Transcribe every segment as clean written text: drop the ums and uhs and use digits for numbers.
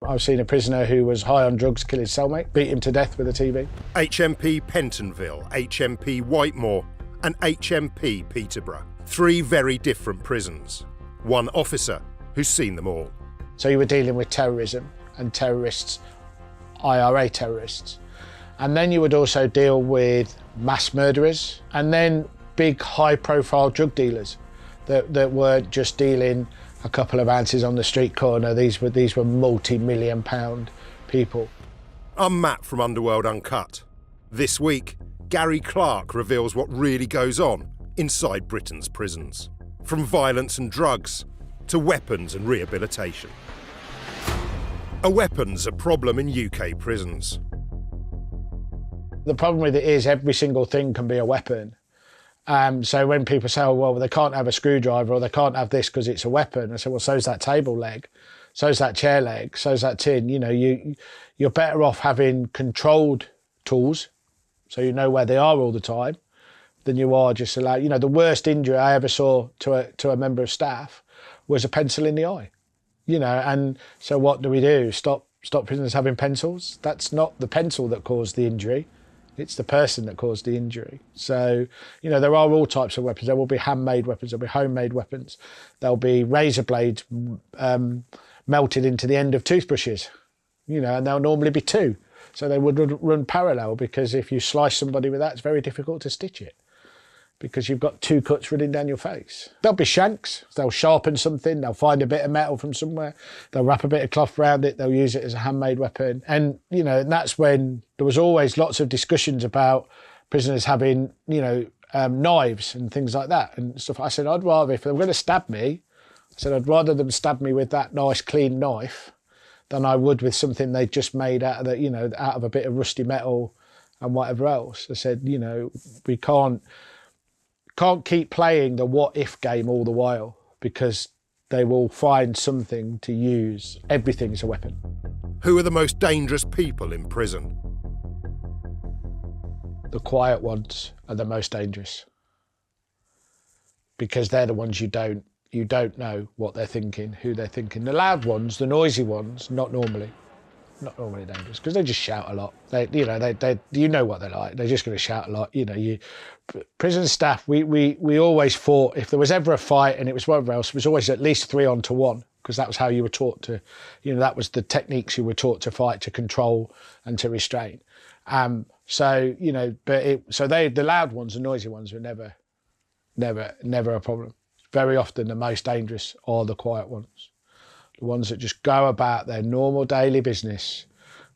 I've seen a prisoner who was high on drugs kill his cellmate, beat him to death with a TV. HMP Pentonville, HMP Whitemoor and HMP Peterborough. 3 very different prisons. One officer who's seen them all. So you were dealing with terrorism and terrorists, IRA terrorists. And then you would also deal with mass murderers and then big high-profile drug dealers that weren't just dealing a couple of ounces on the street corner. These were multi-million pound people. I'm Matt from Underworld Uncut. This week, Gary Clark reveals what really goes on inside Britain's prisons. From violence and drugs to weapons and rehabilitation. Are weapons a problem in UK prisons? The problem with it is every single thing can be a weapon. So when people say, oh, well, they can't have a screwdriver or they can't have this because it's a weapon, I say, well, so's that table leg, so's that chair leg, so's that tin. You know, you're better off having controlled tools so you know where they are all the time than you are just allowed. You know, the worst injury I ever saw to a member of staff was a pencil in the eye. You know, and so what do? Stop prisoners having pencils? That's not the pencil that caused the injury. It's the person that caused the injury. So, you know, there are all types of weapons. There will be handmade weapons, there'll be homemade weapons. There'll be razor blades melted into the end of toothbrushes, you know, and there'll normally be 2. So they would run parallel, because if you slice somebody with that, it's very difficult to stitch it because you've got 2 cuts running down your face. There'll be shanks. They'll sharpen something. They'll find a bit of metal from somewhere. They'll wrap a bit of cloth around it. They'll use it as a handmade weapon. And, you know, and that's when there was always lots of discussions about prisoners having, you know, knives and things like that and stuff. I said, I'd rather, if they were going to stab me, I said, I'd rather them stab me with that nice, clean knife than I would with something they just made out of the, you know, out of a bit of rusty metal and whatever else. I said, you know, we can't keep playing the what if game all the while, because they will find something to use. Everything's a weapon. Who are the most dangerous people in prison? The quiet ones are the most dangerous, because they're the ones you don't know what they're thinking, who they're thinking. The loud ones, the noisy ones, not normally dangerous, because they just shout a lot. You know what they're like. They're just going to shout a lot. You know, prison staff. We always fought. If there was ever a fight and it was whatever else, it was always at least 3 on to 1, because that was how you were taught to. You know, that was the techniques you were taught to fight, to control, and to restrain. So you know, the loud ones, the noisy ones, were never a problem. Very often, the most dangerous are the quiet ones. The ones that just go about their normal daily business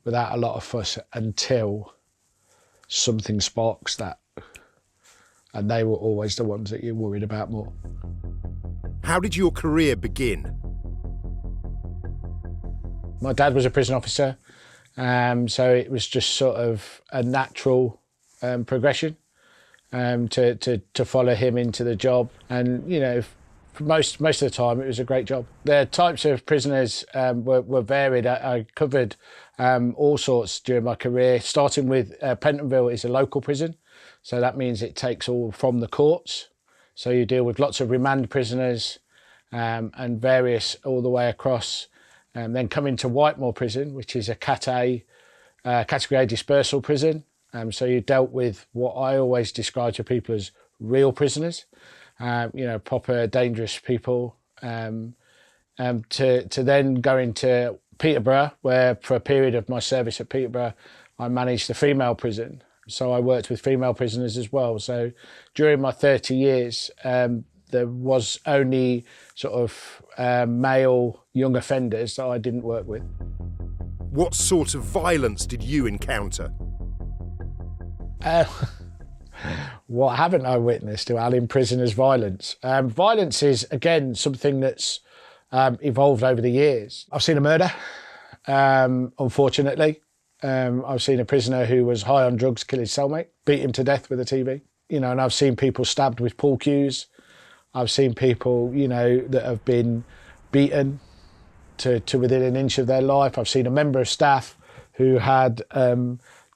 without a lot of fuss until something sparks that. And they were always the ones that you're worried about more. How did your career begin? My dad was a prison officer, so it was just sort of a natural progression to follow him into the job. And, you know, for most of the time, it was a great job. The types of prisoners were varied. I covered all sorts during my career, starting with Pentonville is a local prison. So that means it takes all from the courts. So you deal with lots of remand prisoners and various all the way across. Then coming to Whitemoor prison, which is a Category A dispersal prison. So you dealt with what I always describe to people as real prisoners. You know, proper dangerous people, to then go into Peterborough, where for a period of my service at Peterborough, I managed the female prison. So I worked with female prisoners as well. So during my 30 years, there was only sort of male young offenders that I didn't work with. What sort of violence did you encounter? What haven't I witnessed while in prison as violence? Violence is, again, something that's evolved over the years. I've seen a murder, unfortunately. I've seen a prisoner who was high on drugs kill his cellmate, beat him to death with a TV. You know, and I've seen people stabbed with pool cues. I've seen people, you know, that have been beaten to within an inch of their life. I've seen a member of staff who had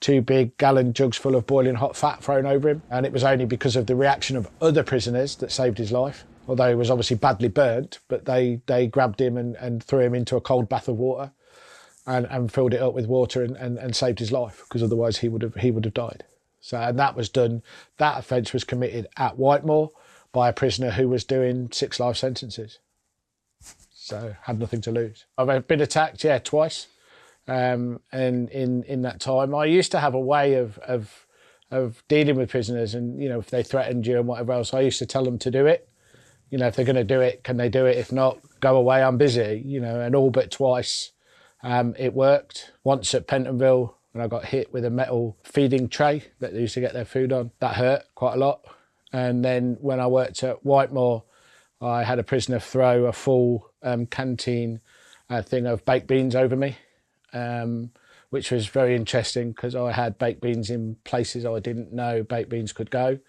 2 big gallon jugs full of boiling hot fat thrown over him, and it was only because of the reaction of other prisoners that saved his life. Although he was obviously badly burnt, but they grabbed him and threw him into a cold bath of water. and filled it up with water and saved his life, because otherwise he would have died. So, and that was done, that offence was committed at Whitemoor by a prisoner who was doing 6 life sentences. So had nothing to lose. I've been attacked, yeah, twice. And in that time, I used to have a way of dealing with prisoners, and you know, if they threatened you and whatever else, I used to tell them to do it. You know, if they're going to do it, can they do it? If not, go away, I'm busy. You know, and all but twice it worked. Once at Pentonville, when I got hit with a metal feeding tray that they used to get their food on, that hurt quite a lot. And then when I worked at Whitemoor, I had a prisoner throw a full canteen thing of baked beans over me, which was very interesting because I had baked beans in places I didn't know baked beans could go.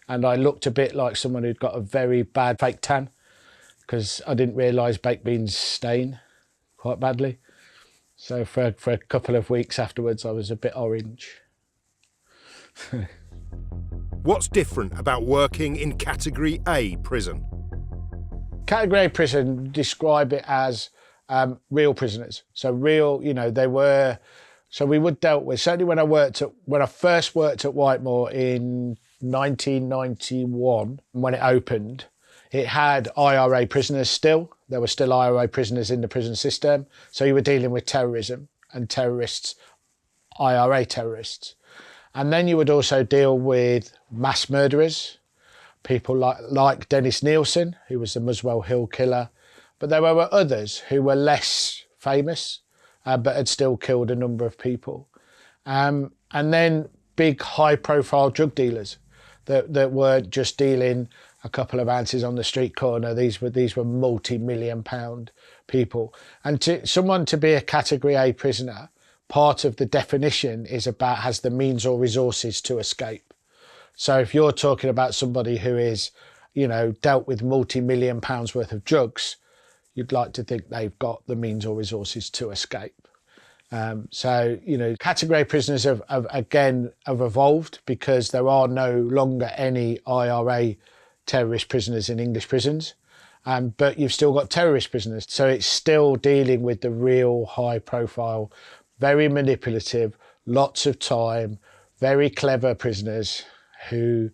And I looked a bit like someone who'd got a very bad fake tan, because I didn't realise baked beans stain quite badly. So for a couple of weeks afterwards, I was a bit orange. What's different about working in Category A prison? Category A prison, describe it as real prisoners. So real, you know, they were, so we would dealt with, certainly when I first worked at Whitemoor in 1991, when it opened, it had IRA prisoners still. There were still IRA prisoners in the prison system. So you were dealing with terrorism and terrorists, IRA terrorists. And then you would also deal with mass murderers, people like Dennis Nielsen, who was the Muswell Hill killer. But there were others who were less famous, but had still killed a number of people. And then big high-profile drug dealers that weren't just dealing a couple of ounces on the street corner. These were multi-million-pound people. And someone to be a Category A prisoner, part of the definition is about has the means or resources to escape. So if you're talking about somebody who is, you know, dealt with multi-million pounds worth of drugs, you'd like to think they've got the means or resources to escape. So, you know, Category A prisoners have evolved because there are no longer any IRA terrorist prisoners in English prisons, but you've still got terrorist prisoners. So it's still dealing with the real high profile, very manipulative, lots of time, very clever prisoners who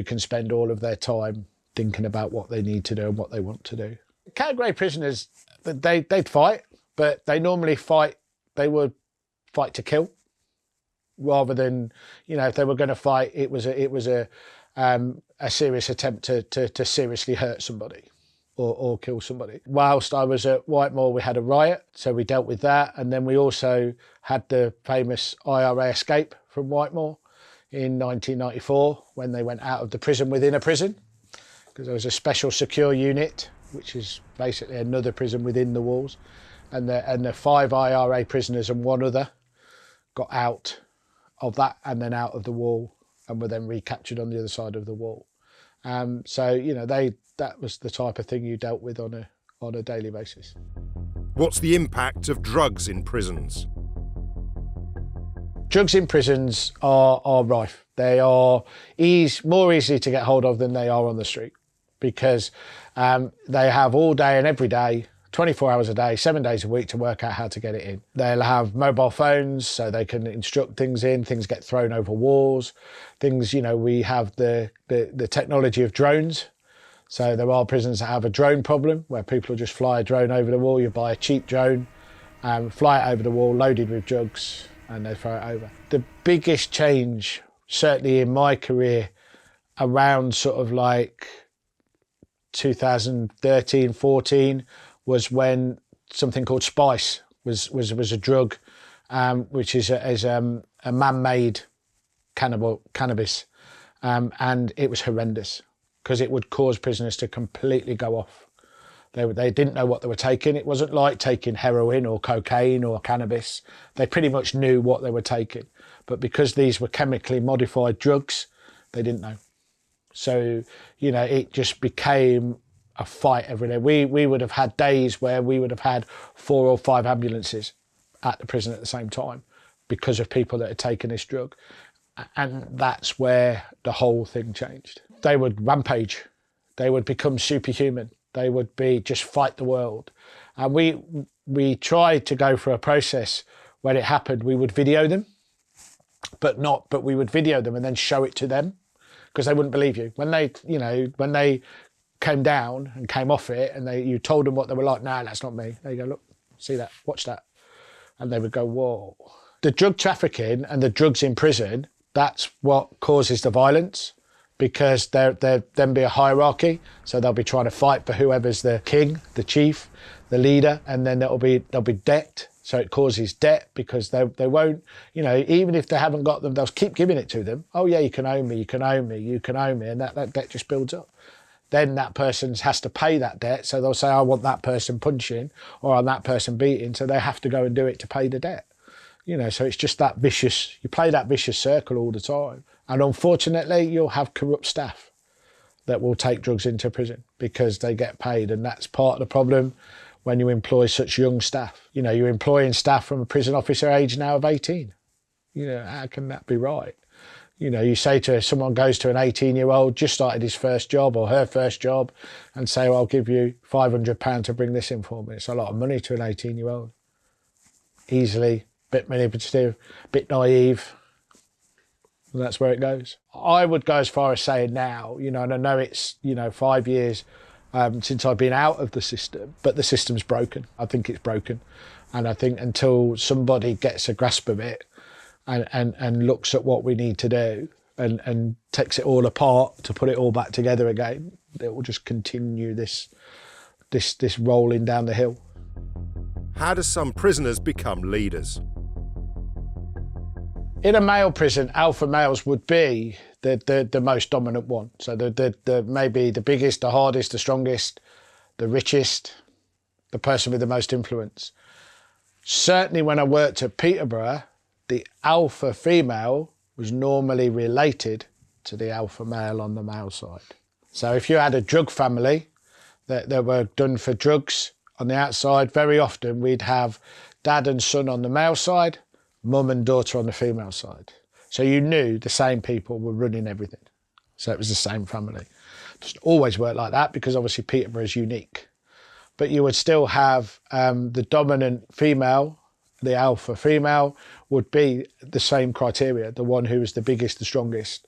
can spend all of their time thinking about what they need to do and what they want to do. Category A prisoners, they'd fight, but they normally fight, they would fight to kill rather than, you know, if they were going to fight, it was a serious attempt to seriously hurt somebody or kill somebody. Whilst I was at Whitemoor, we had a riot, so we dealt with that. And then we also had the famous IRA escape from Whitemoor in 1994 when they went out of the prison within a prison, because there was a special secure unit, which is basically another prison within the walls. And the 5 IRA prisoners and 1 other got out of that and then out of the wall and were then recaptured on the other side of the wall. So, you know, that was the type of thing you dealt with on a daily basis. What's the impact of drugs in prisons? Drugs in prisons are rife. They are more easy to get hold of than they are on the street, because they have all day and every day, 24 hours a day, 7 days a week to work out how to get it in. They'll have mobile phones so they can instruct things in, things get thrown over walls, things, you know, we have the technology of drones. So there are prisons that have a drone problem where people will just fly a drone over the wall. You buy a cheap drone, fly it over the wall, loaded with drugs, and they throw it over. The biggest change, certainly in my career, around sort of like 2013, 14, was when something called spice was a drug, which is a man-made cannabis, and it was horrendous because it would cause prisoners to completely go off. They didn't know what they were taking. It wasn't like taking heroin or cocaine or cannabis. They pretty much knew what they were taking, but because these were chemically modified drugs, they didn't know. So, you know, it just became a fight every day. We would have had days where we would have had 4 or 5 ambulances at the prison at the same time because of people that had taken this drug. And that's where the whole thing changed. They would rampage. They would become superhuman. They would just fight the world. And we tried to go through a process when it happened. We would video them, but we would video them and then show it to them, because they wouldn't believe you. When they came down and came off it and you told them what they were like, "No, that's not me." They go, "Look, see that, watch that." And they would go, "Whoa." The drug trafficking and the drugs in prison, that's what causes the violence, because there then be a hierarchy. So they'll be trying to fight for whoever's the king, the chief, the leader, and then there'll be debt. So it causes debt, because they won't, even if they haven't got them, they'll keep giving it to them. "Oh yeah, you can owe me, you can owe me, you can owe me," and that debt just builds up. Then that person has to pay that debt. So they'll say, "I want that person punching, or I want that person beating," so they have to go and do it to pay the debt. So it's just that vicious, you play that vicious circle all the time. And unfortunately, you'll have corrupt staff that will take drugs into prison because they get paid. And that's part of the problem when you employ such young staff. You're employing staff from a prison officer age now of 18. How can that be right? You say to someone, goes to an 18-year-old, just started his first job or her first job, and say, "Well, I'll give you £500 to bring this in for me." It's a lot of money to an 18-year-old. Easily, bit manipulative, bit naive. And that's where it goes. I would go as far as saying now, and I know it's, 5 years since I've been out of the system, but the system's broken. I think it's broken. And I think until somebody gets a grasp of it and looks at what we need to do and takes it all apart to put it all back together again, it will just continue this rolling down the hill. How do some prisoners become leaders? In a male prison, alpha males would be the most dominant one. So the maybe the biggest, the hardest, the strongest, the richest, the person with the most influence. Certainly when I worked at Peterborough, the alpha female was normally related to the alpha male on the male side. So if you had a drug family that were done for drugs on the outside, very often we'd have dad and son on the male side, mum and daughter on the female side. So you knew the same people were running everything. So it was the same family. It doesn't always work like that, because obviously Peterborough is unique. But you would still have the dominant female, the alpha female, would be the same criteria. The one who was the biggest, the strongest,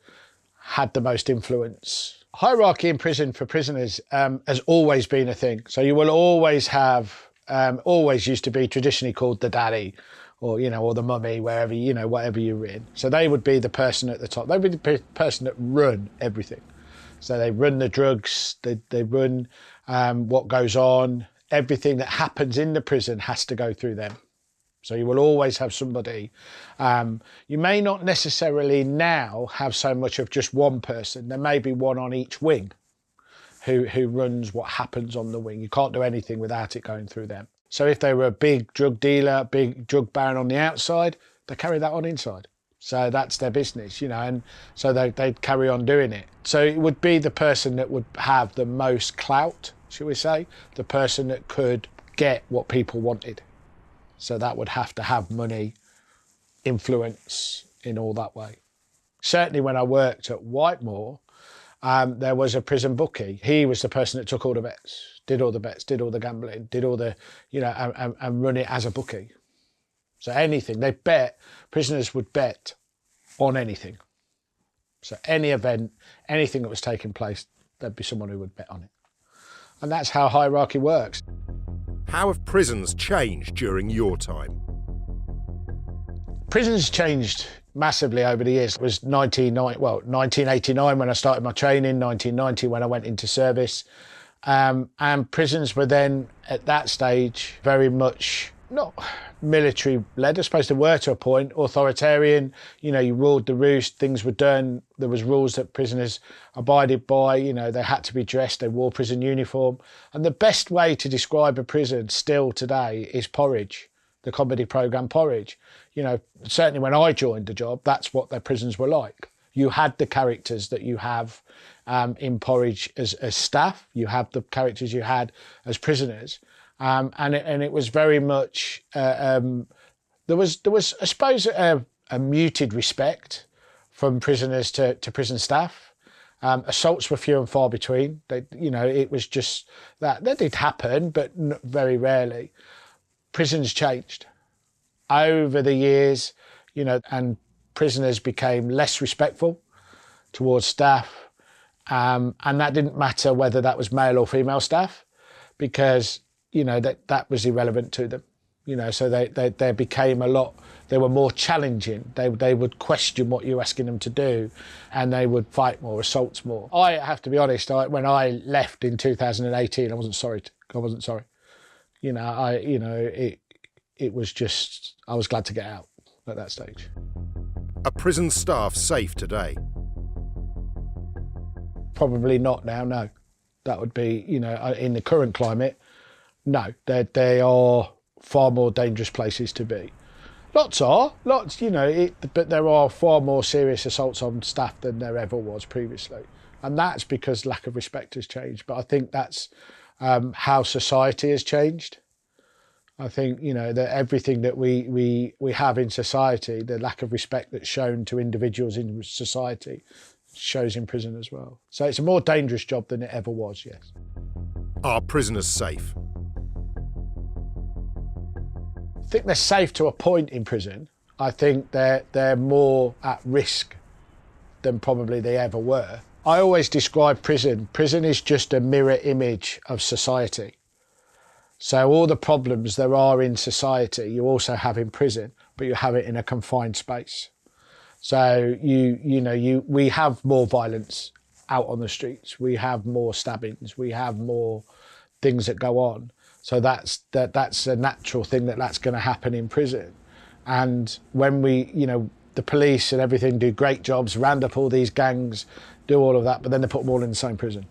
had the most influence. Hierarchy in prison for prisoners has always been a thing. So you will always have, always used to be traditionally called the daddy, or or the mummy, wherever, whatever you're in. So they would be the person at the top. They would be the person that run everything. So they run the drugs, they run what goes on. Everything that happens in the prison has to go through them. So you will always have somebody. You may not necessarily now have so much of just one person. There may be one on each wing who runs what happens on the wing. You can't do anything without it going through them. So if they were a big drug dealer, big drug baron on the outside, they carry that on inside. So that's their business, and so they'd carry on doing it. So it would be the person that would have the most clout, shall we say, the person that could get what people wanted. So that would have to have money, influence in all that way. Certainly when I worked at Whitemoor, there was a prison bookie. He was the person that took all the bets, did all the bets, did all the gambling, did all the, and run it as a bookie. So anything, prisoners would bet on anything. So any event, anything that was taking place, there'd be someone who would bet on it. And that's how hierarchy works. How have prisons changed during your time? Prisons changed massively over the years. It was 1989 when I started my training, 1990 when I went into service. And prisons were then, at that stage, very much not military-led. I suppose they were to a point, authoritarian. You ruled the roost, things were done. There was rules that prisoners abided by. They had to be dressed, they wore prison uniform. And the best way to describe a prison still today is Porridge, the comedy programme Porridge. Certainly when I joined the job, that's what their prisons were like. You had the characters that you have in Porridge as staff. You have the characters you had as prisoners. And it was very much, there was I suppose a muted respect from prisoners to prison staff. Assaults were few and far between. It was just that did happen, but very rarely. prisons changed over the years, you know, and prisoners became less respectful towards staff. And that didn't matter whether that was male or female staff, because, you know, that was irrelevant to them. You know, so they became they were more challenging. They would question what you were asking them to do, and they would fight more, assaults more. I have to be honest, when I left in 2018, I wasn't sorry. You know, it was just, I was glad to get out at that stage. Are prison staff safe today? Probably not now, no. That would be, you know, in the current climate, no. They are far more dangerous places to be. Lots, you know, but there are far more serious assaults on staff than there ever was previously. And that's because lack of respect has changed. But I think that's how society has changed. I think, you know, that everything that we have in society, the lack of respect that's shown to individuals in society, shows in prison as well. So it's a more dangerous job than it ever was, yes. Are prisoners safe? I think they're safe to a point in prison. I think they're more at risk than probably they ever were. I always describe prison is just a mirror image of society. So all the problems there are in society, you also have in prison, but you have it in a confined space. So we have more violence out on the streets. We have more stabbings. We have more things that go on. So that's a natural thing that's going to happen in prison. And when the police and everything do great jobs, round up all these gangs, do all of that, but then they put them all in the same prison.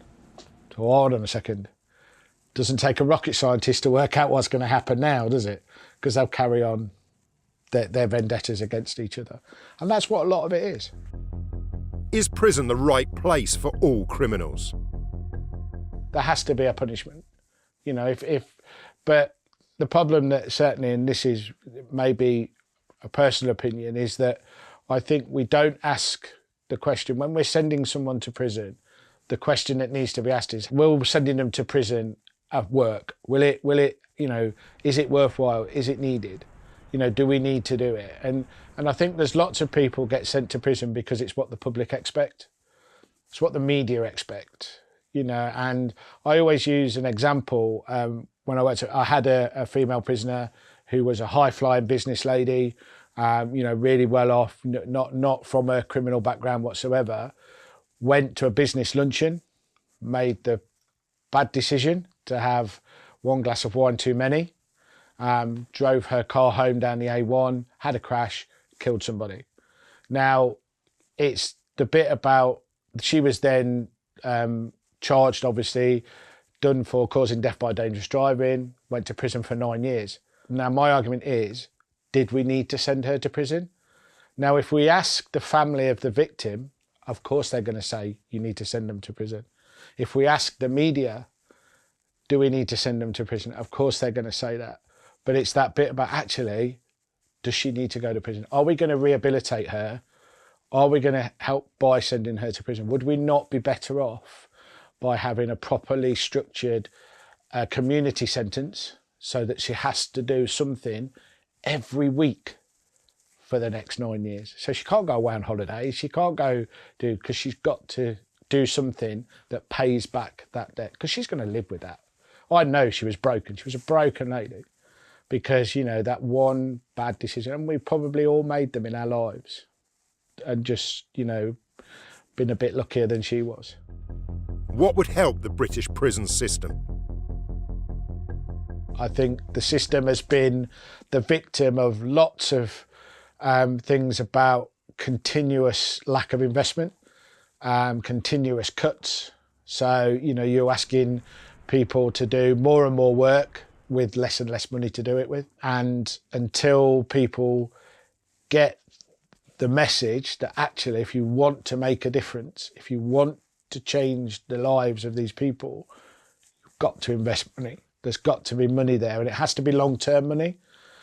So hold on a second. Doesn't take a rocket scientist to work out what's going to happen now, does it? Because they'll carry on their vendettas against each other. And that's what a lot of it is. Is prison the right place for all criminals? There has to be a punishment. You know, but the problem that certainly, and this is maybe a personal opinion, is that I think we don't ask the question, when we're sending someone to prison, the question that needs to be asked is, will sending them to prison work? Will it, you know, is it worthwhile? Is it needed? You know, do we need to do it? And I think there's lots of people get sent to prison because it's what the public expect. It's what the media expect, you know. And I always use an example. When I had a female prisoner who was a high-flying business lady, you know, really well off, not from a criminal background whatsoever, went to a business luncheon, made the bad decision to have one glass of wine too many, drove her car home down the A1, had a crash, killed somebody. Now, it's the bit about, she was then charged, obviously, done for causing death by dangerous driving, went to prison for 9 years. Now, my argument is, did we need to send her to prison? Now, if we ask the family of the victim, of course they're going to say you need to send them to prison. If we ask the media, do we need to send them to prison? Of course they're going to say that. But it's that bit about, actually, does she need to go to prison? Are we going to rehabilitate her? Are we going to help by sending her to prison? Would we not be better off by having a properly structured community sentence, so that she has to do something every week for the next 9 years? So she can't go away on holiday. She can't go because she's got to do something that pays back that debt, because she's going to live with that. I know she was broken. She was a broken lady because, you know, that one bad decision, and we probably all made them in our lives, and just, you know, been a bit luckier than she was. What would help the British prison system? I think the system has been the victim of lots of things about continuous lack of investment, continuous cuts. So, you know, you're asking people to do more and more work with less and less money to do it with. And until people get the message that actually, if you want to make a difference, if you want to change the lives of these people, you've got to invest money. There's got to be money there, and it has to be long-term money,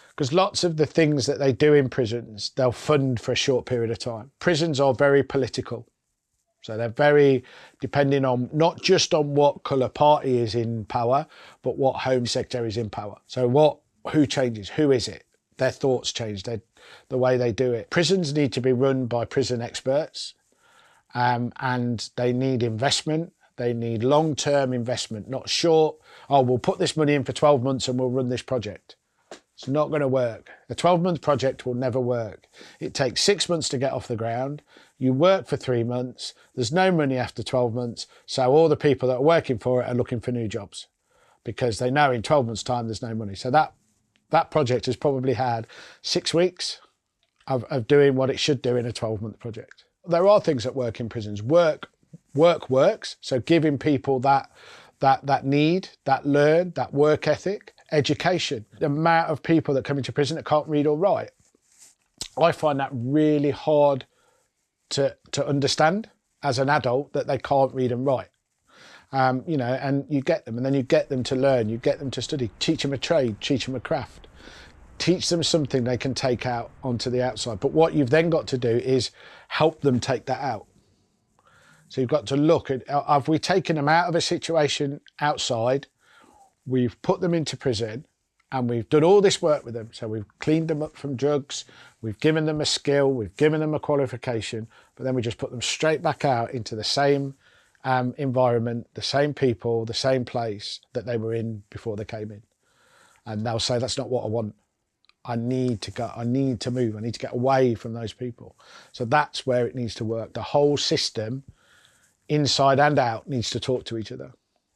because lots of the things that they do in prisons, they'll fund for a short period of time. Prisons are very political. So they're very depending on not just on what colour party is in power, but what Home Secretary is in power. So what who changes? Who is it? Their thoughts change, the way they do it. Prisons need to be run by prison experts, and they need investment. They need long-term investment, not short, oh, we'll put this money in for 12 months and we'll run this project. It's not going to work. A 12-month project will never work. It takes 6 months to get off the ground. You work for 3 months. There's no money after 12 months. So all the people that are working for it are looking for new jobs because they know in 12 months' time there's no money. So that project has probably had 6 weeks of doing what it should do in a 12-month project. There are things that work in prisons. Work works. So giving people that need, that learn, that work ethic. Education. The amount of people that come into prison that can't read or write, I find that really hard to understand as an adult, that they can't read and write. You know, and you get them, and then you get them to learn, you get them to study, teach them a trade, teach them a craft, teach them something they can take out onto the outside. But what you've then got to do is help them take that out. So you've got to look at, have we taken them out of a situation outside, we've put them into prison, and we've done all this work with them. So we've cleaned them up from drugs, we've given them a skill, we've given them a qualification, but then we just put them straight back out into the same environment, the same people, the same place that they were in before they came in. And they'll say, that's not what I want. I need to go, I need to move, I need to get away from those people. So that's where it needs to work. The whole system, inside and out, needs to talk to each other.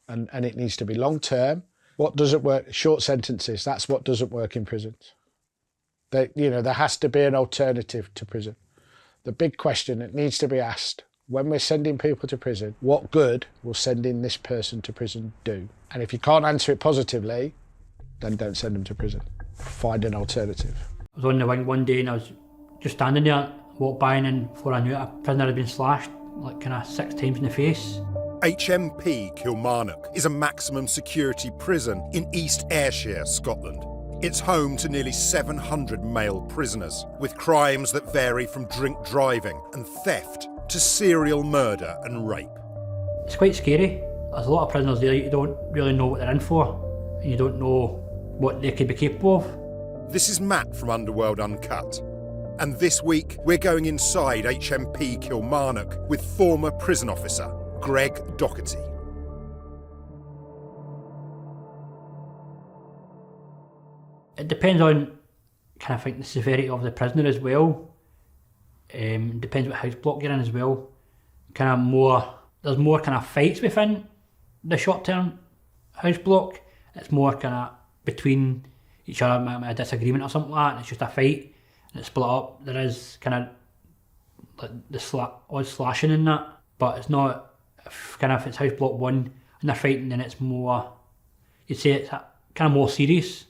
And it needs to be long term. What doesn't work? Short sentences. That's what doesn't work in prisons. You know, there has to be an alternative to prison. The big question that needs to be asked when we're sending people to prison, what good will sending this person to prison do? And if you can't answer it positively, then don't send them to prison. Find an alternative. I was on the wing one day and I was just standing there, walked by, and then before I knew it, a prisoner had been slashed like kind of 6 times in the face. HMP Kilmarnock is a maximum security prison in East Ayrshire, Scotland. It's home to nearly 700 male prisoners, with crimes that vary from drink driving and theft to serial murder and rape. It's quite scary. There's a lot of prisoners there you don't really know what they're in for, and you don't know what they could be capable of. This is Matt from Underworld Uncut, and this week we're going inside HMP Kilmarnock with former prison officer Greg Doherty. It depends on kind of think the severity of the prisoner as well. Depends what house block you're in as well. There's more kind of fights within the short-term house block. It's more kind of between each other, a disagreement or something like that, and it's just a fight and it's split up. There is kind of like the odd slashing in that, but it's not if it's house block 1 and they're fighting, then it's more, you'd say it's kind of more serious,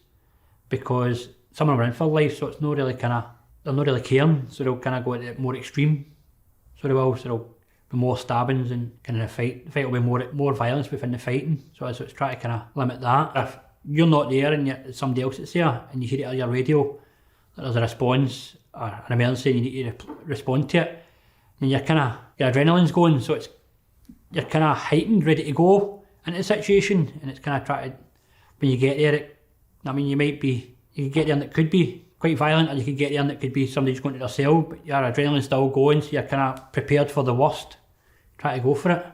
because some of them are in for life, so it's not really they're not really caring, so they'll kind of go at the more extreme, so there'll be more stabbings, and kind of the fight will be more violence within the fighting, so it's trying to kind of limit that. If you're not there and it's somebody else that's there, and you hear it on your radio that there's a response or an emergency and you need to respond to it, then your adrenaline's going, so you're kind of heightened, ready to go into the situation, and it's kind of trying to, when you get there, you could get there and it could be quite violent, or you could get there and it could be somebody just going to their cell, but your adrenaline's still going, so you're kind of prepared for the worst, try to go for it.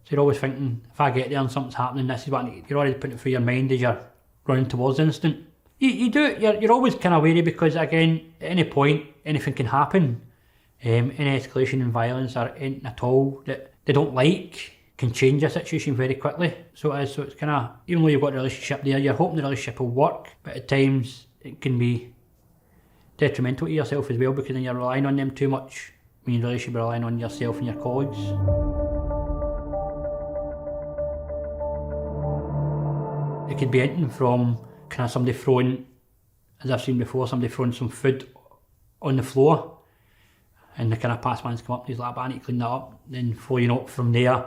So you're always thinking, if I get there and something's happening, this is what you're already putting it through your mind as you're running towards the incident. You do it, you're always kind of wary, because again, at any point, anything can happen. Any escalation in violence or anything at all that they don't like can change a situation very quickly. So it's kind of, even though you've got a relationship there, you're hoping the relationship will work, but at times it can be detrimental to yourself as well, because then you're relying on them too much when you really should be relying on yourself and your colleagues. It could be anything from kind of somebody throwing, as I've seen before, somebody throwing some food on the floor, and the kind of pass man's come up and he's like, I need to clean that up. Then before you know it, from there,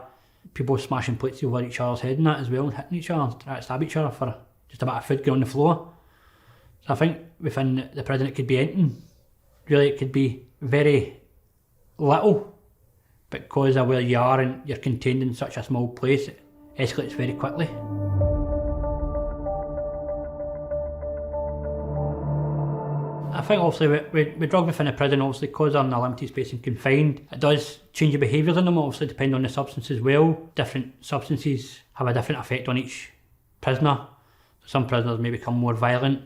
people smashing plates over each other's head and that as well, and hitting each other, trying to stab each other for just a bit of food going on the floor. So I think within the prison it could be anything. Really, it could be very little, but because of where you are and you're contained in such a small place, it escalates very quickly. think obviously with drugs within a prison, obviously because they're in a limited space and confined, it does change the behaviours in them, obviously depending on the substance as well. Different substances have a different effect on each prisoner. Some prisoners may become more violent,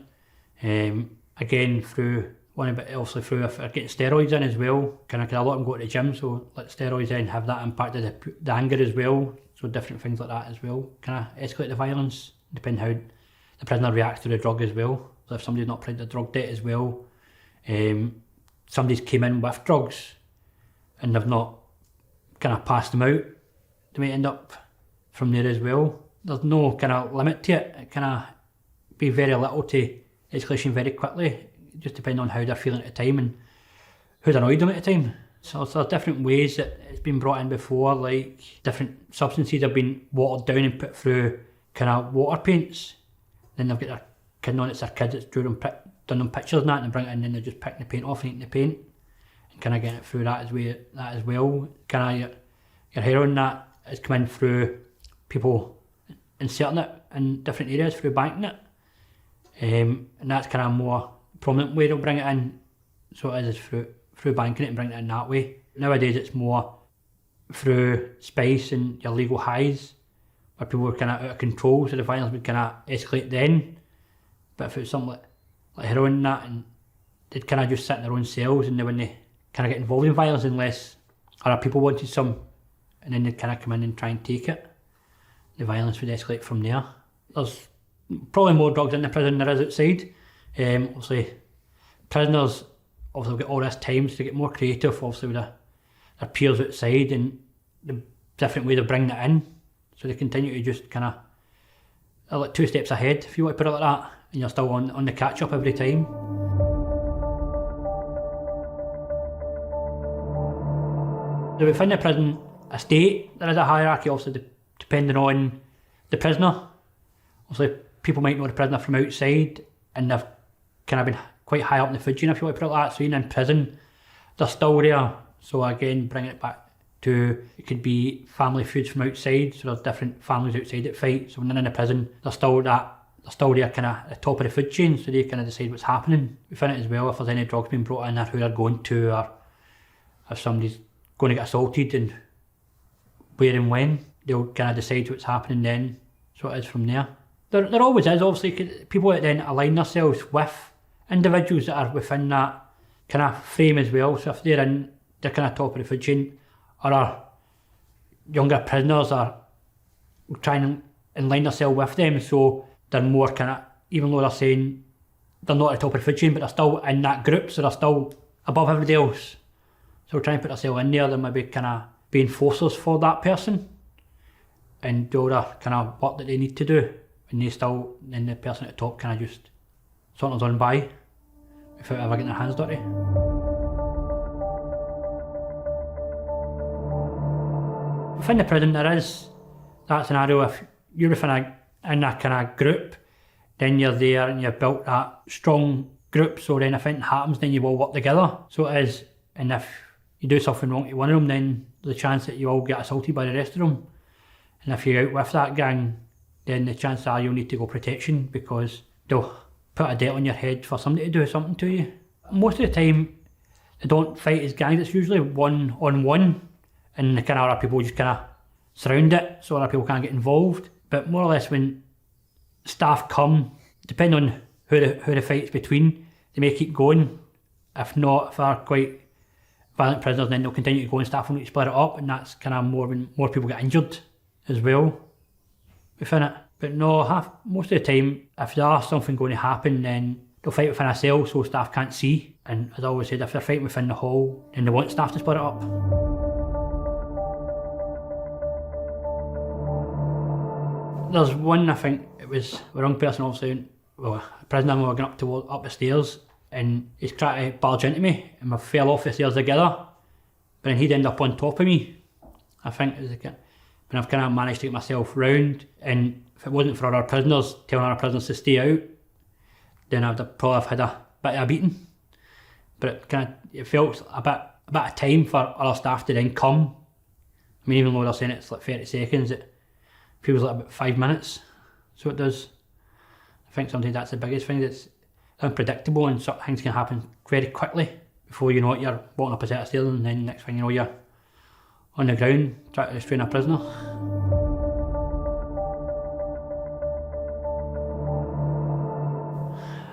again through obviously through if they're getting steroids in as well. Kind of a lot of them go to the gym, so let steroids then have that impact of the anger as well. So different things like that as well kind of escalate the violence, depending how the prisoner reacts to the drug as well. So if somebody's not paid the drug debt as well, somebody's came in with drugs and they've not kind of passed them out, they might end up from there as well. There's no kind of limit to it. It kind of be very little to escalation very quickly, just depending on how they're feeling at the time and who's annoyed them at the time. So there's different ways that it's been brought in before, like different substances have been watered down and put through kind of water paints. Then they've got their kid on, it's their kid that's done them pictures and that, and they bring it in and they're just picking the paint off and eating the paint and kind of getting it through that as well. Kind of your heroin that is coming through people inserting it in different areas through banking it, and that's kind of a more prominent way they'll bring it in. So it is through banking it and bringing it in that way. Nowadays it's more through spice and your legal highs, where people are kind of out of control, so the violence would kind of escalate then. But if it was something like heroin and that, and they'd kind of just sit in their own cells and they wouldn't kind of get involved in violence unless other people wanted some, and then they'd kind of come in and try and take it. The violence would escalate from there. There's probably more drugs in the prison than there is outside. Obviously, prisoners obviously get all this time to get more creative, obviously with their peers outside and the different way of bringing it in. So they continue to just kind of like 2 steps ahead, if you want to put it like that, and you're still on the catch up every time. So within the prison estate, there is a hierarchy, obviously depending on the prisoner. Obviously, people might know the prisoner from outside, and they've kind of been quite high up in the food chain, if you want to put it like that. So even in prison, they're still there. So again, bringing it back to, it could be family feuds from outside. So there's different families outside that fight. So when they're in the prison, they're still there kind of at the top of the food chain. So they kind of decide what's happening within it as well. If there's any drugs being brought in, or who they're going to, or if somebody's going to get assaulted and where and when, they'll kind of decide what's happening then. So it is from there. There always is, obviously, people that then align themselves with individuals that are within that kind of frame as well. So if they're in the kind of top of the food chain, or our younger prisoners are trying to align themselves with them, so they're more kind of, even though they're saying they're not at the top of the food chain, but they're still in that group, so they're still above everybody else. So we're trying to put ourselves in there, they maybe kind of be enforcers for that person and do all the kind of work that they need to do, and then the person at the top kind of just saunters on by without ever getting their hands dirty. Within the prison there is that scenario, if you're within a kind of group, then you're there and you've built that strong group, so then if anything happens then you all work together. So it is, and if you do something wrong to one of them, then there's a chance that you all get assaulted by the rest of them. And if you're out with that gang, then the chances are you'll need to go protection, because they'll put a debt on your head for somebody to do something to you. Most of the time they don't fight as gangs, it's usually one-on-one, and the kind of other people just kind of surround it so other people can't get involved. But more or less when staff come, depending on who the fight's between, they may keep going. If not, if they're quite violent prisoners, then they'll continue to go and staff will need to split it up, and that's kind of more when more people get injured as well within it. But no, most of the time, if there's something going to happen, then they'll fight within a cell so staff can't see. And as I always said, if they're fighting within the hall, then they want staff to split it up. There's one, I think it was the wrong person, obviously, well, a prisoner, we were going up the stairs, and he's trying to barge into me, and we fell off the stairs together, but then he'd end up on top of me, I think. But I've kind of managed to get myself round, and if it wasn't for other prisoners telling other prisoners to stay out, then I'd probably have had a bit of a beating. But it felt a bit of time for other staff to then come. I mean, even though they're saying it's like 30 seconds, it feels like about 5 minutes. So it does. I think sometimes that's the biggest thing. There's unpredictable, and certain things can happen very quickly. Before you know it, you're walking up a set of stairs, and then next thing you know, you're on the ground trying to restrain a prisoner.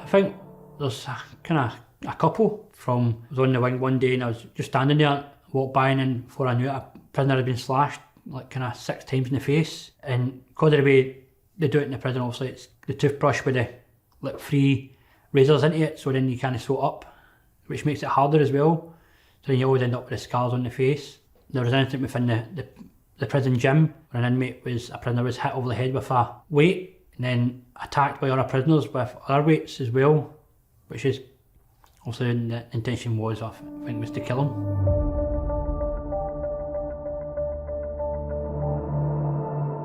I think there's a couple from, I was on the wing one day and I was just standing there, walked by, and then before I knew it, a prisoner had been slashed like 6 times in the face. And because of the way they do it in the prison, obviously it's the toothbrush with the like 3 razors into it, so then you kind of sew it up, which makes it harder as well. So then you always end up with the scars on the face. There was an incident within the prison gym where a prisoner was hit over the head with a weight and then attacked by other prisoners with other weights as well, which is also the intention was, I think, was to kill him.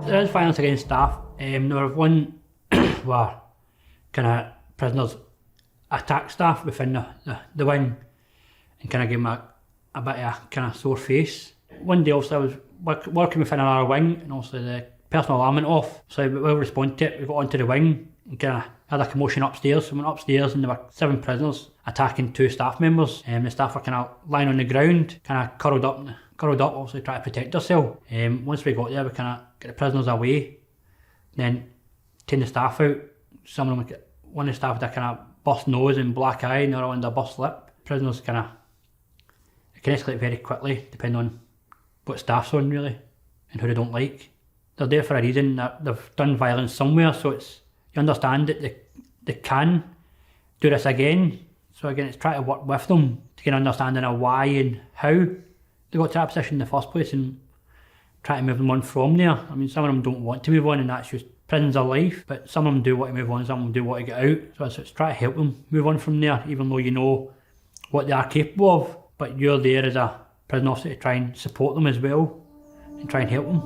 There is violence against staff. There was one where prisoners attack staff within the wing and gave them a bit of a sore face. One day also I was working within another wing, and also the personal alarm went off, so we responded to it. We got onto the wing and had a commotion upstairs. So we went upstairs and there were 7 prisoners attacking 2 staff members, and the staff were lying on the ground, curled up, obviously trying to protect themselves. Once we got there, we get the prisoners away, then taking the staff out. One of the staff had a burst nose and black eye, and the other one had a burst lip. Prisoners it can escalate very quickly depending on what staff's on really and who they don't like. They're there for a reason. They've done violence somewhere, so you understand that they can do this again. So again, it's trying to work with them to get an understanding of why and how they got to that position in the first place, and try to move them on from there. I mean, some of them don't want to move on, and that's just prison's a life, but some of them do want to move on, some of them do want to get out. So it's trying to help them move on from there, even though you know what they are capable of, but you're there as a prison officer to try and support them as well and try and help them.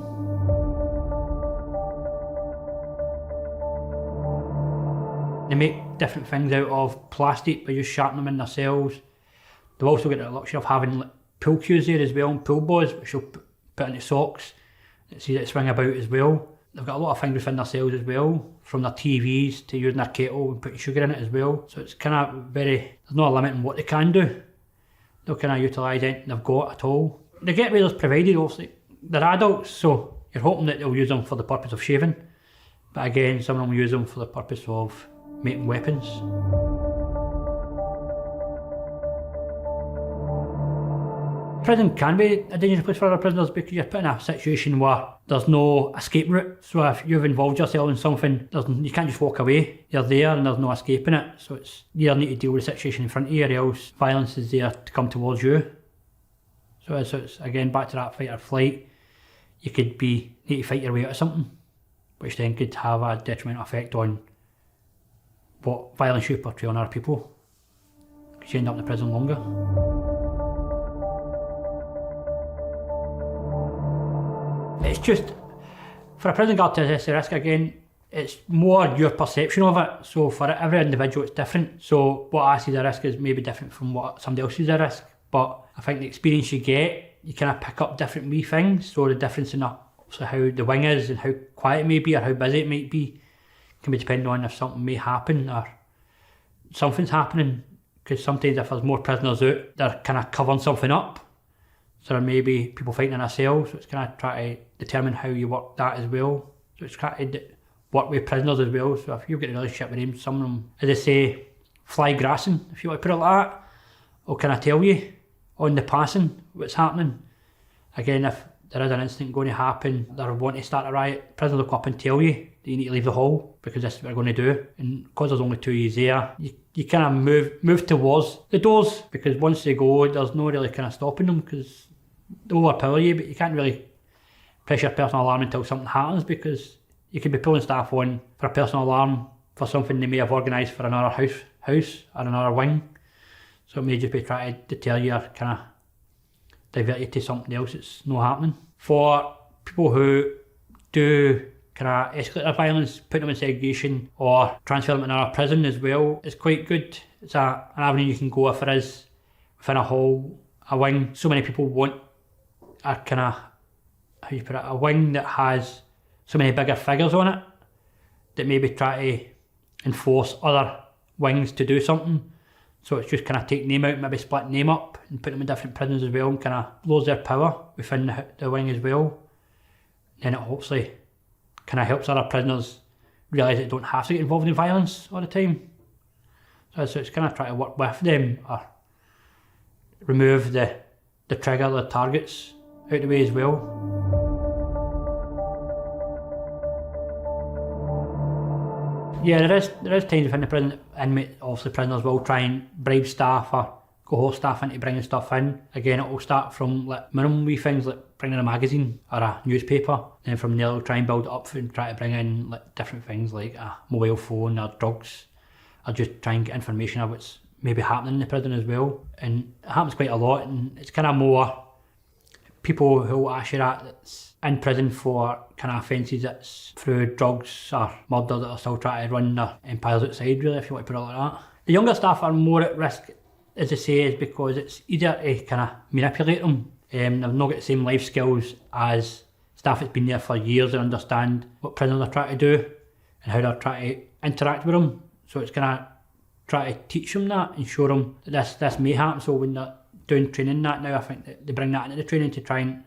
They make different things out of plastic by just sharpening them in their cells. They've also got the luxury of having pool cues there as well, and pool balls which you'll put into socks and see that swing about as well. They've got a lot of things within their cells as well, from their TVs to using their kettle and putting sugar in it as well. So it's there's no limit in what they can do. They'll utilise anything they've got at all. They get waivers provided, obviously. They're adults, so you're hoping that they'll use them for the purpose of shaving. But again, some of them use them for the purpose of making weapons. Prison can be a dangerous place for other prisoners because you're put in a situation where there's no escape route. So if you've involved yourself in something, you can't just walk away. You're there and there's no escaping it. So you need to deal with the situation in front of you, or else violence is there to come towards you. So it's again back to that fight or flight. You could need to fight your way out of something, which then could have a detrimental effect on what violence you portray on other people, because you end up in the prison longer. It's just, for a prison guard to assess the risk again, it's more your perception of it. So for every individual it's different. So what I see the risk is maybe different from what somebody else sees the risk. But I think the experience you get, you pick up different wee things. So the difference in how the wing is and how quiet it may be or how busy it might be can be depending on if something may happen or something's happening. Because sometimes if there's more prisoners out, they're covering something up. So there may be people fighting in a cell, so it's try to determine how you work that as well. So it's trying to work with prisoners as well. So if you've got a relationship with them, some of them, as they say, fly grassing, if you want to put it like that, or tell you on the passing what's happening. Again, if there is an incident going to happen, they're wanting to start a riot, prisoners will come up and tell you that you need to leave the hall because this is what we're going to do. And because there's only 2 of you there, you move towards the doors, because once they go, there's no really stopping them, because they overpower you, but you can't really press your personal alarm until something happens, because you could be pulling staff on for a personal alarm for something they may have organised for another house or another wing. So it may just be trying to deter you or divert you to something else that's not happening. For people who do escalate their violence, put them in segregation or transfer them to another prison as well, it's quite good. It's an avenue you can go if there is within a hall, a wing. So many people want a wing that has so many bigger figures on it that maybe try to enforce other wings to do something. So it's just kind of take name out, maybe split name up and put them in different prisons as well, and kind of lowers their power within the wing as well. And then it hopefully kind of helps other prisoners realise that they don't have to get involved in violence all the time. So it's kind of trying to work with them or remove the trigger, the targets out of the way as well. Yeah, there is times within the prison, obviously prisoners will try and bribe staff or coerce staff into bringing stuff in. Again, it will start from like minimum wee things like bringing a magazine or a newspaper, then from there they'll try and build it up and try to bring in like different things like a mobile phone or drugs, or just try and get information of what's maybe happening in the prison as well. And it happens quite a lot, and it's kind of more people who will actually that's in prison for kind of offences that's through drugs or murder that are still trying to run their empires outside, really, if you want to put it like that. The younger staff are more at risk, as I say, is because it's easier to kind of manipulate them. They've not got the same life skills as staff that's been there for years and understand what prisoners are trying to do and how they're trying to interact with them. So it's kind of try to teach them that and show them that this may happen. So when they're doing training that now, I think that they bring that into the training to try and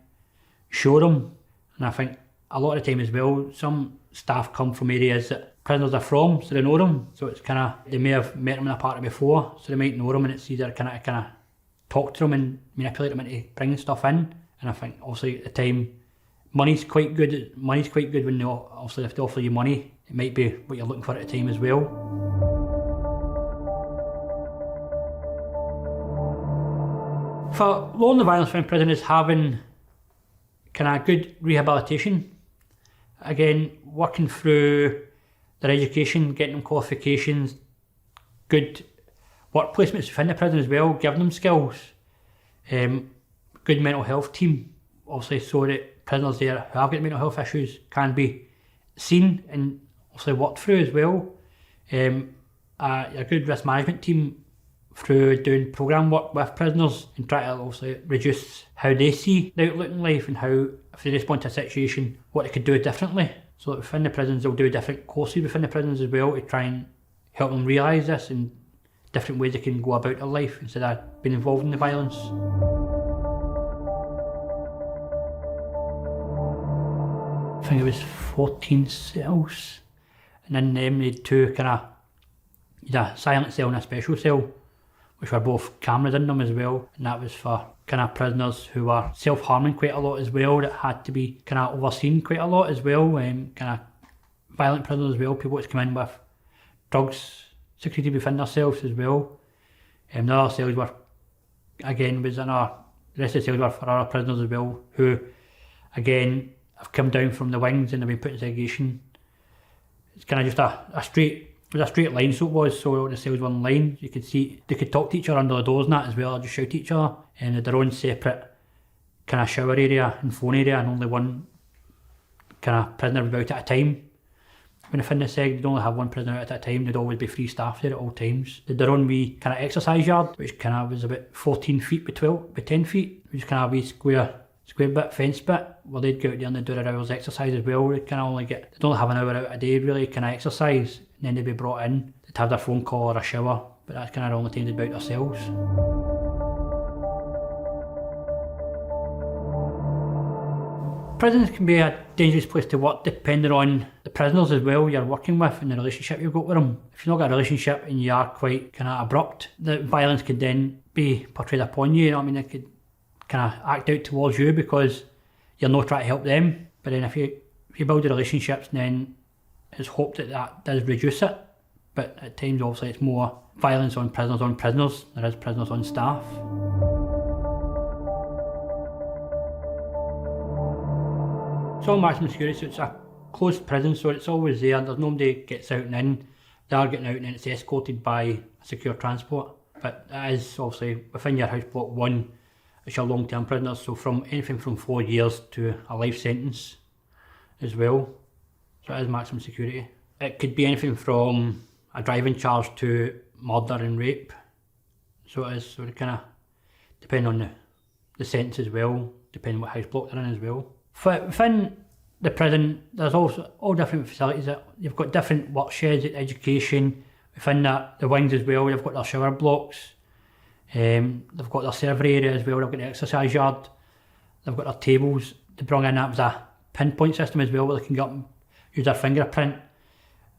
show them. And I think a lot of the time as well, some staff come from areas that prisoners are from, so they know them. So it's kind of, they may have met them in a party before, so they might know them, and it's easier to kind of talk to them and manipulate them into bringing stuff in. And I think obviously at the time, money's quite good. Money's quite good when they obviously if they offer you money, it might be what you're looking for at the time as well. For lowering the violence within prison is having kind of good rehabilitation. Again, working through their education, getting them qualifications, good work placements within the prison as well, giving them skills. Good mental health team, obviously, so that prisoners there who have got mental health issues can be seen and obviously worked through as well. A good risk management team through doing programme work with prisoners and try to obviously reduce how they see the outlook in life and how, if they respond to a situation, what they could do differently. So within the prisons, they'll do different courses within the prisons as well to try and help them realise this and different ways they can go about their life instead of being involved in the violence. I think it was 14 cells, and in them they had two kind of, a silent cell and a special cell, which were both cameras in them as well, and that was for kind of prisoners who were self-harming quite a lot as well, that had to be kind of overseen quite a lot as well, kind of violent prisoners as well, people that's come in with drugs secreted within themselves as well. The other cells were, again, the rest of the cells were for other prisoners as well, who, again, have come down from the wings and they've been put in segregation. It's kind of just a straight line, so it was, so the cells were in line. You could see, they could talk to each other under the doors and that as well, or just shout at each other. And they had their own separate kind of shower area and phone area, and only one kind of prisoner about at a time. When they finished the seg, they'd only have one prisoner out at a time, there'd always be 3 staff there at all times. They had their own wee kind of exercise yard, which kind of was about 14 feet by 10 feet, which kind of a wee square bit, fence bit, where they'd go out there and they'd do their hours exercise as well. They'd only have an hour out a day really, kind of exercise, and then they'd be brought in, they'd have their phone call or a shower, but that's kind of the only time they'd be out themselves. Prisons can be a dangerous place to work depending on the prisoners as well you're working with and the relationship you've got with them. If you've not got a relationship and you are quite kind of abrupt, the violence could then be portrayed upon you, you know what I mean? It could kind of act out towards you because you're not trying to help them. But then if you build the relationships, then it's hoped that does reduce it. But at times obviously it's more violence on prisoners than is prisoners on staff. It's all maximum security, so it's a closed prison, so it's always there. There's nobody gets out and in. They are getting out and then it's escorted by a secure transport. But it is obviously within your house block 1, it's your long-term prisoners, so from anything from 4 years to a life sentence as well. So it is maximum security. It could be anything from a driving charge to murder and rape. So it is, so it kind of depend on the sentence as well, depending what house block they're in as well. Within the prison, there's also all different facilities. You've got different work sheds, education, Within the wings as well, they've got their shower blocks, they've got their servery area as well, they've got the exercise yard, they've got their tables. They brought in that was a pinpoint system as well, where they can get up and use their fingerprint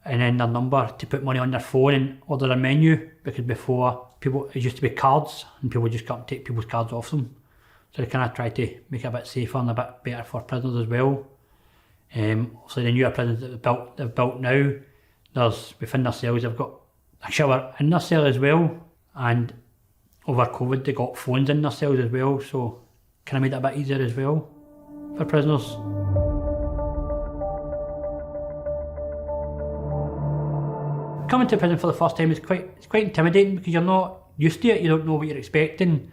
and then their number to put money on their phone and order their menu, because before it used to be cards and people just come and take people's cards off them. So they kind of try to make it a bit safer and a bit better for prisoners as well. Obviously the newer prisons that they've built now, there's within their cells they've got a shower in their cell as well, and over COVID they got phones in their cells as well, so kind of made it a bit easier as well for prisoners. Coming to prison for the first time is quite intimidating, because you're not used to it, you don't know what you're expecting,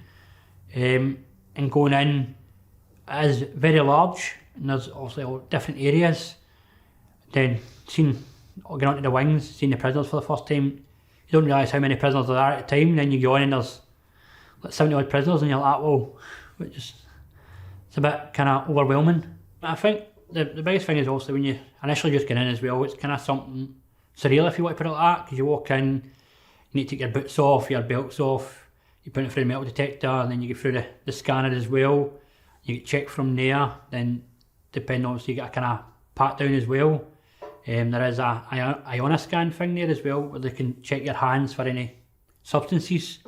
and going in is very large and there's obviously all different areas. Then going onto the wings, seeing the prisoners for the first time, you don't realise how many prisoners there are at a time, and then you go in and there's like 70 odd prisoners and you're like, well, it's a bit kind of overwhelming. I think the biggest thing is also when you initially just get in as well, it's kind of something surreal, if you want to put it like that, because you walk in, you need to take your boots off, your belts off, you put it through the metal detector, and then you get through the scanner as well. You get checked from there, then depending, obviously you get a kind of pat down as well. There is a Leiona scan thing there as well, where they can check your hands for any substances.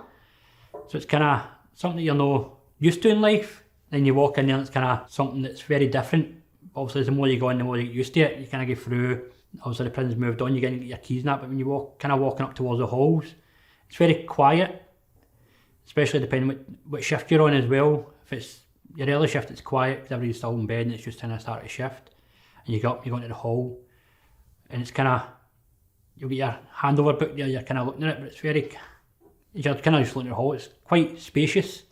So it's kind of something that you're not used to in life. Then you walk in there and it's kind of something that's very different. Obviously the more you go in, the more you get used to it. You kind of get through. Obviously the prison's moved on, you get your keys and that, but when you walking up towards the halls, it's very quiet, especially depending what shift you're on as well. If it's your early shift, it's quiet because everybody's still in bed and it's just kind of start a shift. And you get up, you go into the hall, and it's kind of, you'll get your handover book there, you're kind of looking at it, but it's very, you're kind of just looking at the hall, it's quite spacious.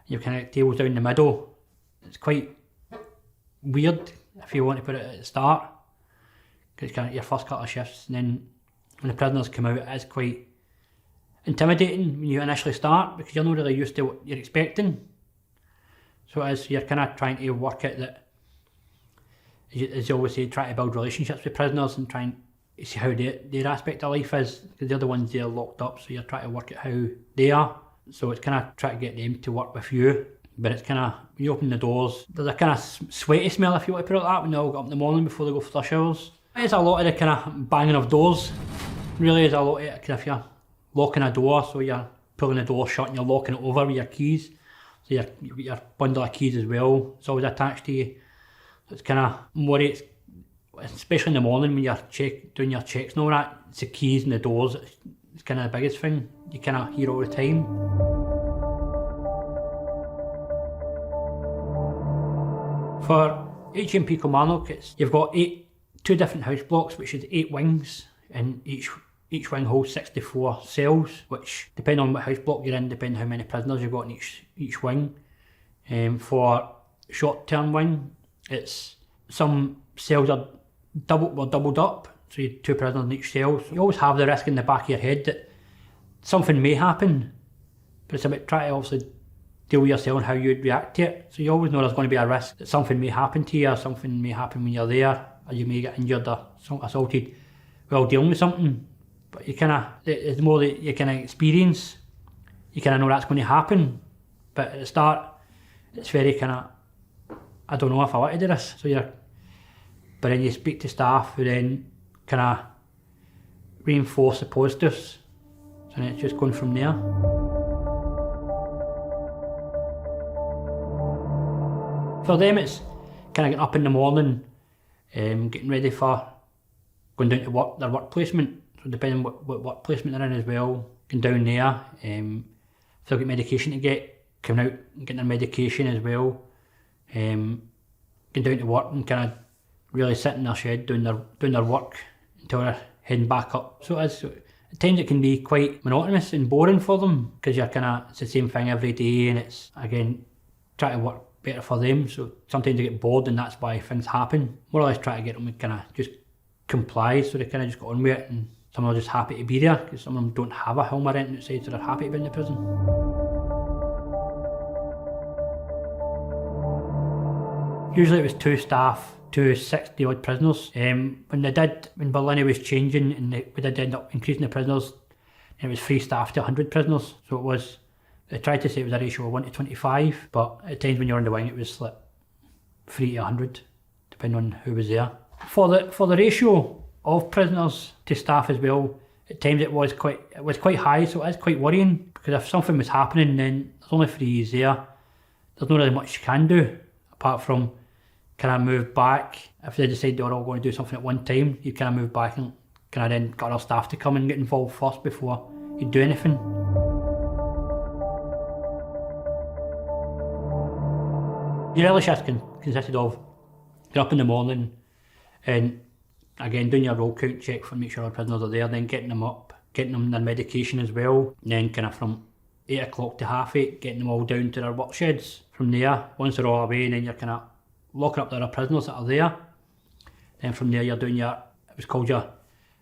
You've kind of tables down the middle. It's quite weird, if you want to put it at the start, because it's kind of your first couple of shifts, and then when the prisoners come out, it is quite intimidating when you initially start, because you're not really used to what you're expecting. So it is, you're kind of trying to work it that, as you always say, try to build relationships with prisoners and try and see how their aspect of life is, because they're the ones they're locked up, so you're trying to work out how they are. So it's kind of try to get them to work with you. But it's kind of, when you open the doors, there's a kind of sweaty smell, if you want to put it like that, when they all get up in the morning before they go for their showers. There's a lot of the kind of banging of doors. Really is a lot of it, kind of, if you're locking a door, so you're pulling the door shut and you're locking it over with your keys. So you've got your bundle of keys as well, it's always attached to you. So it's kind of more, especially in the morning when you're doing your checks and all that, it's the keys and the doors, it's kind of the biggest thing you kind of hear all the time. For HMP Glenochil, you've got two different house blocks, which is 8 wings, and each wing holds 64 cells, which, depending on what house block you're in, depending on how many prisoners you've got in each wing. For short-term wing, it's some cells are doubled up, so you have 2 prisoners in each cell. So you always have the risk in the back of your head that something may happen, but it's about trying to obviously deal with yourself and how you'd react to it. So you always know there's going to be a risk that something may happen to you, or something may happen when you're there, or you may get injured or assaulted while dealing with something. But you kind of, the more that you kind of experience, you kind of know that's going to happen. But at the start, it's very kind of, I don't know if I want to do this. But then you speak to staff who then kind of reinforce the positives. So then it's just going from there. For them, it's kind of getting up in the morning, getting ready for going down to work, their work placement. So depending on what work placement they're in as well, going down there. If they've got medication to get, coming out and getting their medication as well. Going down to work and kind of really sitting in their shed doing their work until they're heading back up. So at times it can be quite monotonous and boring for them, because you're kind of, it's the same thing every day, and it's, again, trying to work better for them. So sometimes they get bored, and that's why things happen. More or less try to get them to kind of just comply, so they kind of just go on with it, and some are just happy to be there, because some of them don't have a home or anything outside, so they're happy to be in the prison. Usually it was 2 staff to 60 odd prisoners. When Berlin was changing and we did end up increasing the prisoners, it was 3 staff to 100 prisoners. So it was, they tried to say it was a ratio of 1 to 25, but at times when you're on the wing it was like 3 to 100, depending on who was there. For the ratio of prisoners to staff as well, at times it was quite high, so it is quite worrying, because if something was happening then there's only 3 years there. There's not really much you can do apart from kind of move back. If they decide they're all going to do something at one time, you kind of move back and kind of then got our staff to come and get involved first before you do anything. Your early shift consisted of getting up in the morning and again doing your roll count check for make sure our prisoners are there, then getting them up, getting them their medication as well, and then kind of from 8 o'clock to 8:30, getting them all down to their work sheds. From there, once they're all away, then you're kind of locking up the other prisoners that are there. Then from there you're doing it was called your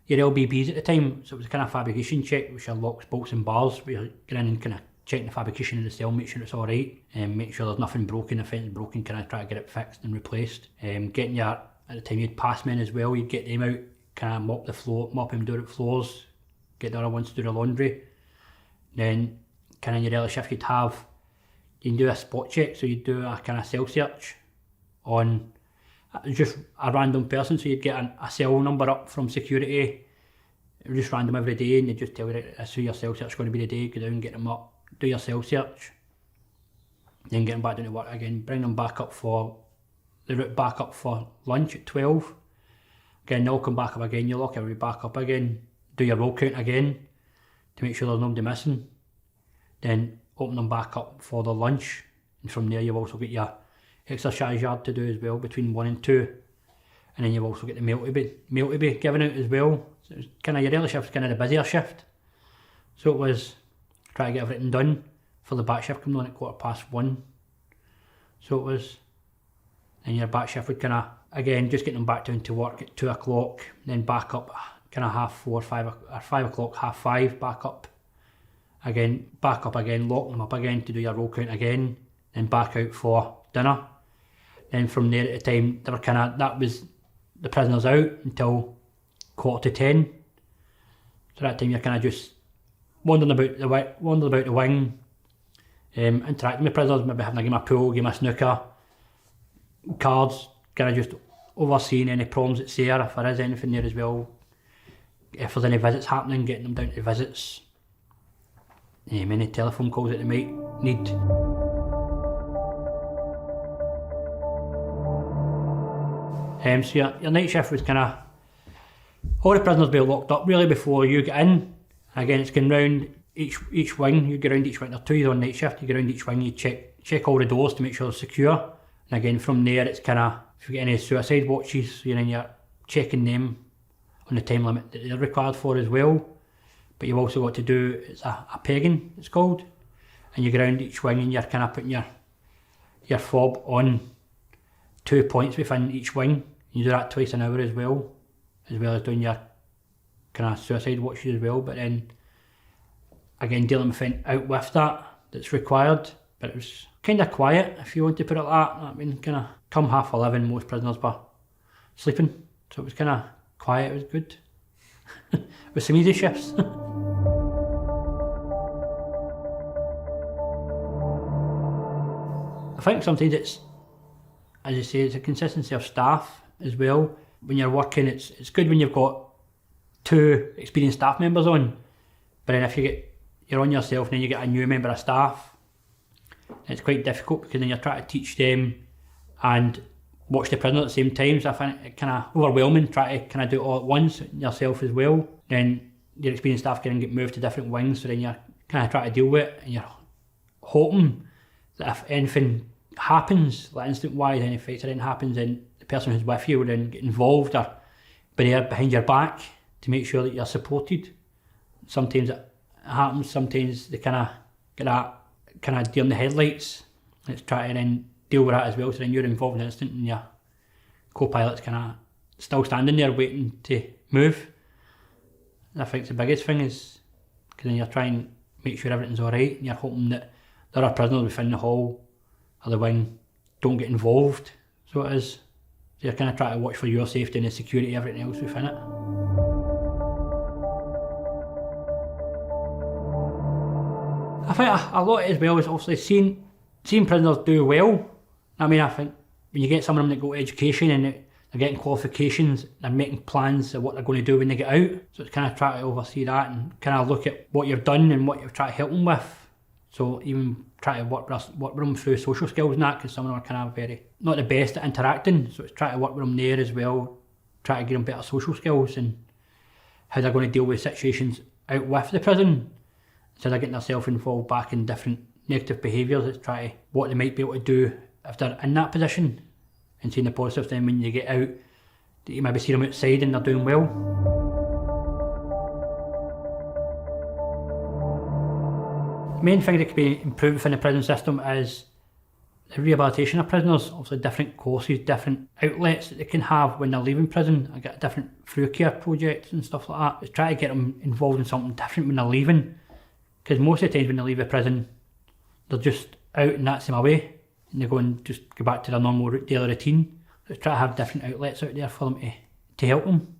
LBBs at the time, so it was a kind of fabrication check, which are locks, bolts and bars, where you're going in and kind of checking the fabrication in the cell, make sure it's alright, and make sure there's nothing broken. If anything's broken, kind of try to get it fixed and replaced. Getting your, at the time you'd pass men as well, you'd get them out, kind of mop the floor, mop them down the floors, get the other ones to do the laundry. Then kind of in your early shift you can do a spot check, so you'd do a kind of cell search on just a random person, so you'd get a cell number up from security. It was just random every day, and they'd just tell you that's who your cell search is going to be today. Go down, get them up, do your cell search, then get them back down to work again, bring them back up for the route back up for lunch at 12. Again, they'll come back up again, you lock everybody back up again, do your roll count again to make sure there's nobody missing, then open them back up for the lunch, and from there you've also got your exercise yard to do as well between 1 and 2, and then you've also got the meal to be given out as well. So it was kind of, your early shift was kind of the busier shift, so it was try to get everything done for the back shift coming on at 1:15. So it was, and your back shift would kind of, again, just getting them back down to work at 2 o'clock, then back up kind of 4:30, 5 or 5 o'clock, 5:30, back up again, lock them up again to do your roll count again, then back out for dinner. Then from there at the time, they were kind of, that was the prisoners out until 10:15. So that time you're kind of just wandering about the wing, interacting with prisoners, maybe having a game of pool, game of snooker, cards, kind of just overseeing any problems that's there, if there is anything there as well. If there's any visits happening, getting them down to visits. Any telephone calls that they might need. So your night shift was kind of, all the prisoners be locked up really before you get in. Again, it's going round each wing, you get around each wing, there are 2 of you on night shift, you get around each wing, you check all the doors to make sure they're secure. And again, from there it's kind of, if you get any suicide watches, you're checking them on the time limit that they're required for as well. But you've also got to do, it's a pegging, it's called, and you get around each wing and you're kind of putting your fob on 2 points within each wing. You do that twice an hour as well as doing your kind of suicide watches as well. But then again, dealing with anything out with that's required. But it was kind of quiet, if you want to put it like that. I mean, kind of come 11:30, most prisoners were sleeping, so it was kind of quiet. It was good. With some easy shifts. I think sometimes it's, as you say, it's a consistency of staff as well. When you're working, it's good when you've got 2 experienced staff members on, but then if you're on yourself and then you get a new member of staff, it's quite difficult, because then you're trying to teach them and watch the prisoner at the same time. So I find it kind of overwhelming, try to kind of do it all at once, yourself as well. Then your experienced staff can get moved to different wings, so then you're kind of trying to deal with it, and you're hoping that if anything happens, like instant-wise, any fights or anything happens, then the person who's with you will then get involved or be there behind your back to make sure that you're supported. Sometimes it happens, sometimes they kind of get that kind of deer in the headlights. Let's try to then deal with that as well, so then you're involved in the instant and your co-pilot's kind of still standing there waiting to move. And I think the biggest thing is, because then you're trying to make sure everything's alright, and you're hoping that the other prisoners within the hall or the wing don't get involved. So it is you're kind of trying to watch for your safety and the security, everything else within it. I think a lot as well is obviously seeing prisoners do well. I mean, I think when you get some of them that go to education and they're getting qualifications, they're making plans of what they're going to do when they get out. So it's kind of try to oversee that and kind of look at what you've done and what you've tried to help them with. So even try to work with them through social skills and that, because some of them are kind of very, not the best at interacting. So it's try to work with them there as well, try to give them better social skills and how they're going to deal with situations out with the prison. So they're getting themselves involved back in different negative behaviours. It's try to, what they might be able to do if they're in that position, and seeing the positive then when you get out, that you maybe see them outside and they're doing well. The main thing that could be improved within the prison system is the rehabilitation of prisoners. Obviously different courses, different outlets that they can have when they're leaving prison. I get different through care projects and stuff like that. Just try to get them involved in something different when they're leaving. Because most of the times when they leave the prison, they're just out and that's them away. And they go and just go back to their normal daily routine. Just try to have different outlets out there for them to help them.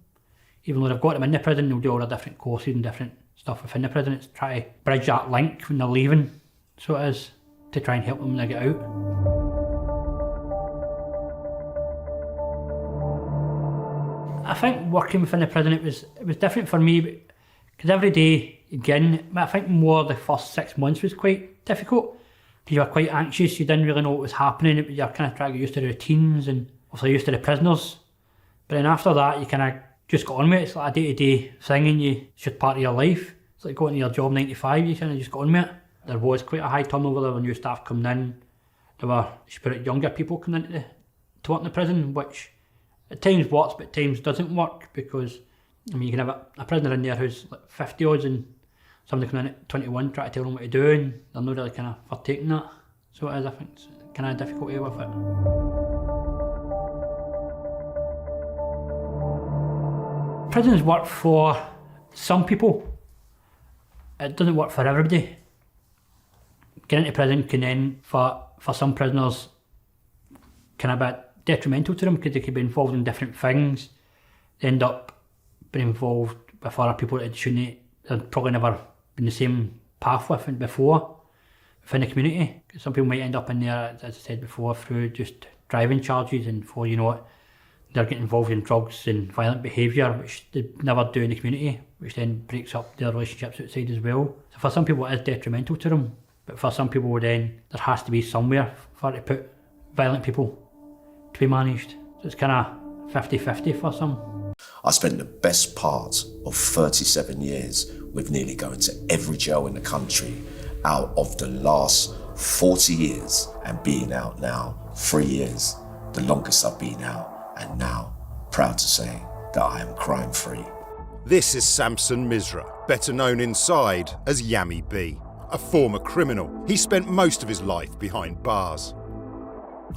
Even though they've got them in the prison, they'll do all the different courses and different stuff within the prison. It's try to bridge that link when they're leaving. So it is to try and help them when they get out. I think working within the prison, it was different for me because every day again, I think more the first 6 months was quite difficult because you were quite anxious, you didn't really know what was happening, you were kind of trying to get used to the routines and also used to the prisoners. But then after that, you kind of just got on with it. It's like a day-to-day thing and it's just part of your life. It's like going to your job 9 to 5, you kind of just got on with it. There was quite a high turnover, there were new staff coming in. There were younger people coming into to work in the prison, which at times works but at times doesn't work because, I mean, you can have a prisoner in there who's like 50 odds and somebody coming in at 21 trying to tell them what to do and they're not really kind of for taking that. So it is, I think, it's kind of a difficulty with it. Prisons work for some people. It doesn't work for everybody. Getting into prison can then, for some prisoners, kind of be detrimental to them because they could be involved in different things. They end up being involved with other people that they've probably never been the same path with before within the community. Some people might end up in there, as I said before, through just driving charges, and before you know it, they're getting involved in drugs and violent behaviour, which they never do in the community, which then breaks up their relationships outside as well. So for some people it is detrimental to them, but for some people then there has to be somewhere for to put violent people to be managed. So it's kind of 50-50 for some. I spent the best part of 37 years with nearly going to every jail in the country out of the last 40 years, and being out now 3 years, the longest I've been out. And now, proud to say that I am crime-free. This is Samson Misra, better known inside as Yammy B, a former criminal. He spent most of his life behind bars.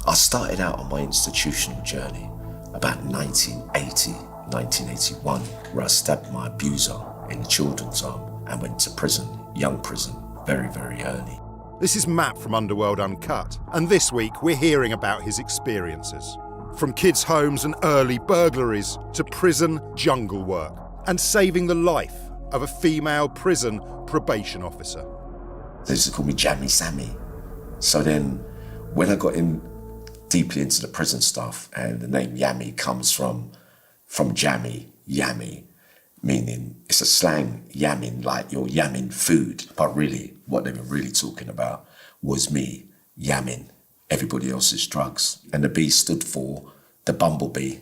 I started out on my institutional journey about 1980, 1981, where I stabbed my abuser in the children's home and went to prison, young prison, very, very early. This is Matt from Underworld Uncut, and this week we're hearing about his experiences. From kids' homes and early burglaries to prison jungle work and saving the life of a female prison probation officer. They used to call me Jammy Sammy. So then when I got in deeply into the prison stuff, and the name Yammy comes from jammy, yammy, meaning it's a slang yamming, like you're yamming food. But really what they were really talking about was me yamming everybody else's drugs. And the B stood for the bumblebee,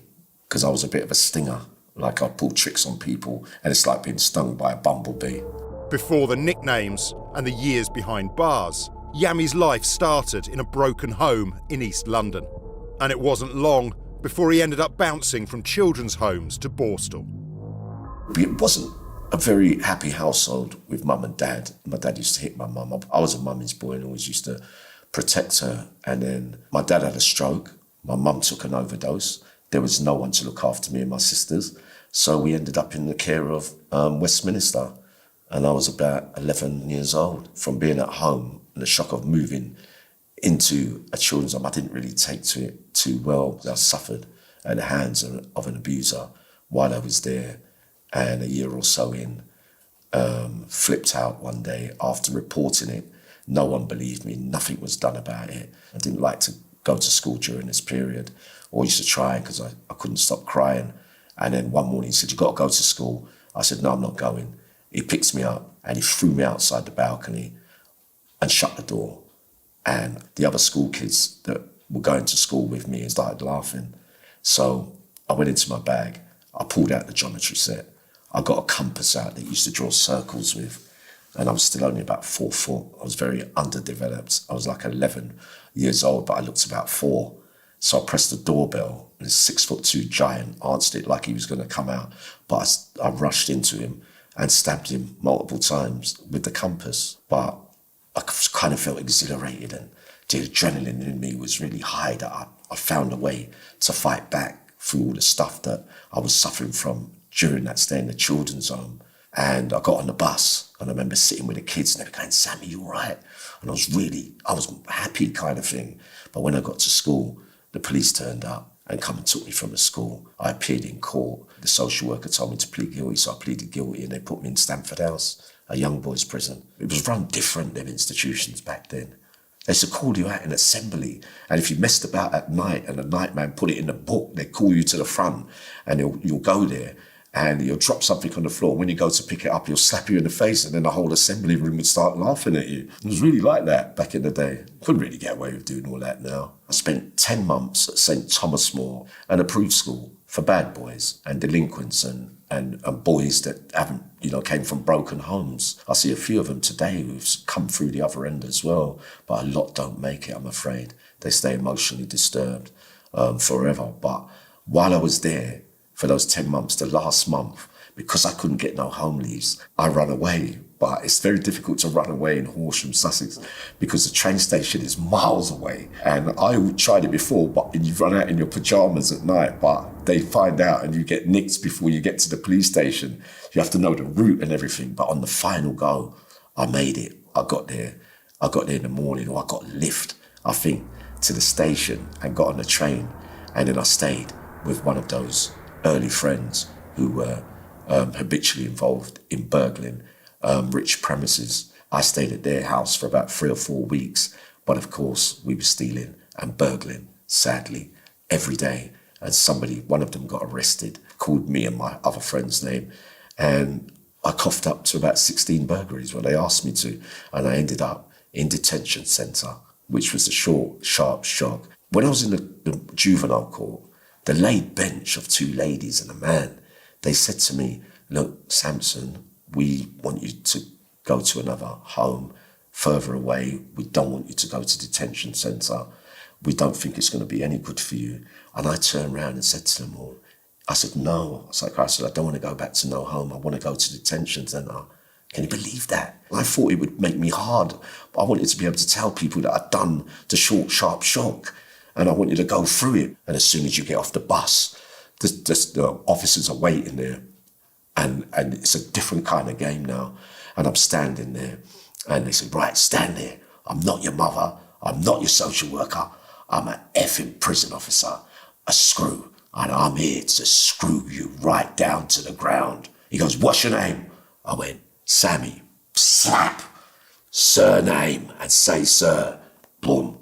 because I was a bit of a stinger. Like I pull tricks on people and it's like being stung by a bumblebee. Before the nicknames and the years behind bars, Yammy's life started in a broken home in East London. And it wasn't long before he ended up bouncing from children's homes to Borstal. It wasn't a very happy household with mum and dad. My dad used to hit my mum. I was a mummy's boy and always used to protect her. And then my dad had a stroke. My mum took an overdose. There was no one to look after me and my sisters. So we ended up in the care of Westminster. And I was about 11 years old. From being at home and the shock of moving into a children's home, I didn't really take to it too well. I suffered at the hands of an abuser while I was there. And a year or so in, flipped out one day after reporting it. No one believed me, nothing was done about it. I didn't like to go to school during this period, or used to try because I couldn't stop crying. And then one morning he said, "You got to go to school." I said, "No, I'm not going." He picked me up and he threw me outside the balcony and shut the door. And the other school kids that were going to school with me started laughing. So I went into my bag, I pulled out the geometry set, I got a compass out that I used to draw circles with, and I was still only about 4 foot. I was very underdeveloped. I was like 11 years old, but I looked about 4. So I pressed the doorbell, and this 6'2" giant answered it like he was going to come out. But I rushed into him and stabbed him multiple times with the compass. But I kind of felt exhilarated, and the adrenaline in me was really high that I found a way to fight back through all the stuff that I was suffering from during that stay in the children's home. And I got on the bus, and I remember sitting with the kids and they were going, "Sammy, you all right?" And I was happy kind of thing. But when I got to school, the police turned up and come and took me from the school. I appeared in court. The social worker told me to plead guilty, so I pleaded guilty, and they put me in Stamford House, a young boys' prison. It was run different, them institutions back then. They used to call you out in assembly, and if you messed about at night and the night man put it in the book, they'd call you to the front, and you'll go there and you'll drop something on the floor. When you go to pick it up, he'll slap you in the face, and then the whole assembly room would start laughing at you. It was really like that back in the day. Couldn't really get away with doing all that now. I spent 10 months at St. Thomas More, an approved school for bad boys and delinquents and boys that haven't, came from broken homes. I see a few of them today who've come through the other end as well, but a lot don't make it, I'm afraid. They stay emotionally disturbed forever. But while I was there, for those 10 months, the last month, because I couldn't get no home leaves, I ran away. But it's very difficult to run away in Horsham, Sussex, because the train station is miles away. And I tried it before, but you run out in your pajamas at night, but they find out and you get nicked before you get to the police station. You have to know the route and everything. But on the final go, I made it. I got there in the morning, or I got a lift, I think, to the station and got on the train. And then I stayed with one of those early friends who were habitually involved in burgling rich premises. I stayed at their house for about 3 or 4 weeks, but of course we were stealing and burgling, sadly, every day. And one of them got arrested, called me and my other friend's name, and I coughed up to about 16 burglaries when they asked me to, and I ended up in detention centre, which was a short, sharp shock. When I was in the juvenile court, the laid bench of 2 ladies and a man, they said to me, "Look, Samson, we want you to go to another home further away. We don't want you to go to detention centre. We don't think it's going to be any good for you." And I turned around and said to them all, I said, "No." I said, "I don't want to go back to no home. I want to go to detention centre." Can you believe that? I thought it would make me hard, but I wanted to be able to tell people that I'd done the short, sharp shock, and I want you to go through it. And as soon as you get off the bus, the officers are waiting there. And it's a different kind of game now. And I'm standing there, and they say, "Right, stand there. I'm not your mother. I'm not your social worker. I'm an effing prison officer, a screw. And I'm here to screw you right down to the ground." He goes, "What's your name?" I went, "Sammy." Slap. Surname, and say, "Sir." Boom.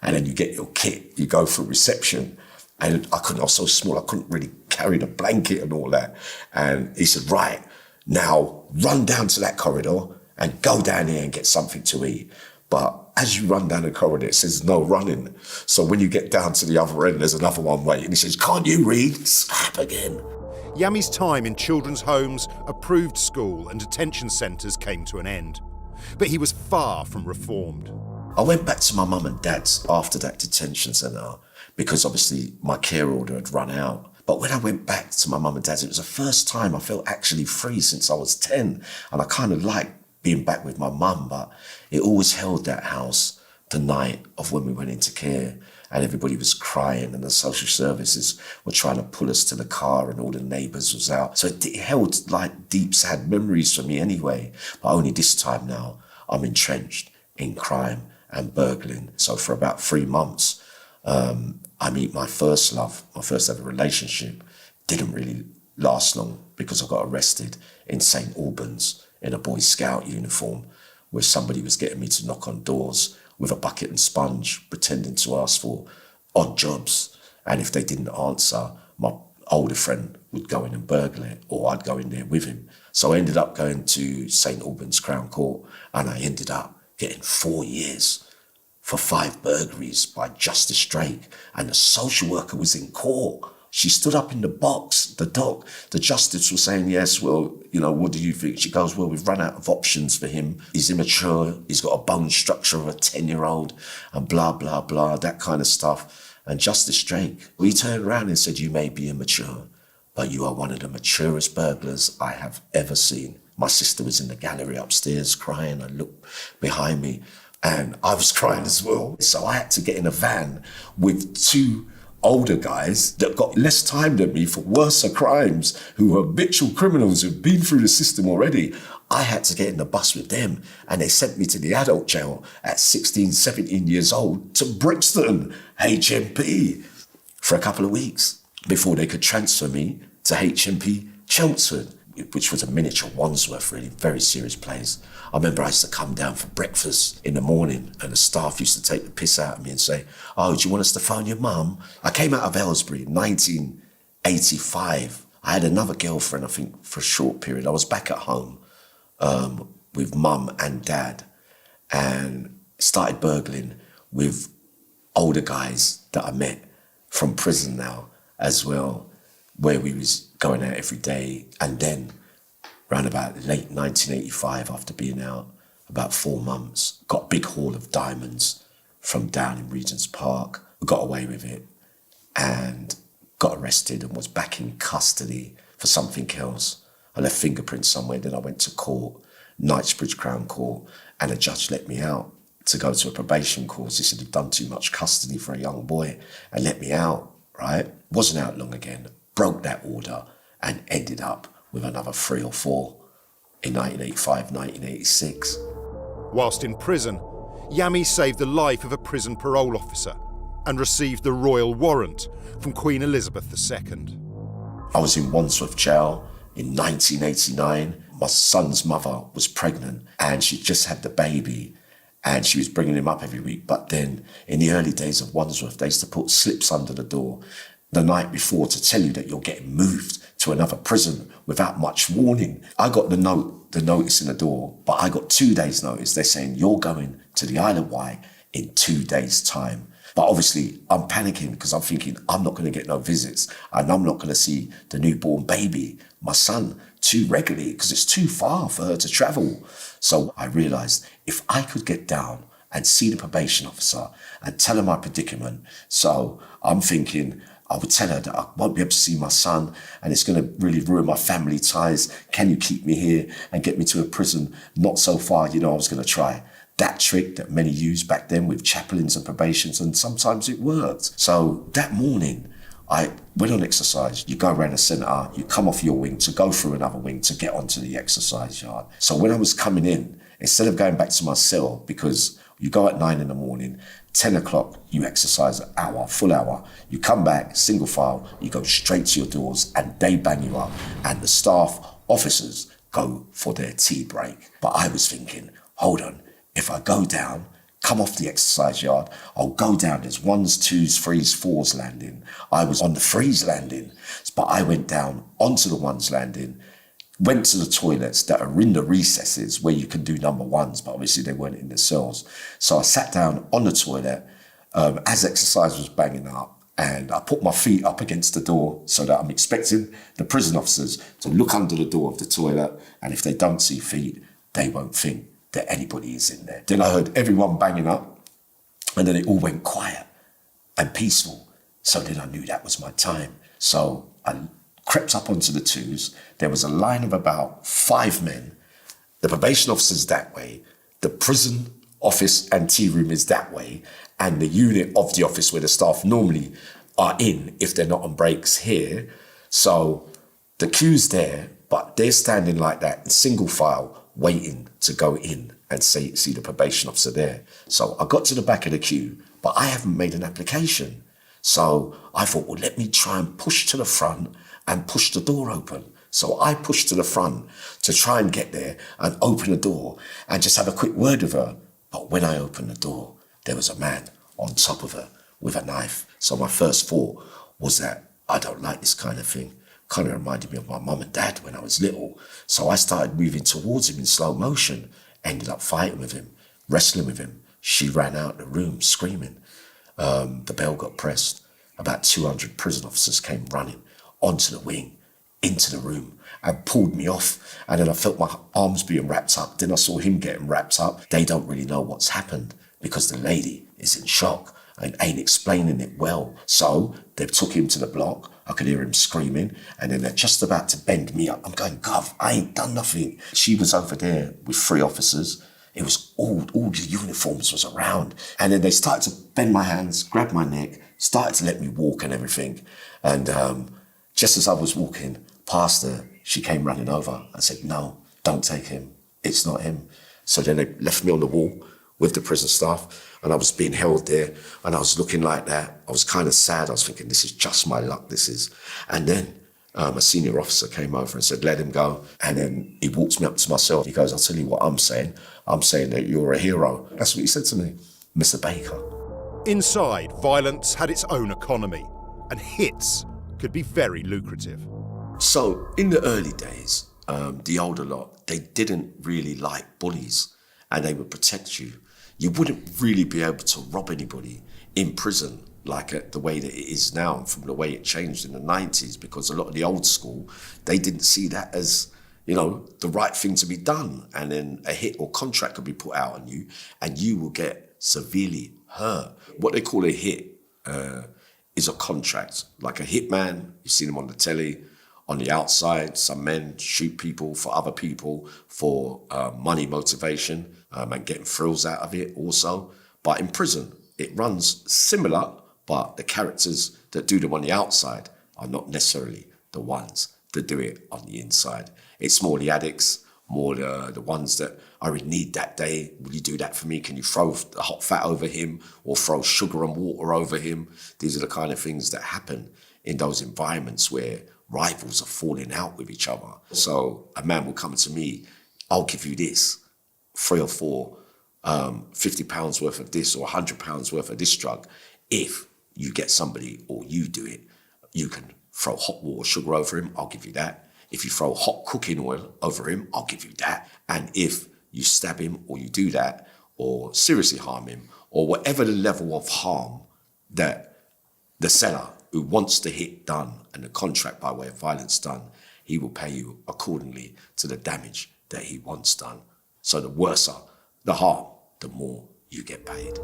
And then you get your kit. You go for reception. And I was so small, I couldn't really carry the blanket and all that. And he said, "Right, now run down to that corridor and go down here and get something to eat." But as you run down the corridor, it says no running. So when you get down to the other end, there's another one waiting. He says, "Can't you read?" Slap again. Yammy's time in children's homes, approved school and detention centres came to an end. But he was far from reformed. I went back to my mum and dad's after that detention centre because obviously my care order had run out. But when I went back to my mum and dad's, it was the first time I felt actually free since I was 10. And I kind of liked being back with my mum, but it always held that house the night of when we went into care, and everybody was crying and the social services were trying to pull us to the car and all the neighbours was out. So it held like deep, sad memories for me anyway. But only this time now, I'm entrenched in crime and burgling. So for about 3 months, I meet my first love, my first ever relationship. Didn't really last long because I got arrested in St. Albans in a Boy Scout uniform, where somebody was getting me to knock on doors with a bucket and sponge, pretending to ask for odd jobs. And if they didn't answer, my older friend would go in and burgle it, or I'd go in there with him. So I ended up going to St. Albans Crown Court, and I ended up getting 4 years for 5 burglaries by Justice Drake. And the social worker was in court. She stood up in the box, the dock. The justice was saying, yes, well, what do you think? She goes, well, we've run out of options for him. He's immature. He's got a bone structure of a 10-year-old and blah, blah, blah, that kind of stuff. And Justice Drake, he turned around and said, you may be immature, but you are one of the maturest burglars I have ever seen. My sister was in the gallery upstairs crying. I looked behind me and I was crying as well. So I had to get in a van with 2 older guys that got less time than me for worse crimes, who were habitual criminals who've been through the system already. I had to get in the bus with them, and they sent me to the adult jail at 16, 17 years old to Brixton, HMP, for a couple of weeks before they could transfer me to HMP Chelmsford, which was a miniature Wandsworth, really, very serious place. I remember I used to come down for breakfast in the morning, and the staff used to take the piss out of me and say, oh, do you want us to phone your mum? I came out of Aylesbury in 1985. I had another girlfriend, I think, for a short period. I was back at home with mum and dad, and started burgling with older guys that I met from prison now as well, where we was going out every day. And then around about late 1985, after being out about 4 months, got a big haul of diamonds from down in Regent's Park, got away with it, and got arrested and was back in custody for something else. I left fingerprints somewhere, then I went to court, Knightsbridge Crown Court, and a judge let me out to go to a probation course. He said he'd done too much custody for a young boy and let me out, right? Wasn't out long again, broke that order and ended up with another 3 or 4 in 1985, 1986. Whilst in prison, Yammy saved the life of a prison parole officer and received the royal warrant from Queen Elizabeth II. I was in Wandsworth Jail in 1989. My son's mother was pregnant and she just had the baby, and she was bringing him up every week. But then in the early days of Wandsworth, they used to put slips under the door the night before to tell you that you're getting moved to another prison without much warning. I got the notice in the door, but I got 2 days notice. They're saying you're going to the Isle of Wight in 2 days' time. But obviously I'm panicking because I'm thinking I'm not going to get no visits, and I'm not going to see the newborn baby, my son, too regularly because it's too far for her to travel. So I realised if I could get down and see the probation officer and tell her my predicament, so I'm thinking I would tell her that I won't be able to see my son and it's going to really ruin my family ties. Can you keep me here and get me to a prison not so far? I was going to try that trick that many used back then with chaplains and probations, and sometimes it worked. So that morning, I went on exercise. You go around the centre, you come off your wing to go through another wing to get onto the exercise yard. So when I was coming in, instead of going back to my cell, because you go at 9 in the morning, 10 o'clock, you exercise an hour, full hour. You come back, single file, you go straight to your doors and they bang you up. And the staff officers go for their tea break. But I was thinking, hold on, if I go down, come off the exercise yard, I'll go down. There's 1s, 2s, 3s, 4s landing. I was on the 3s landing, but I went down onto the 1s landing, went to the toilets that are in the recesses where you can do number 1s, but obviously they weren't in the cells. So I sat down on the toilet as exercise was banging up, and I put my feet up against the door so that I'm expecting the prison officers to look under the door of the toilet, and if they don't see feet, they won't think that anybody is in there. Then I heard everyone banging up, and then it all went quiet and peaceful. So then I knew that was my time. So I crept up onto the 2s. There was a line of about 5 men. The probation officer's that way. The prison office and tea room is that way. And the unit of the office where the staff normally are in, if they're not on breaks, here. So the queue's there, but they're standing like that in single file, waiting to go in and see the probation officer there. So I got to the back of the queue, but I haven't made an application. So I thought, well, let me try and push to the front and push the door open. So I pushed to the front to try and get there and open the door and just have a quick word with her. But when I opened the door, there was a man on top of her with a knife. So my first thought was that I don't like this kind of thing. Kind of reminded me of my mum and dad when I was little. So I started moving towards him in slow motion, ended up fighting with him, wrestling with him. She ran out the room screaming. The bell got pressed. About 200 prison officers came running onto the wing, into the room, and pulled me off. And then I felt my arms being wrapped up. Then I saw him getting wrapped up. They don't really know what's happened because the lady is in shock and ain't explaining it well. So they took him to the block. I could hear him screaming. And then they're just about to bend me up. I'm going, Gov, I ain't done nothing. She was over there with 3 officers. It was all the uniforms was around. And then they started to bend my hands, grab my neck, started to let me walk and everything. And just as I was walking past her, she came running over. I said, no, don't take him. It's not him. So then they left me on the wall with the prison staff, and I was being held there, and I was looking like that. I was kind of sad. I was thinking, this is just my luck, this is. And then a senior officer came over and said, let him go. And then he walks me up to myself. He goes, I'll tell you what I'm saying. I'm saying that you're a hero. That's what he said to me, Mr. Baker. Inside, violence had its own economy, and hits could be very lucrative. So in the early days, the older lot, they didn't really like bullies, and they would protect you. You wouldn't really be able to rob anybody in prison like the way that it is now, and from the way it changed in the 90s, because a lot of the old school, they didn't see that as, you know, the right thing to be done. And then a hit or contract could be put out on you and you will get severely hurt. What they call a hit is a contract. Like a hitman, you've seen them on the telly, on the outside, some men shoot people for other people for money motivation and getting thrills out of it also. But in prison, it runs similar, but the characters that do them on the outside are not necessarily the ones that do it on the inside. It's more the addicts, more the ones that are in need that day. Will you do that for me? Can you throw the hot fat over him or throw sugar and water over him? These are the kind of things that happen in those environments where rivals are falling out with each other. So a man will come to me, I'll give you this, 3 or 4, £50 worth of this or £100 worth of this drug. If you get somebody or you do it, you can throw hot water, sugar over him, I'll give you that. If you throw hot cooking oil over him, I'll give you that. And if you stab him or you do that or seriously harm him or whatever the level of harm that the seller who wants the hit done and the contract by way of violence done, he will pay you accordingly to the damage that he wants done. So the worse the harm, the more you get paid.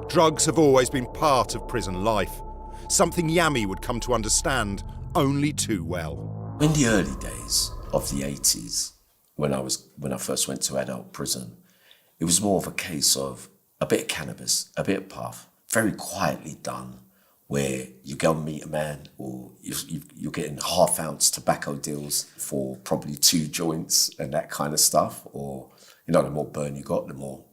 Drugs have always been part of prison life, something Yammy would come to understand only too well. In the early days of the 80s, when I first went to adult prison, it was more of a case of a bit of cannabis, a bit of puff, very quietly done, where you go and meet a man or you're getting half-ounce tobacco deals for probably 2 joints and that kind of stuff. Or, you know, the more burn you got, the more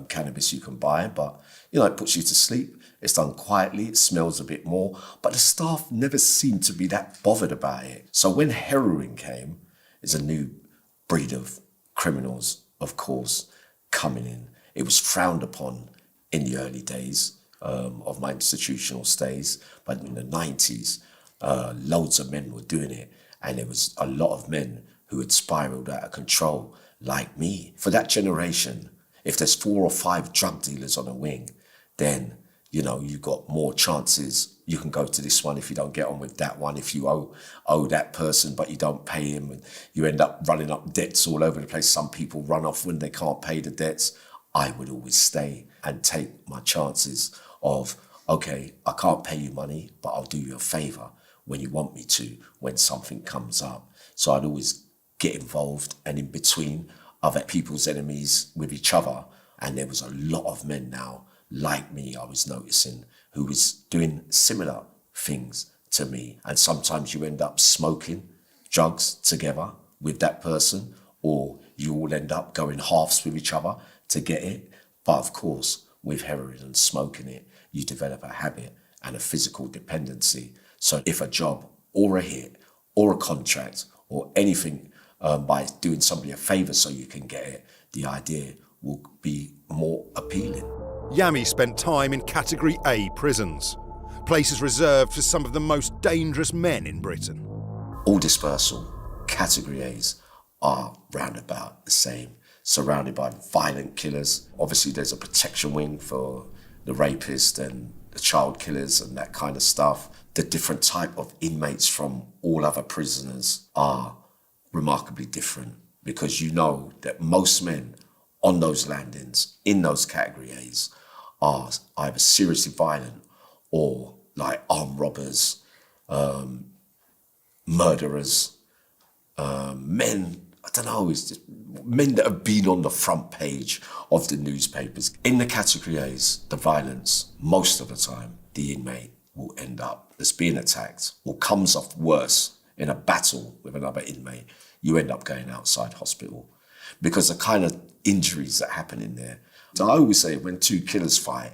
cannabis you can buy. But, you know, it puts you to sleep. It's done quietly, it smells a bit more, but the staff never seemed to be that bothered about it. So when heroin came, it's a new breed of criminals, of course, coming in. It was frowned upon in the early days of my institutional stays, but in the 90s, loads of men were doing it, and there was a lot of men who had spiraled out of control, like me. For that generation, if there's 4 or 5 drug dealers on a wing, then you know, you got more chances. You can go to this one if you don't get on with that one. If you owe that person, but you don't pay him, and you end up running up debts all over the place. Some people run off when they can't pay the debts. I would always stay and take my chances of, okay, I can't pay you money, but I'll do you a favor when you want me to, when something comes up. So I'd always get involved and in between other people's enemies with each other. And there was a lot of men now like me, I was noticing, who was doing similar things to me. And sometimes you end up smoking drugs together with that person, or you all end up going halves with each other to get it. But of course, with heroin and smoking it, you develop a habit and a physical dependency. So if a job or a hit or a contract or anything, by doing somebody a favour so you can get it, the idea will be more appealing. Yammy spent time in Category A prisons, places reserved for some of the most dangerous men in Britain. All dispersal, Category A's, are roundabout the same, surrounded by violent killers. Obviously there's a protection wing for the rapist and the child killers and that kind of stuff. The different type of inmates from all other prisoners are remarkably different, because you know that most men on those landings, in those Category A's, are either seriously violent or like armed robbers, murderers, men, I don't know, it's just men that have been on the front page of the newspapers. In the Category A's, the violence, most of the time, the inmate will end up as being attacked or comes off worse in a battle with another inmate. You end up going outside hospital because the kind of injuries that happen in there. So I always say when two killers fight,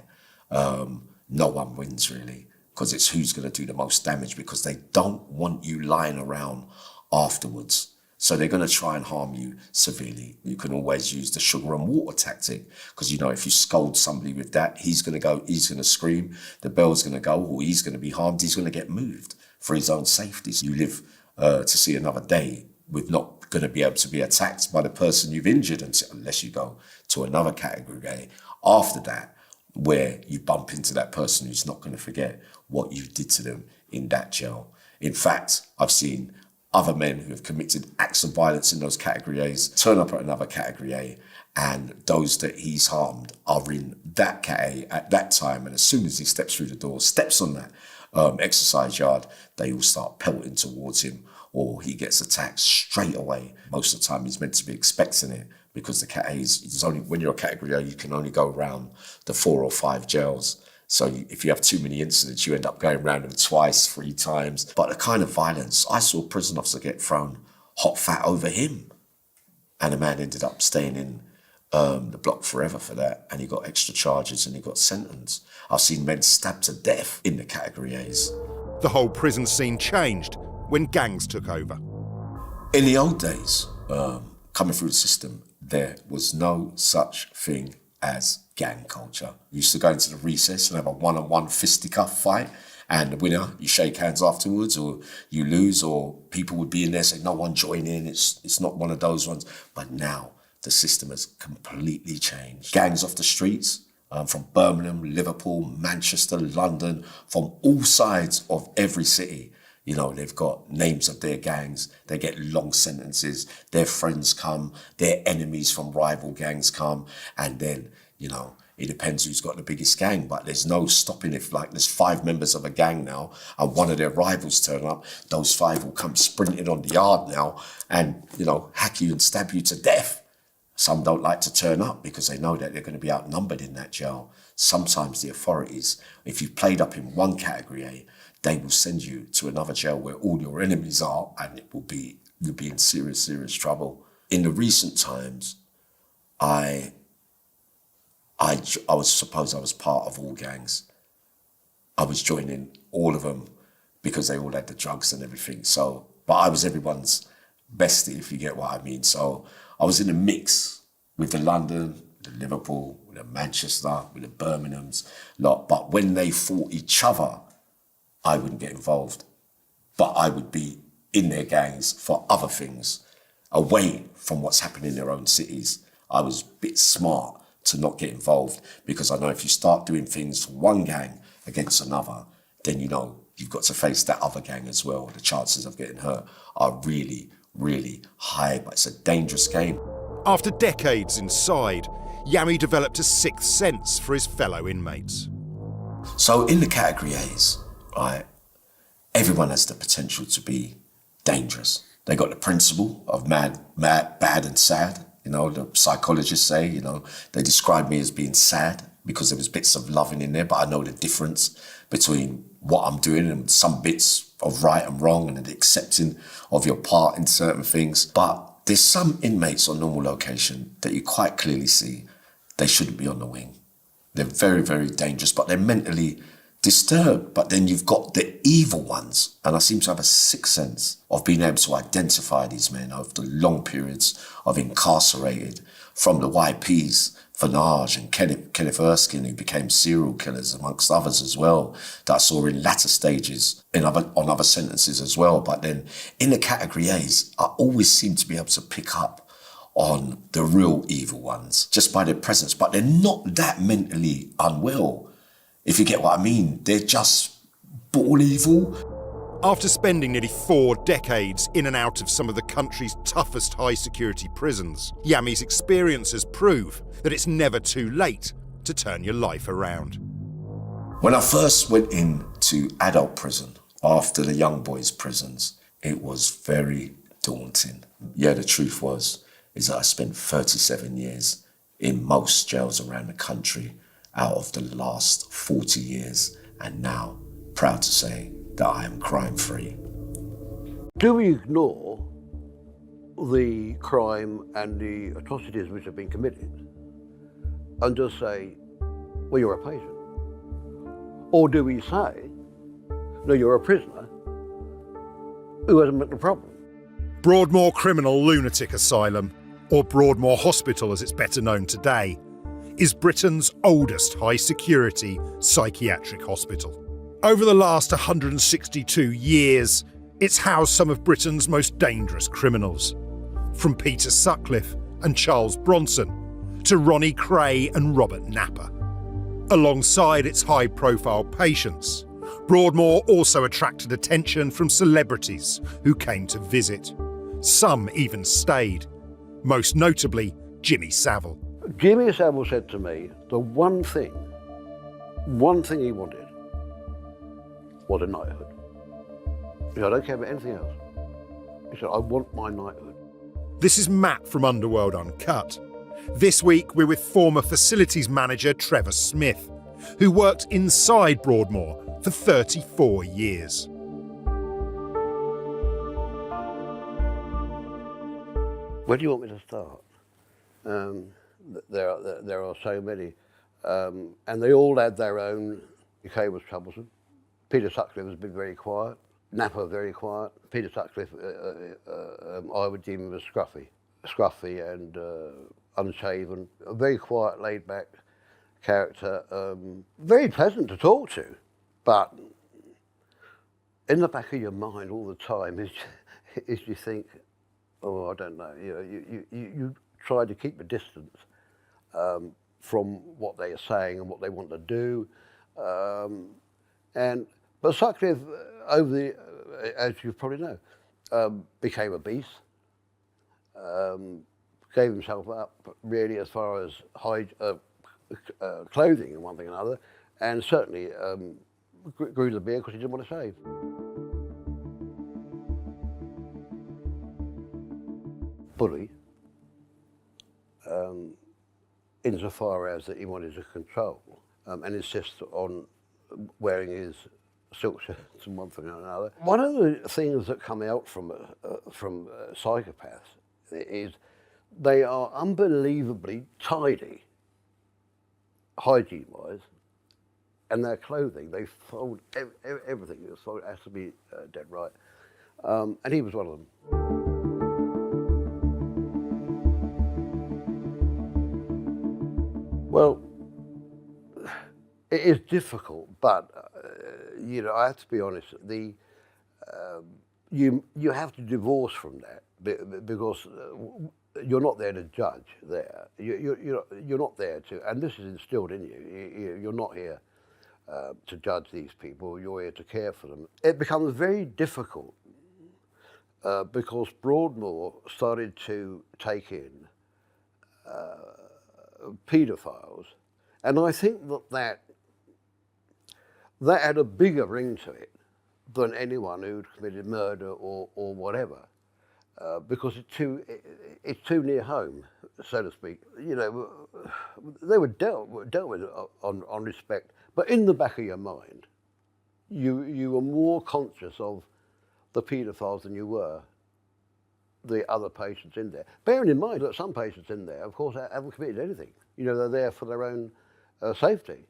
no one wins really, because it's who's going to do the most damage, because they don't want you lying around afterwards. So they're going to try and harm you severely. You can always use the sugar and water tactic, because you know if you scold somebody with that, he's going to scream, the bell's going to go, or he's going to be harmed, he's going to get moved for his own safety. So you live to see another day with not going to be able to be attacked by the person you've injured unless you go to another Category A after that, where you bump into that person who's not going to forget what you did to them in that jail. In fact, I've seen other men who have committed acts of violence in those Category A's turn up at another Category A, and those that he's harmed are in that Cat A at that time, and as soon as he steps through the door, steps on that exercise yard, they all start pelting towards him, or he gets attacked straight away. Most of the time he's meant to be expecting it, because the Cat A's, it's only, when you're a Category A, you can only go around the 4 or 5 jails. So if you have too many incidents, you end up going around them twice, 3 times. But the kind of violence, I saw a prison officer get thrown hot fat over him, and the man ended up staying in the block forever for that, and he got extra charges and he got sentenced. I've seen men stabbed to death in the Category A's. The whole prison scene changed when gangs took over. In the old days, coming through the system, there was no such thing as gang culture. You used to go into the recess and have a one-on-one fisticuff fight, and the winner, you shake hands afterwards, or you lose, or people would be in there saying, no one join in, it's not one of those ones. But now the system has completely changed. Gangs off the streets, from Birmingham, Liverpool, Manchester, London, from all sides of every city. You know, they've got names of their gangs, they get long sentences, their friends come, their enemies from rival gangs come, and then, you know, it depends who's got the biggest gang, but there's no stopping if, like, there's 5 members of a gang now and one of their rivals turn up, those 5 will come sprinting on the yard now and, you know, hack you and stab you to death. Some don't like to turn up because they know that they're going to be outnumbered in that jail. Sometimes the authorities, if you've played up in one Category A, they will send you to another jail where all your enemies are, and you'll be in serious, serious trouble. In the recent times, I suppose I was part of all gangs. I was joining all of them because they all had the drugs and everything. So, but I was everyone's bestie, if you get what I mean. So I was in a mix with the London, the Liverpool, with the Manchester, with the Birminghams lot. But when they fought each other, I wouldn't get involved, but I would be in their gangs for other things, away from what's happening in their own cities. I was a bit smart to not get involved, because I know if you start doing things for one gang against another, then you know you've got to face that other gang as well. The chances of getting hurt are really, really high, but it's a dangerous game. After decades inside, Yammy developed a sixth sense for his fellow inmates. So in the Category A's, right, everyone has the potential to be dangerous. They got the principle of mad, bad and sad. You know, the psychologists say, you know, they describe me as being sad because there was bits of loving in there, but I know the difference between what I'm doing and some bits of right and wrong and the accepting of your part in certain things. But there's some inmates on normal location that you quite clearly see they shouldn't be on the wing. They're very, very dangerous, but they're mentally disturbed. But then you've got the evil ones, and I seem to have a sixth sense of being able to identify these men over the long periods of incarcerated, from the YPs, Vanage and Kenneth Erskine, who became serial killers, amongst others as well, that I saw in latter stages on other sentences as well. But then in the category A's, I always seem to be able to pick up on the real evil ones just by their presence, but they're not that mentally unwell, if you get what I mean. They're just born evil. After spending nearly 4 decades in and out of some of the country's toughest high-security prisons, Yammy's experiences prove that it's never too late to turn your life around. When I first went into adult prison, after the young boys' prisons, it was very daunting. Yeah, the truth is that I spent 37 years in most jails around the country out of the last 40 years, and now, proud to say that I am crime-free. Do we ignore the crime and the atrocities which have been committed and just say, well, you're a patient? Or do we say, no, you're a prisoner who has a mental problem? Broadmoor Criminal Lunatic Asylum, or Broadmoor Hospital as it's better known today, is Britain's oldest high-security psychiatric hospital. Over the last 162 years, it's housed some of Britain's most dangerous criminals, from Peter Sutcliffe and Charles Bronson to Ronnie Cray and Robert Napper. Alongside its high-profile patients, Broadmoor also attracted attention from celebrities who came to visit. Some even stayed, most notably Jimmy Savile. Jimmy Savile said to me, the one thing he wanted was a knighthood. He said, I don't care about anything else. He said, I want my knighthood. This is Matt from Underworld Uncut. This week we're with former facilities manager Trevor Smith, who worked inside Broadmoor for 34 years. Where do you want me to start? There are so many, and they all had their own. UK was troublesome. Peter Sutcliffe has been very quiet. Napper very quiet. Peter Sutcliffe, I would deem him as scruffy and unshaven. A very quiet, laid-back character. Very pleasant to talk to, but in the back of your mind all the time is you think, oh, I don't know. You try to keep a distance from what they are saying and what they want to do. But Sutcliffe, as you probably know, became a beast, gave himself up really as far as clothing and one thing and another, and certainly grew the beard because he didn't want to shave. Bully, insofar as that he wanted to control and insist on wearing his silk shirts and one thing or another. One of the things that come out from psychopaths is they are unbelievably tidy, hygiene-wise, and their clothing, they fold everything. It has to be dead right. And he was one of them. Well, it is difficult, but I have to be honest. You have to divorce from that because you're not there to judge. There, you're not there to, and this is instilled in you. You're not here to judge these people. You're here to care for them. It becomes very difficult because Broadmoor started to take in paedophiles, and I think that had a bigger ring to it than anyone who'd committed murder or whatever, because it's too near home, so to speak. They were dealt with on respect, but in the back of your mind, you were more conscious of the paedophiles than you were the other patients in there. Bearing in mind that some patients in there, of course, haven't committed anything. They're there for their own safety.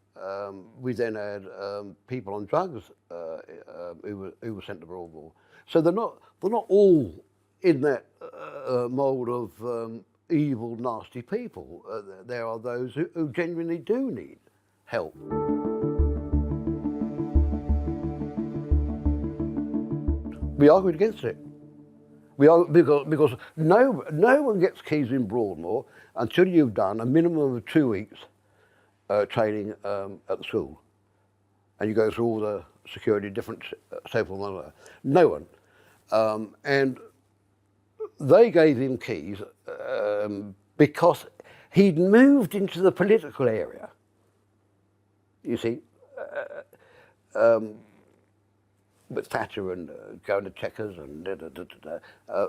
We then had people on drugs who were sent to Broadmoor. So they're not all in that mould of evil, nasty people. There are those who genuinely do need help. We argued against it. Because no one gets keys in Broadmoor until you've done a minimum of 2 weeks training at the school, and you go through all the security, different safe and no one, and they gave him keys because he'd moved into the political area. You see. With Thatcher and going to Chequers and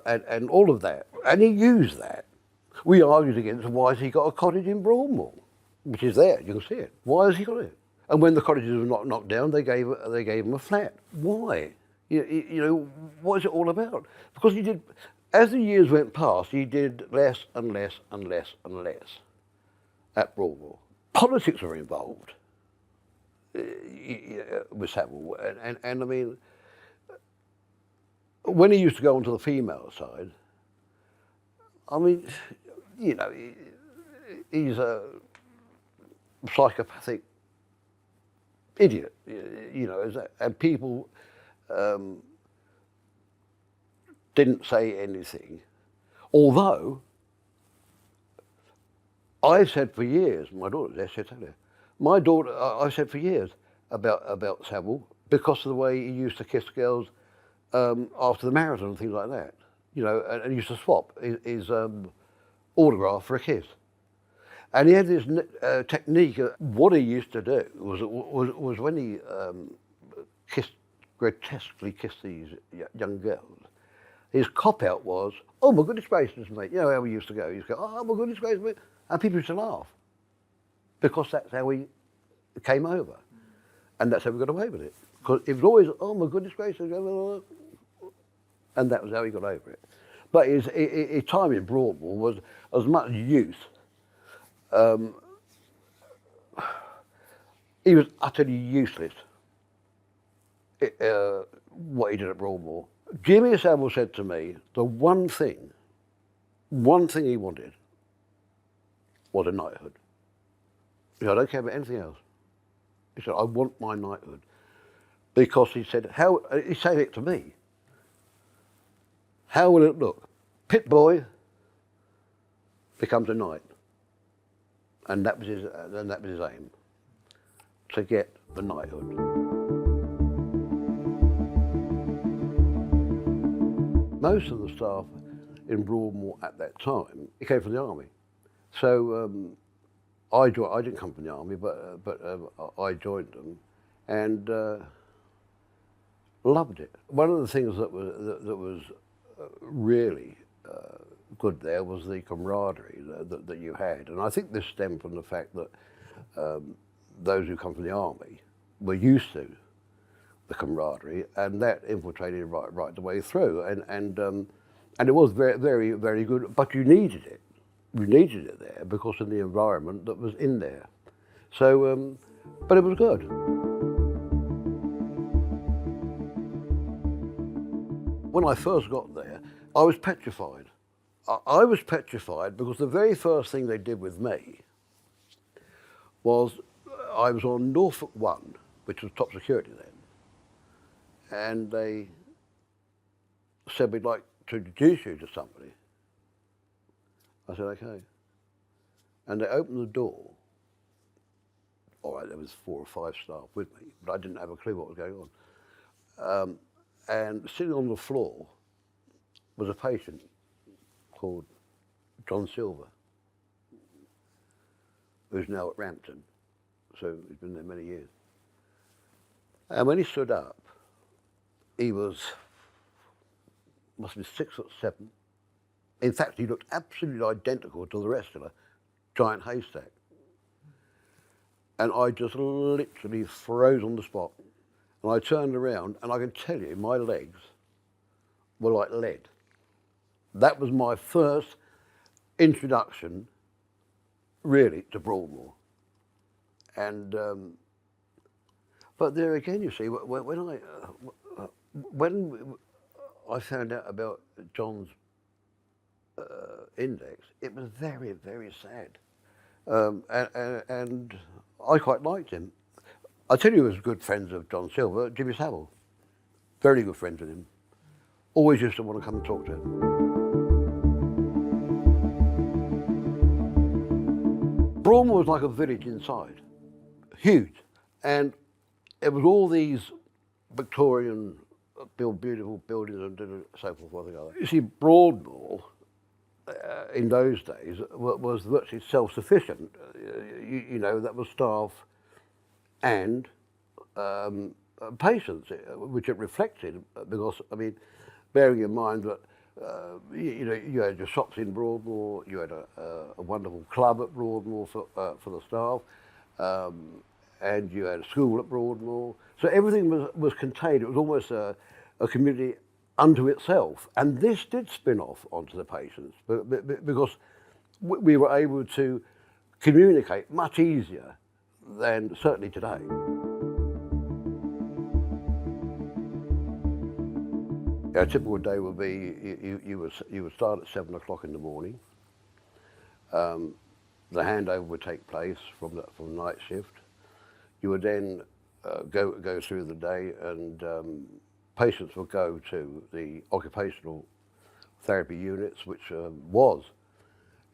and all of that, and he used that. We argued against why has he got a cottage in Broadmoor, which is there, you can see it. Why has he got it? And when the cottages were not knocked down, they gave him a flat. Why? You know, what is it all about? Because he did, as the years went past, he did less and less and less and less at Broadmoor. Politics were involved with Savile, and I mean, when he used to go onto the female side, I mean, you know, he's a psychopathic idiot, you know, and people didn't say anything, although I've said for years, my daughter, my daughter, I've said for years about Savile because of the way he used to kiss girls after the marathon and things like that. You know, and he used to swap his autograph for a kiss. And he had this technique. What he used to do was when he grotesquely kissed these young girls, his cop-out was, "Oh my goodness gracious, mate." You know how we used to go. He used to go, "Oh my goodness gracious, mate." And people used to laugh because that's how he came over. And that's how we got away with it. Because it was always, "Oh my goodness gracious," and that was how he got over it. But his time in Broadmoor was as much youth. He was utterly useless, what he did at Broadmoor. Jimmy Savile said to me, the one thing he wanted was a knighthood. He said, "I don't care about anything else." He said, "I want my knighthood." Because he said, he said it to me, "How will it look? Pit boy becomes a knight." And that was his aim, to get the knighthood. Most of the staff in Broadmoor at that time, he came from the army. So I didn't come from the army, but I joined them and loved it. One of the things that was really good there was the camaraderie that you had, and I think this stemmed from the fact that those who come from the army were used to the camaraderie, and that infiltrated right the way through, and it was very, very, very good. But you needed it. You needed it there because of the environment that was in there. So, but it was good. When I first got there, I was petrified. I was petrified because the very first thing they did with me was I was on Norfolk 1, which was top security then, and they said, "We'd like to introduce you to somebody." I said, "Okay." And they opened the door. All right, there was 4 or 5 staff with me, but I didn't have a clue what was going on. And sitting on the floor was a patient called John Silver, who's now at Rampton. So he's been there many years. And when he stood up, he must have been 6'7". In fact, he looked absolutely identical to the rest of a giant haystack. And I just literally froze on the spot. And I turned around, and I can tell you, my legs were like lead. That was my first introduction, really, to Broadmoor. And but there again, you see, when I found out about John's index, it was very, very sad. And I quite liked him. I tell you, he was good friends of John Silver, Jimmy Savile. Very good friends with him. Always used to want to come and talk to him. Broadmoor was like a village inside, huge. And it was all these Victorian beautiful buildings and so forth. You see, Broadmoor, in those days, was virtually self-sufficient. You know, that was staff and patients, which it reflected, because, I mean, bearing in mind that, you know, you had your shops in Broadmoor, you had a wonderful club at Broadmoor for the staff, and you had a school at Broadmoor. So everything was contained. It was almost a community unto itself. And this did spin off onto the patients, because we were able to communicate much easier than certainly today. A typical day would be you would start at 7 o'clock in the morning. The handover would take place from night shift. You would then go through the day, and patients would go to the occupational therapy units, which was,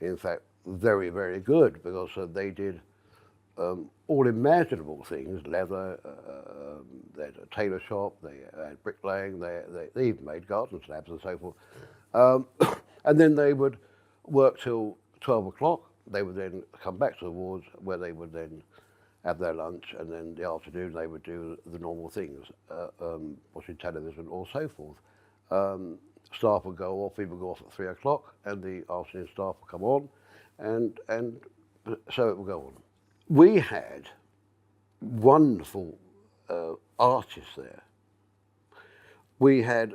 in fact, very, very good, because they did all imaginable things: leather, they had a tailor shop, they had bricklaying, they even made garden slabs and so forth. And then they would work till 12 o'clock. They would then come back to the wards, where they would then have their lunch, and then the afternoon they would do the normal things, watching television or so forth. Staff would go off, people would go off at 3 o'clock, and the afternoon staff would come on, and so it would go on. We had wonderful artists there. We had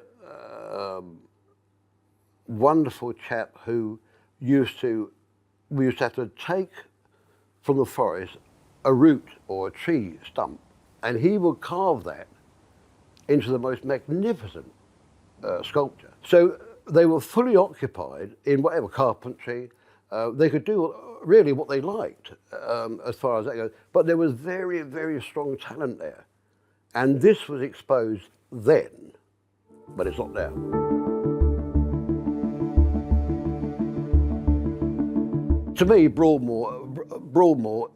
wonderful chap who we used to have to take from the forest a root or a tree stump, and he would carve that into the most magnificent sculpture. So they were fully occupied in whatever carpentry. They could do really what they liked, as far as that goes. But there was very, very strong talent there. And this was exposed then, but it's not now. To me, Broadmoor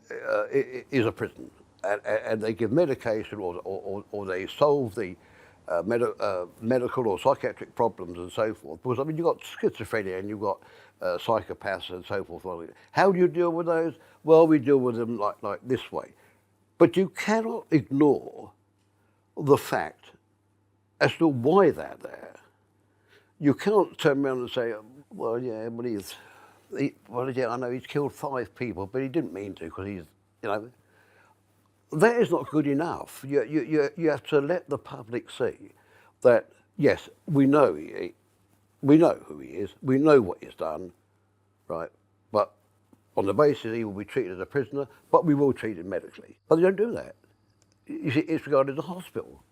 is a prison, and they give medication, or they solve the medical or psychiatric problems and so forth. Because, I mean, you've got schizophrenia and you've got psychopaths and so forth. How do you deal with those? Well, we deal with them like this way. But you cannot ignore the fact as to why they're there. You can't turn around and say, well, yeah, but I know he's killed 5 people, but he didn't mean to, because he's, you know. That is not good enough. You have to let the public see that, yes, we know who he is, we know what he's done, right? But on the basis he will be treated as a prisoner, but we will treat him medically. But they don't do that. You see, it's regarded as a hospital.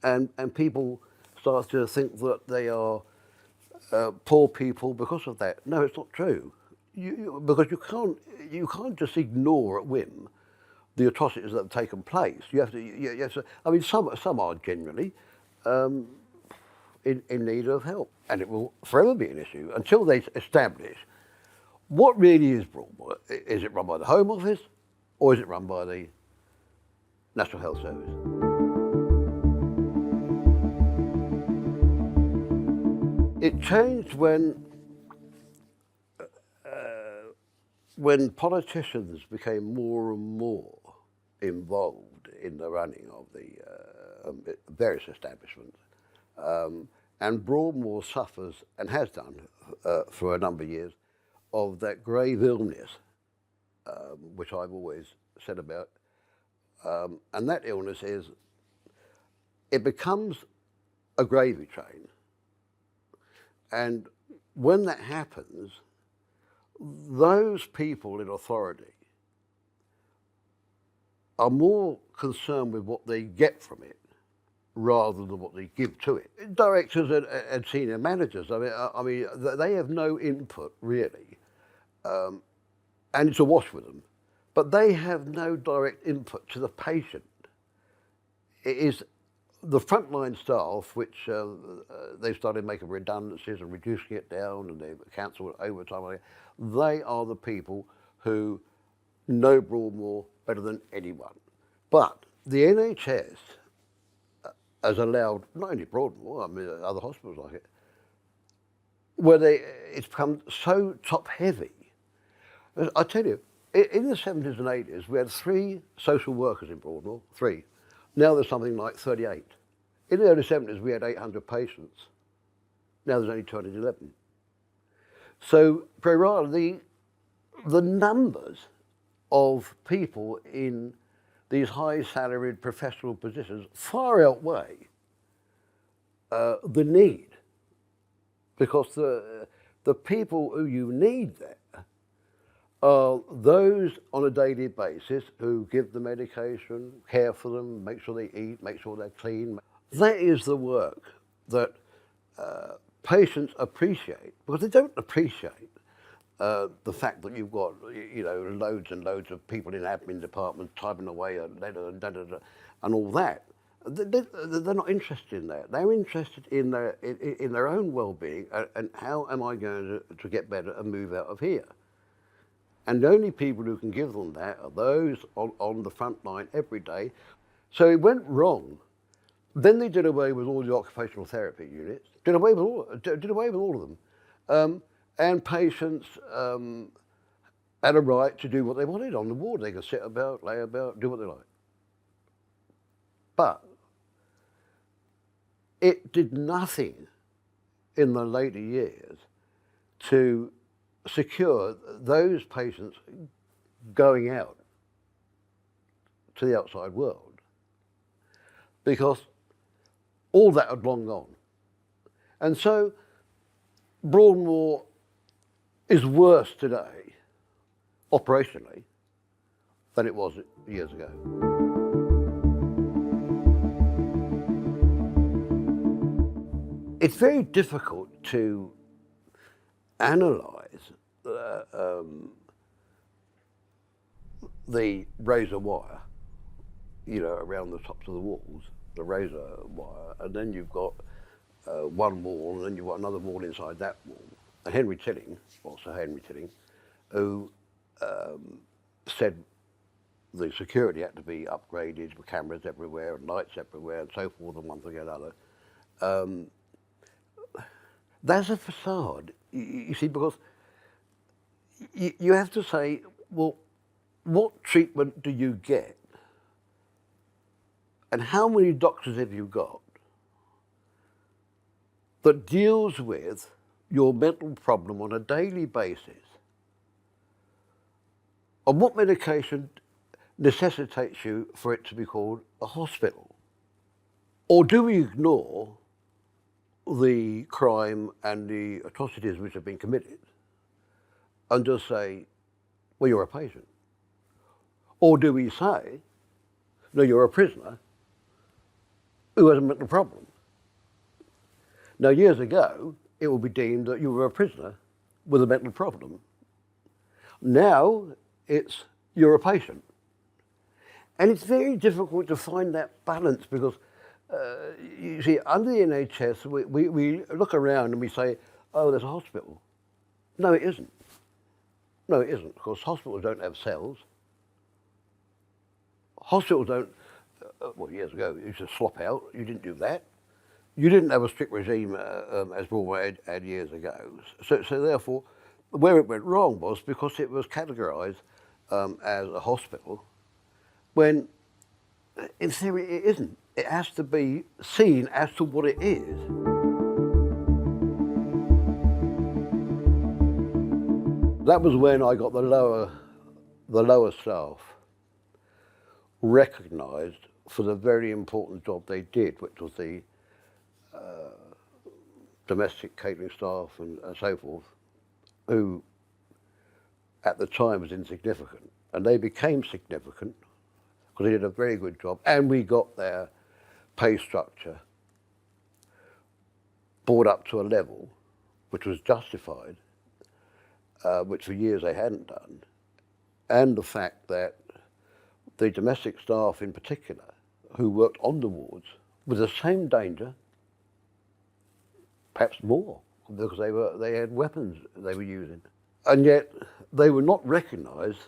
And people start to think that they are poor people because of that. No, it's not true. Because you can't just ignore at whim the atrocities that have taken place. You have to. I mean, some are genuinely in need of help, and it will forever be an issue until they establish what really is Broadmoor. Is it run by the Home Office, or is it run by the National Health Service? It changed when politicians became more and more involved in the running of the various establishments. And Broadmoor suffers, and has done for a number of years, of that grave illness, which I've always said about. And that illness is, it becomes a gravy train. And when that happens, those people in authority are more concerned with what they get from it rather than what they give to it. Directors and senior managers, I mean, they have no input really, and it's a wash with them, but they have no direct input to the patient. It is the frontline staff, which they've started making redundancies and reducing it down, and they've cancelled overtime. They are the people who know Broadmoor better than anyone. But the NHS has allowed, not only Broadmoor, I mean other hospitals like it, where it's become so top heavy. I tell you, in the 70s and 80s, we had 3 social workers in Broadmoor, 3. Now there's something like 38. In the early 70s, we had 800 patients. Now there's only 211. So, the numbers of people in these high salaried professional positions far outweigh the need, because the people who you need there are those on a daily basis who give the medication, care for them, make sure they eat, make sure they're clean. That is the work that patients appreciate, because they don't appreciate the fact that you've got, you know, loads and loads of people in admin departments typing away a letter and all that. They're not interested in that. They're interested in their own well-being and how am I going to get better and move out of here. And the only people who can give them that are those on the front line every day. So it went wrong. Then they did away with all the occupational therapy units, did away with all of them. And patients had a right to do what they wanted on the ward. They could sit about, lay about, do what they like. But it did nothing in the later years to secure those patients going out to the outside world, because all that had long gone. And so Broadmoor is worse today, operationally, than it was years ago. It's very difficult to analyse the razor wire, you know, around the tops of the walls, the razor wire, and then you've got one wall, and then you've got another wall inside that wall. And Henry Tilling, who said the security had to be upgraded with cameras everywhere and lights everywhere and so forth and one thing and another. That's a facade, you see, because you have to say, well, what treatment do you get? And how many doctors have you got that deals with your mental problem on a daily basis? And what medication necessitates you for it to be called a hospital? Or do we ignore the crime and the atrocities which have been committed and just say, well, you're a patient? Or do we say, no, you're a prisoner who has a mental problem? Now, years ago, it would be deemed that you were a prisoner with a mental problem. Now, it's you're a patient. And it's very difficult to find that balance, because you see, under the NHS, we look around and we say, oh, there's a hospital. No, it isn't. No, it isn't, because hospitals don't have cells. Hospitals don't, well, years ago, you used to slop out. You didn't do that. You didn't have a strict regime as Broadmoor had years ago. So therefore, where it went wrong was because it was categorised as a hospital, when in theory it isn't. It has to be seen as to what it is. That was when I got the lower staff recognised for the very important job they did, which was the domestic catering staff and so forth, who at the time was insignificant. And they became significant because they did a very good job, and we got their pay structure brought up to a level which was justified, which for years they hadn't done, and the fact that the domestic staff in particular, who worked on the wards, with the same danger, perhaps more, because they had weapons they were using. And yet they were not recognised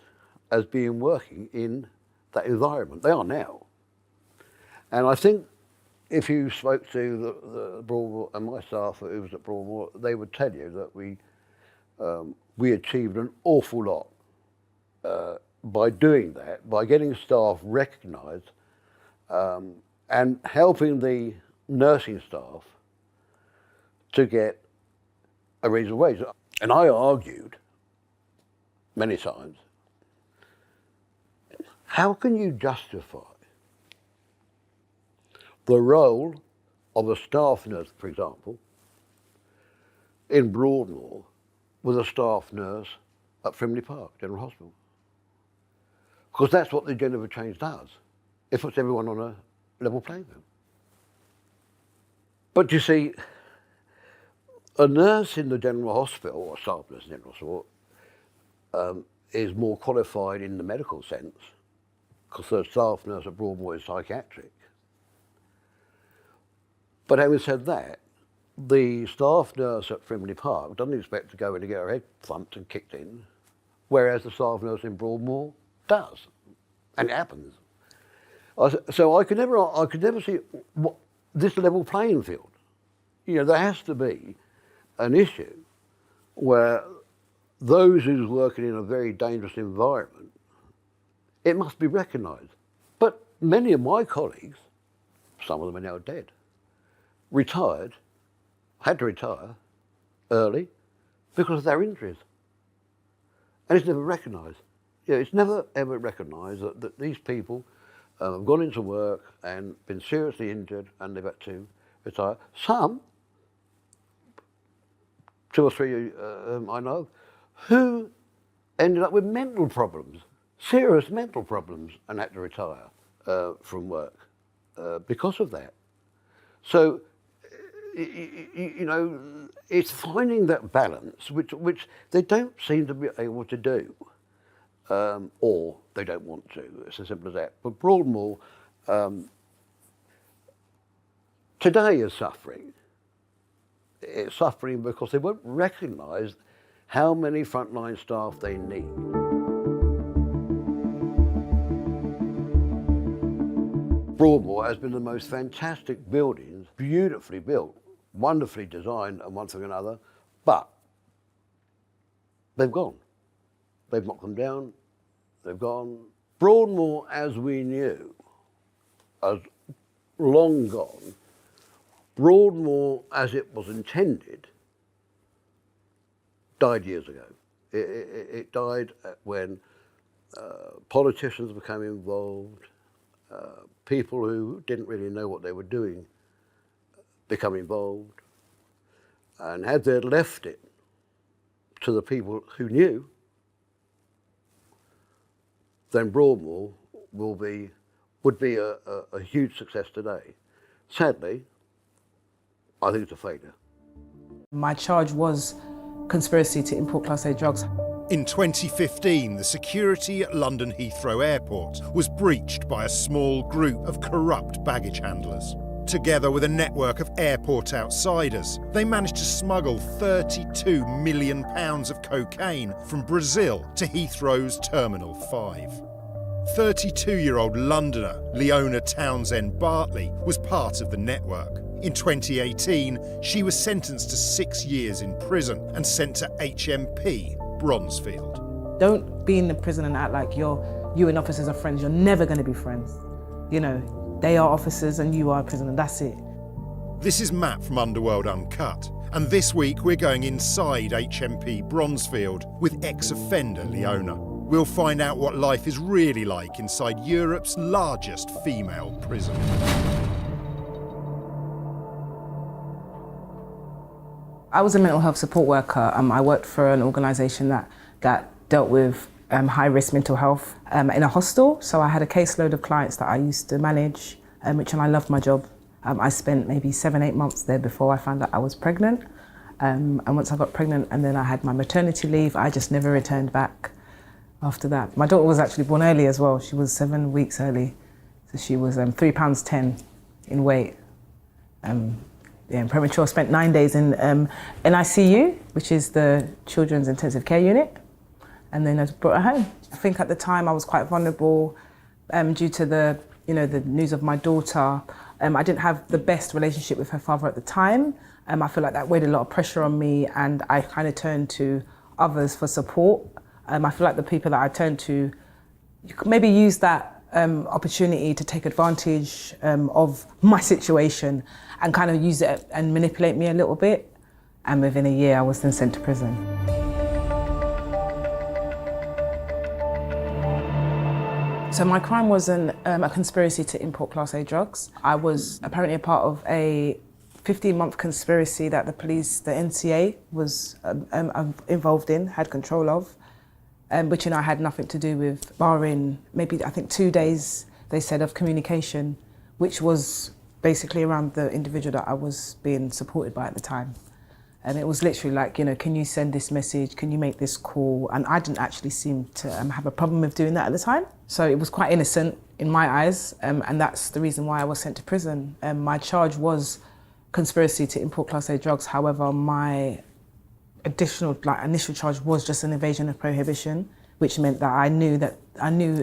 as being working in that environment. They are now. And I think if you spoke to the Broadmoor and my staff who was at Broadmoor, they would tell you that we achieved an awful lot by doing that, by getting staff recognised and helping the nursing staff to get a reasonable wage. And I argued many times, how can you justify the role of a staff nurse, for example, in Broadmoor with a staff nurse at Frimley Park General Hospital? Because that's what the gender change does. It puts everyone on a level playing field. But you see, a nurse in the General Hospital, or a staff nurse in the General Hospital, is more qualified in the medical sense, because the staff nurse at Broadmoor is psychiatric. But having said that, the staff nurse at Frimley Park doesn't expect to go in and get her head thumped and kicked in, whereas the staff nurse in Broadmoor does, and it happens. So I could never see this level playing field. You know, there has to be an issue where those who's working in a very dangerous environment, it must be recognised. But many of my colleagues, some of them are now dead, retired, had to retire early because of their injuries. And it's never recognised. You know, it's never ever recognised that these people have gone into work and been seriously injured and they've had to retire. Some, 2 or 3 I know, who ended up with mental problems, serious mental problems, and had to retire from work because of that. So, you know, it's finding that balance, which they don't seem to be able to do, or they don't want to. It's as simple as that. But Broadmoor today is suffering. It's suffering because they won't recognise how many frontline staff they need. Broadmoor has been the most fantastic buildings, beautifully built, wonderfully designed and one thing or another, but they've gone. They've knocked them down, they've gone. Broadmoor, as we knew, has long gone. Broadmoor, as it was intended, died years ago. It died when politicians became involved, people who didn't really know what they were doing become involved, and had they left it to the people who knew, then Broadmoor would be a huge success today. Sadly, I think it's a failure. My charge was conspiracy to import Class A drugs. In 2015, the security at London Heathrow Airport was breached by a small group of corrupt baggage handlers. Together with a network of airport outsiders, they managed to smuggle £32 million of cocaine from Brazil to Heathrow's Terminal 5. 32-year-old Londoner Leiona Townsend-Bartley was part of the network. In 2018, she was sentenced to 6 years in prison and sent to HMP Bronzefield. Don't be in the prison and act like you and officers are friends. You're never going to be friends. You know, they are officers and you are a prisoner, that's it. This is Matt from Underworld Uncut, and this week we're going inside HMP Bronzefield with ex-offender Leiona. We'll find out what life is really like inside Europe's largest female prison. I was a mental health support worker. I worked for an organisation that dealt with high risk mental health in a hostel. So I had a caseload of clients that I used to manage, and I loved my job. I spent maybe 7-8 months there before I found out I was pregnant. And once I got pregnant and then I had my maternity leave, I just never returned back after that. My daughter was actually born early as well. She was 7 weeks early. So she was 3 pounds 10 in weight. Premature. Spent 9 days in ICU, which is the Children's Intensive Care Unit. And then I brought her home. I think at the time I was quite vulnerable due to the news of my daughter. I didn't have the best relationship with her father at the time. I feel like that weighed a lot of pressure on me, and I kind of turned to others for support. I feel like the people that I turned to maybe used that opportunity to take advantage of my situation and kind of use it and manipulate me a little bit. And within a year, I was then sent to prison. So my crime was a conspiracy to import Class A drugs. I was apparently a part of a 15-month conspiracy that the police, the NCA, was involved in, had control of, which I had nothing to do with, barring maybe I think 2 days, they said, of communication, which was basically around the individual that I was being supported by at the time. And it was literally like, can you send this message? Can you make this call? And I didn't actually seem to have a problem with doing that at the time. So it was quite innocent in my eyes, and that's the reason why I was sent to prison. My charge was conspiracy to import Class A drugs. However, my initial charge was just an evasion of prohibition, which meant that I knew that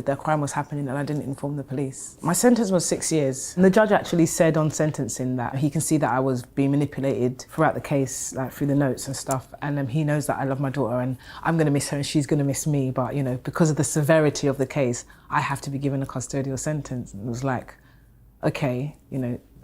the crime was happening and I didn't inform the police. My sentence was 6 years. And the judge actually said on sentencing that he can see that I was being manipulated throughout the case, like through the notes and stuff. And he knows that I love my daughter and I'm going to miss her and she's going to miss me. But, because of the severity of the case, I have to be given a custodial sentence. And it was like, okay,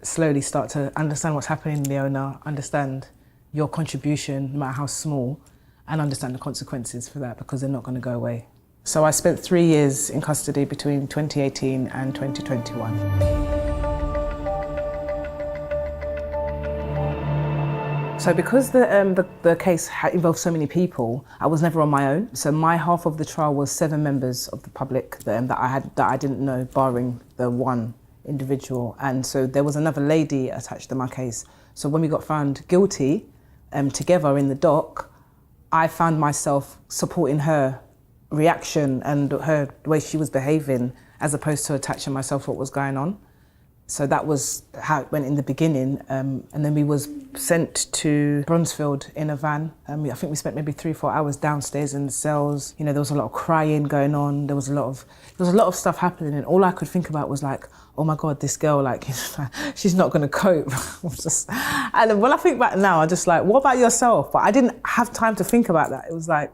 slowly start to understand what's happening, Leiona, understand your contribution, no matter how small, and understand the consequences for that because they're not going to go away. So I spent 3 years in custody between 2018 and 2021. So because the case involved so many people, I was never on my own. So my half of the trial was 7 members of the public that I didn't know, barring the one individual. And so there was another lady attached to my case. So when we got found guilty together in the dock, I found myself supporting her reaction and the way she was behaving, as opposed to attaching myself to what was going on. So that was how it went in the beginning. And then we was sent to Bronzefield in a van. I think we spent maybe 3-4 hours downstairs in the cells. There was a lot of crying going on. There was a lot of stuff happening, and all I could think about was like, oh my God, this girl, she's not gonna cope. And when I think back now, I'm just like, what about yourself? But I didn't have time to think about that. It was like,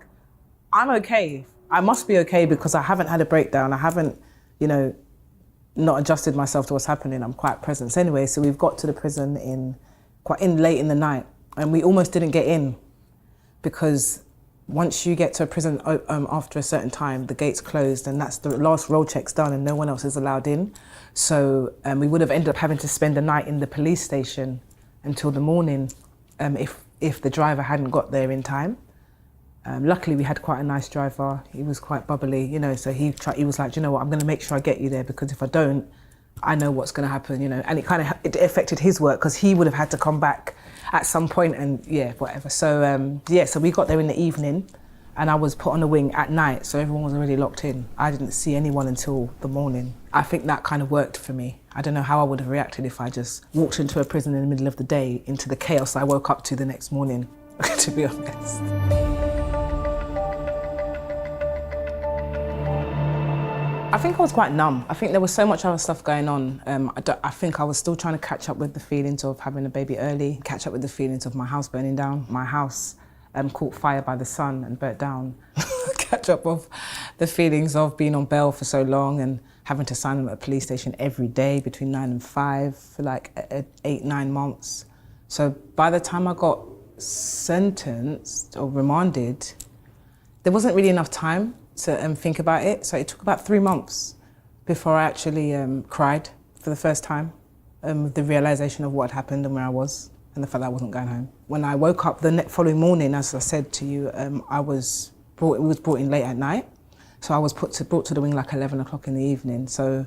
I'm okay. I must be okay because I haven't had a breakdown. I haven't, not adjusted myself to what's happening. I'm quite present. So anyway, so we've got to the prison quite late in the night, and we almost didn't get in because once you get to a prison after a certain time, the gates closed, and that's the last roll check's done, and no one else is allowed in. So we would have ended up having to spend the night in the police station until the morning, if the driver hadn't got there in time. Luckily, we had quite a nice driver. He was quite bubbly, so he was like, I'm going to make sure I get you there because if I don't, I know what's going to happen, And it affected his work because he would have had to come back at some point and whatever. So so we got there in the evening, and I was put on the wing at night, so everyone was already locked in. I didn't see anyone until the morning. I think that kind of worked for me. I don't know how I would have reacted if I just walked into a prison in the middle of the day into the chaos I woke up to the next morning, to be honest. I think I was quite numb. I think there was so much other stuff going on. I think I was still trying to catch up with the feelings of having a baby early, catch up with the feelings of my house burning down. My house caught fire by the sun and burnt down. Catch up with the feelings of being on bail for so long and having to sign them at a police station every day between 9 and 5 for 8-9 months. So by the time I got sentenced or remanded, there wasn't really enough time to think about it. So it took about 3 months before I actually cried for the first time with the realisation of what had happened and where I was and the fact that I wasn't going home. When I woke up the following morning, as I said to you, it was brought in late at night. So I was brought to the wing like 11 o'clock in the evening. So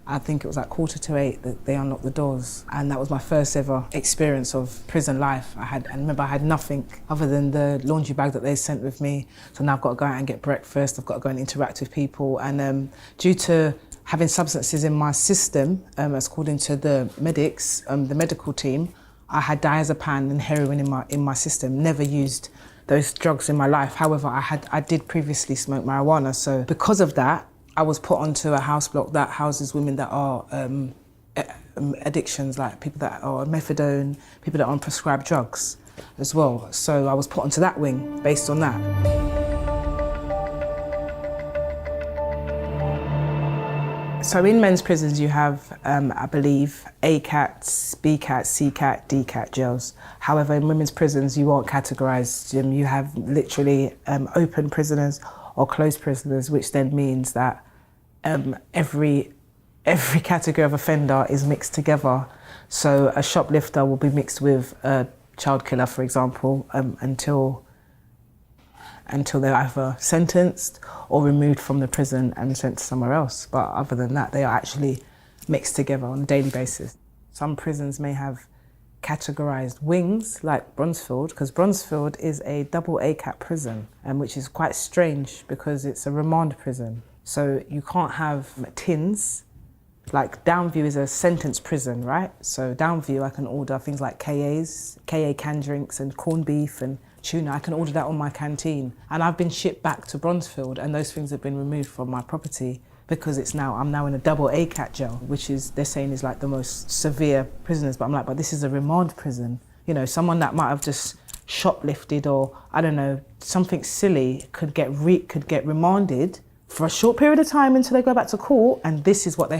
I think it was like 7:45 that they unlocked the doors. And that was my first ever experience of prison life. I remember I had nothing other than the laundry bag that they sent with me. So now I've got to go out and get breakfast. I've got to go and interact with people. And due to having substances in my system, according to the medics, the medical team, I had diazepam and heroin in my system. Never used those drugs in my life. However, I did previously smoke marijuana. So because of that, I was put onto a house block that houses women that are addictions, like people that are methadone, people that are on prescribed drugs as well. So I was put onto that wing based on that. So in men's prisons you have, I believe, A-cats, B-cats, C-cat, D-cat jails. However, in women's prisons you aren't categorised. You have literally open prisoners or closed prisoners, which then means that every category of offender is mixed together. So a shoplifter will be mixed with a child killer, for example, until they're either sentenced or removed from the prison and sent somewhere else. But other than that, they are actually mixed together on a daily basis. Some prisons may have categorised wings, like Bronzefield, because Bronzefield is a double A-cat prison, which is quite strange because it's a remand prison. So you can't have tins. Like Downview is a sentence prison, right? So Downview, I can order things like KA canned drinks and corned beef and tuna. I can order that on my canteen. And I've been shipped back to Bronzefield and those things have been removed from my property because I'm now in a double A-cat jail, which is, they're saying is like the most severe prisoners. But I'm like, but this is a remand prison. You know, someone that might have just shoplifted or, I don't know, something silly could get remanded for a short period of time until they go back to court, and this is what they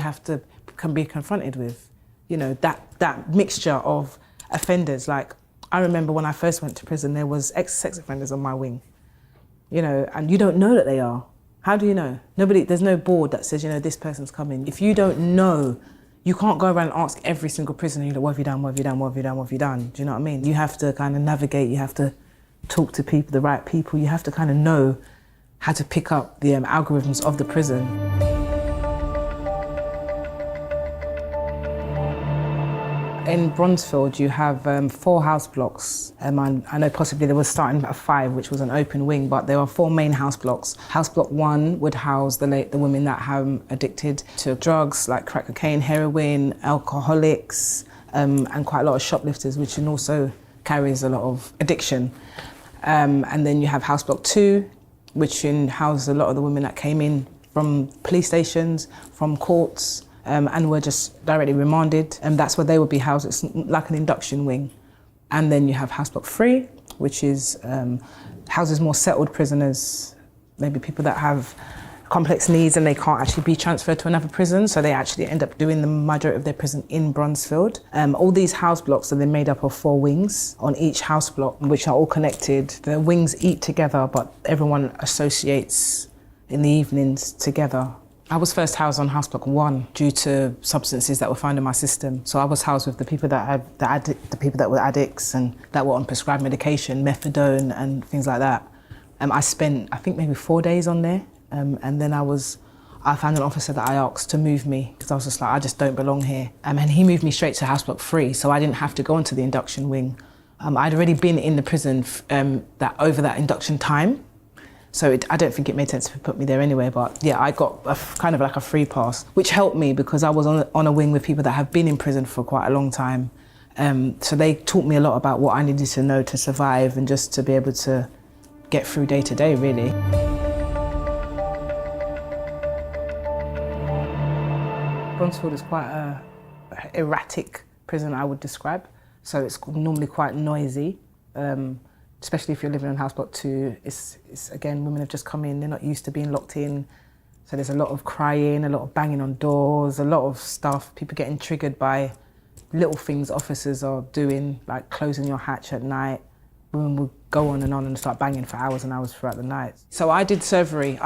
can be confronted with. You know, that mixture of offenders. Like, I remember when I first went to prison, there was ex-sex offenders on my wing, you know, and you don't know that they are. How do you know? There's no board that says, you know, this person's coming. If you don't know, you can't go around and ask every single prisoner, you know, what have you done, what have you done, what have you done, what have you done? Do you know what I mean? You have to kind of navigate, you have to talk to people, the right people, you have to kind of know how to pick up the algorithms of the prison. In Bronzefield, you have 4 house blocks. I know possibly they were starting at 5, which was an open wing, but there are 4 main house blocks. House block 1 would house the women that have addicted to drugs like crack cocaine, heroin, alcoholics, and quite a lot of shoplifters, which also carries a lot of addiction. And then you have house block 2, which houses a lot of the women that came in from police stations, from courts, and were just directly remanded. And that's where they would be housed. It's like an induction wing. And then you have house block 3, which is houses more settled prisoners, maybe people that have complex needs and they can't actually be transferred to another prison, so they actually end up doing the majority of their prison in Bronzefield. All these house blocks are then made up of 4 wings on each house block, which are all connected. The wings eat together, but everyone associates in the evenings together. I was first housed on house block 1 due to substances that were found in my system. So I was housed with the people that were addicts and that were on prescribed medication, methadone and things like that. I spent, I think, maybe 4 days on there. And then I found an officer that I asked to move me because I was just like, I just don't belong here. And he moved me straight to house block 3, so I didn't have to go into the induction wing. I'd already been in the prison over that induction time, so I don't think it made sense to put me there anyway. But yeah, I got kind of like a free pass, which helped me because I was on a wing with people that have been in prison for quite a long time. So they taught me a lot about what I needed to know to survive and just to be able to get through day to day, really. Bronzefield is quite a erratic prison, I would describe. So it's normally quite noisy, especially if you're living on house block 2. It's again, women have just come in, they're not used to being locked in. So there's a lot of crying, a lot of banging on doors, a lot of stuff, people getting triggered by little things officers are doing, like closing your hatch at night. Women will go on and start banging for hours and hours throughout the night. So I did surgery.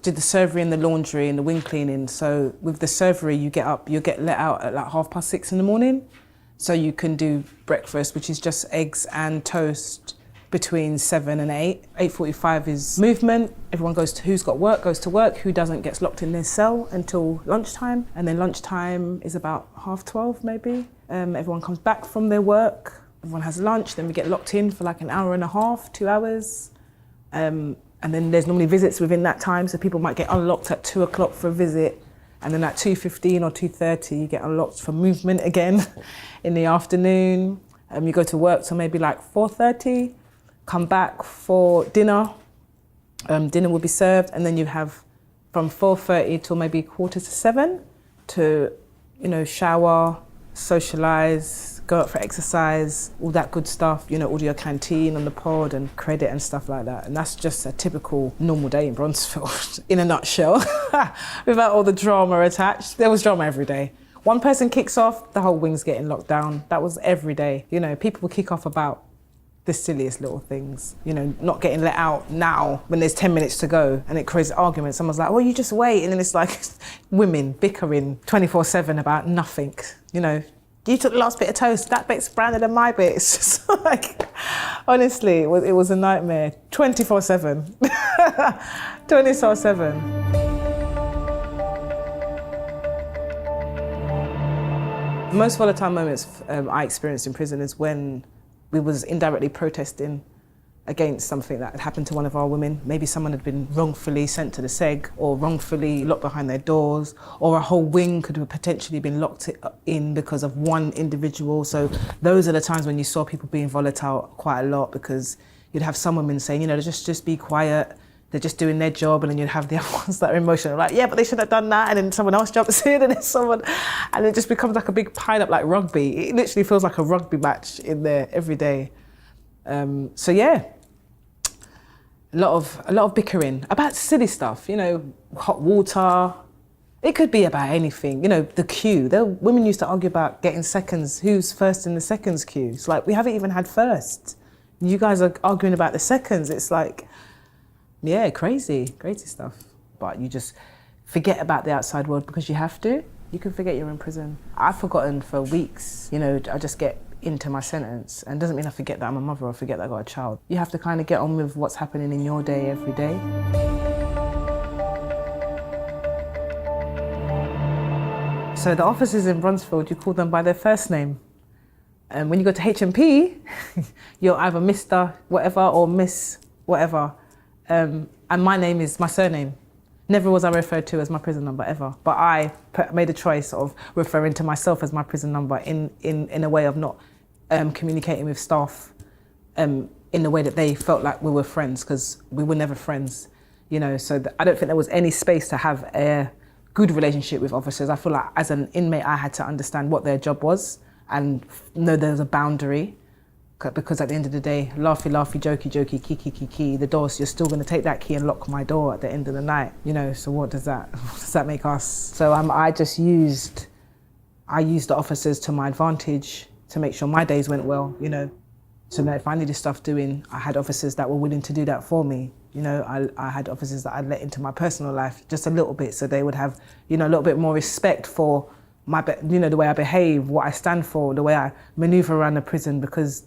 Did the surgery and the laundry and the wing cleaning. So with the surgery, you get let out at like 6:30 in the morning. So you can do breakfast, which is just eggs and toast, between 7 and 8. 8:45 is movement. Everyone goes to, who's got work goes to work, who doesn't gets locked in their cell until lunchtime. And then lunchtime is about 12:30 maybe. Everyone comes back from their work, everyone has lunch, then we get locked in for like an hour and a half, 2 hours. And then there's normally visits within that time, so people might get unlocked at 2 o'clock for a visit. And then at 2:15 or 2:30, you get unlocked for movement again in the afternoon. You go to work till maybe like 4:30. Come back for dinner. Dinner will be served, and then you have from 4:30 till maybe 6:45 to, shower, socialise, go out for exercise, all that good stuff. Order your canteen on the pod and credit and stuff like that. And that's just a typical normal day in Bronzefield, in a nutshell, without all the drama attached. There was drama every day. One person kicks off, the whole wing's getting locked down. That was every day. People will kick off about the silliest little things, not getting let out now when there's 10 minutes to go, and it creates arguments. Someone's like, "Oh, you just wait," and then it's like women bickering 24/7 about nothing. You took the last bit of toast, that bit's branded than my bit. It's just like, honestly, it was a nightmare. 24/7. 24/7. The most volatile moments I experienced in prison is when we was indirectly protesting against something that had happened to one of our women. Maybe someone had been wrongfully sent to the seg, or wrongfully locked behind their doors, or a whole wing could have potentially been locked in because of one individual. So those are the times when you saw people being volatile quite a lot, because you'd have some women saying, just be quiet, they're just doing their job, and then you'd have the other ones that are emotional, like, yeah, but they should have done that, and then someone else jumps in, and then someone, and it just becomes like a big pile-up like rugby. It literally feels like a rugby match in there every day. So yeah, a lot of bickering about silly stuff, hot water. It could be about anything, the queue. Women used to argue about getting seconds, who's first in the seconds queue. It's like, we haven't even had first. You guys are arguing about the seconds. It's like, yeah, crazy stuff. But you just forget about the outside world because you have to. You can forget you're in prison. I've forgotten for weeks, I just get into my sentence, and it doesn't mean I forget that I'm a mother or forget that I got a child. You have to kind of get on with what's happening in your day every day. So the officers in Bronzefield, you call them by their first name. And when you go to HMP, you're either Mr. whatever or Miss whatever. And my name is my surname. Never was I referred to as my prison number, ever. But I made a choice of referring to myself as my prison number in a way of not communicating with staff in the way that they felt like we were friends, because we were never friends, So I don't think there was any space to have a good relationship with officers. I feel like as an inmate, I had to understand what their job was and know there was a boundary. Because at the end of the day, laughy, laughy, jokey, jokey, key, the doors, you're still going to take that key and lock my door at the end of the night, So what does that make us? So I used the officers to my advantage to make sure my days went well, So that if I needed stuff doing, I had officers that were willing to do that for me. I had officers that I'd let into my personal life just a little bit, so they would have, a little bit more respect for the way I behave, what I stand for, the way I maneuver around the prison, because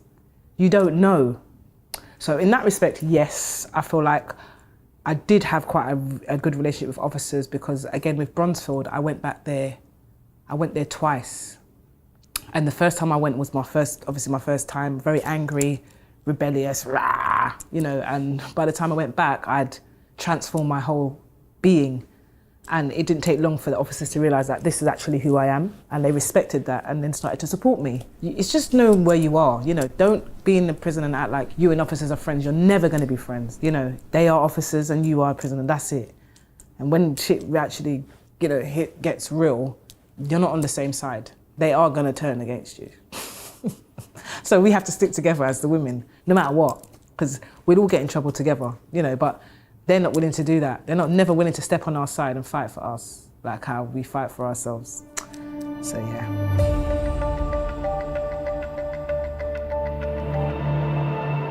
you don't know. So in that respect, yes, I feel like I did have quite a good relationship with officers, because again, with Bronzefield, I went there twice. And the first time I went was my first time, very angry, rebellious, rah, and by the time I went back, I'd transformed my whole being. And it didn't take long for the officers to realise that this is actually who I am, and they respected that and then started to support me. It's just knowing where you are, Don't be in the prison and act like you and officers are friends. You're never going to be friends, They are officers and you are a prisoner, that's it. And when shit actually, gets real, you're not on the same side. They are going to turn against you. So we have to stick together as the women, no matter what, because we'd all get in trouble together, but they're not willing to do that. They're never willing to step on our side and fight for us, like how we fight for ourselves. So yeah.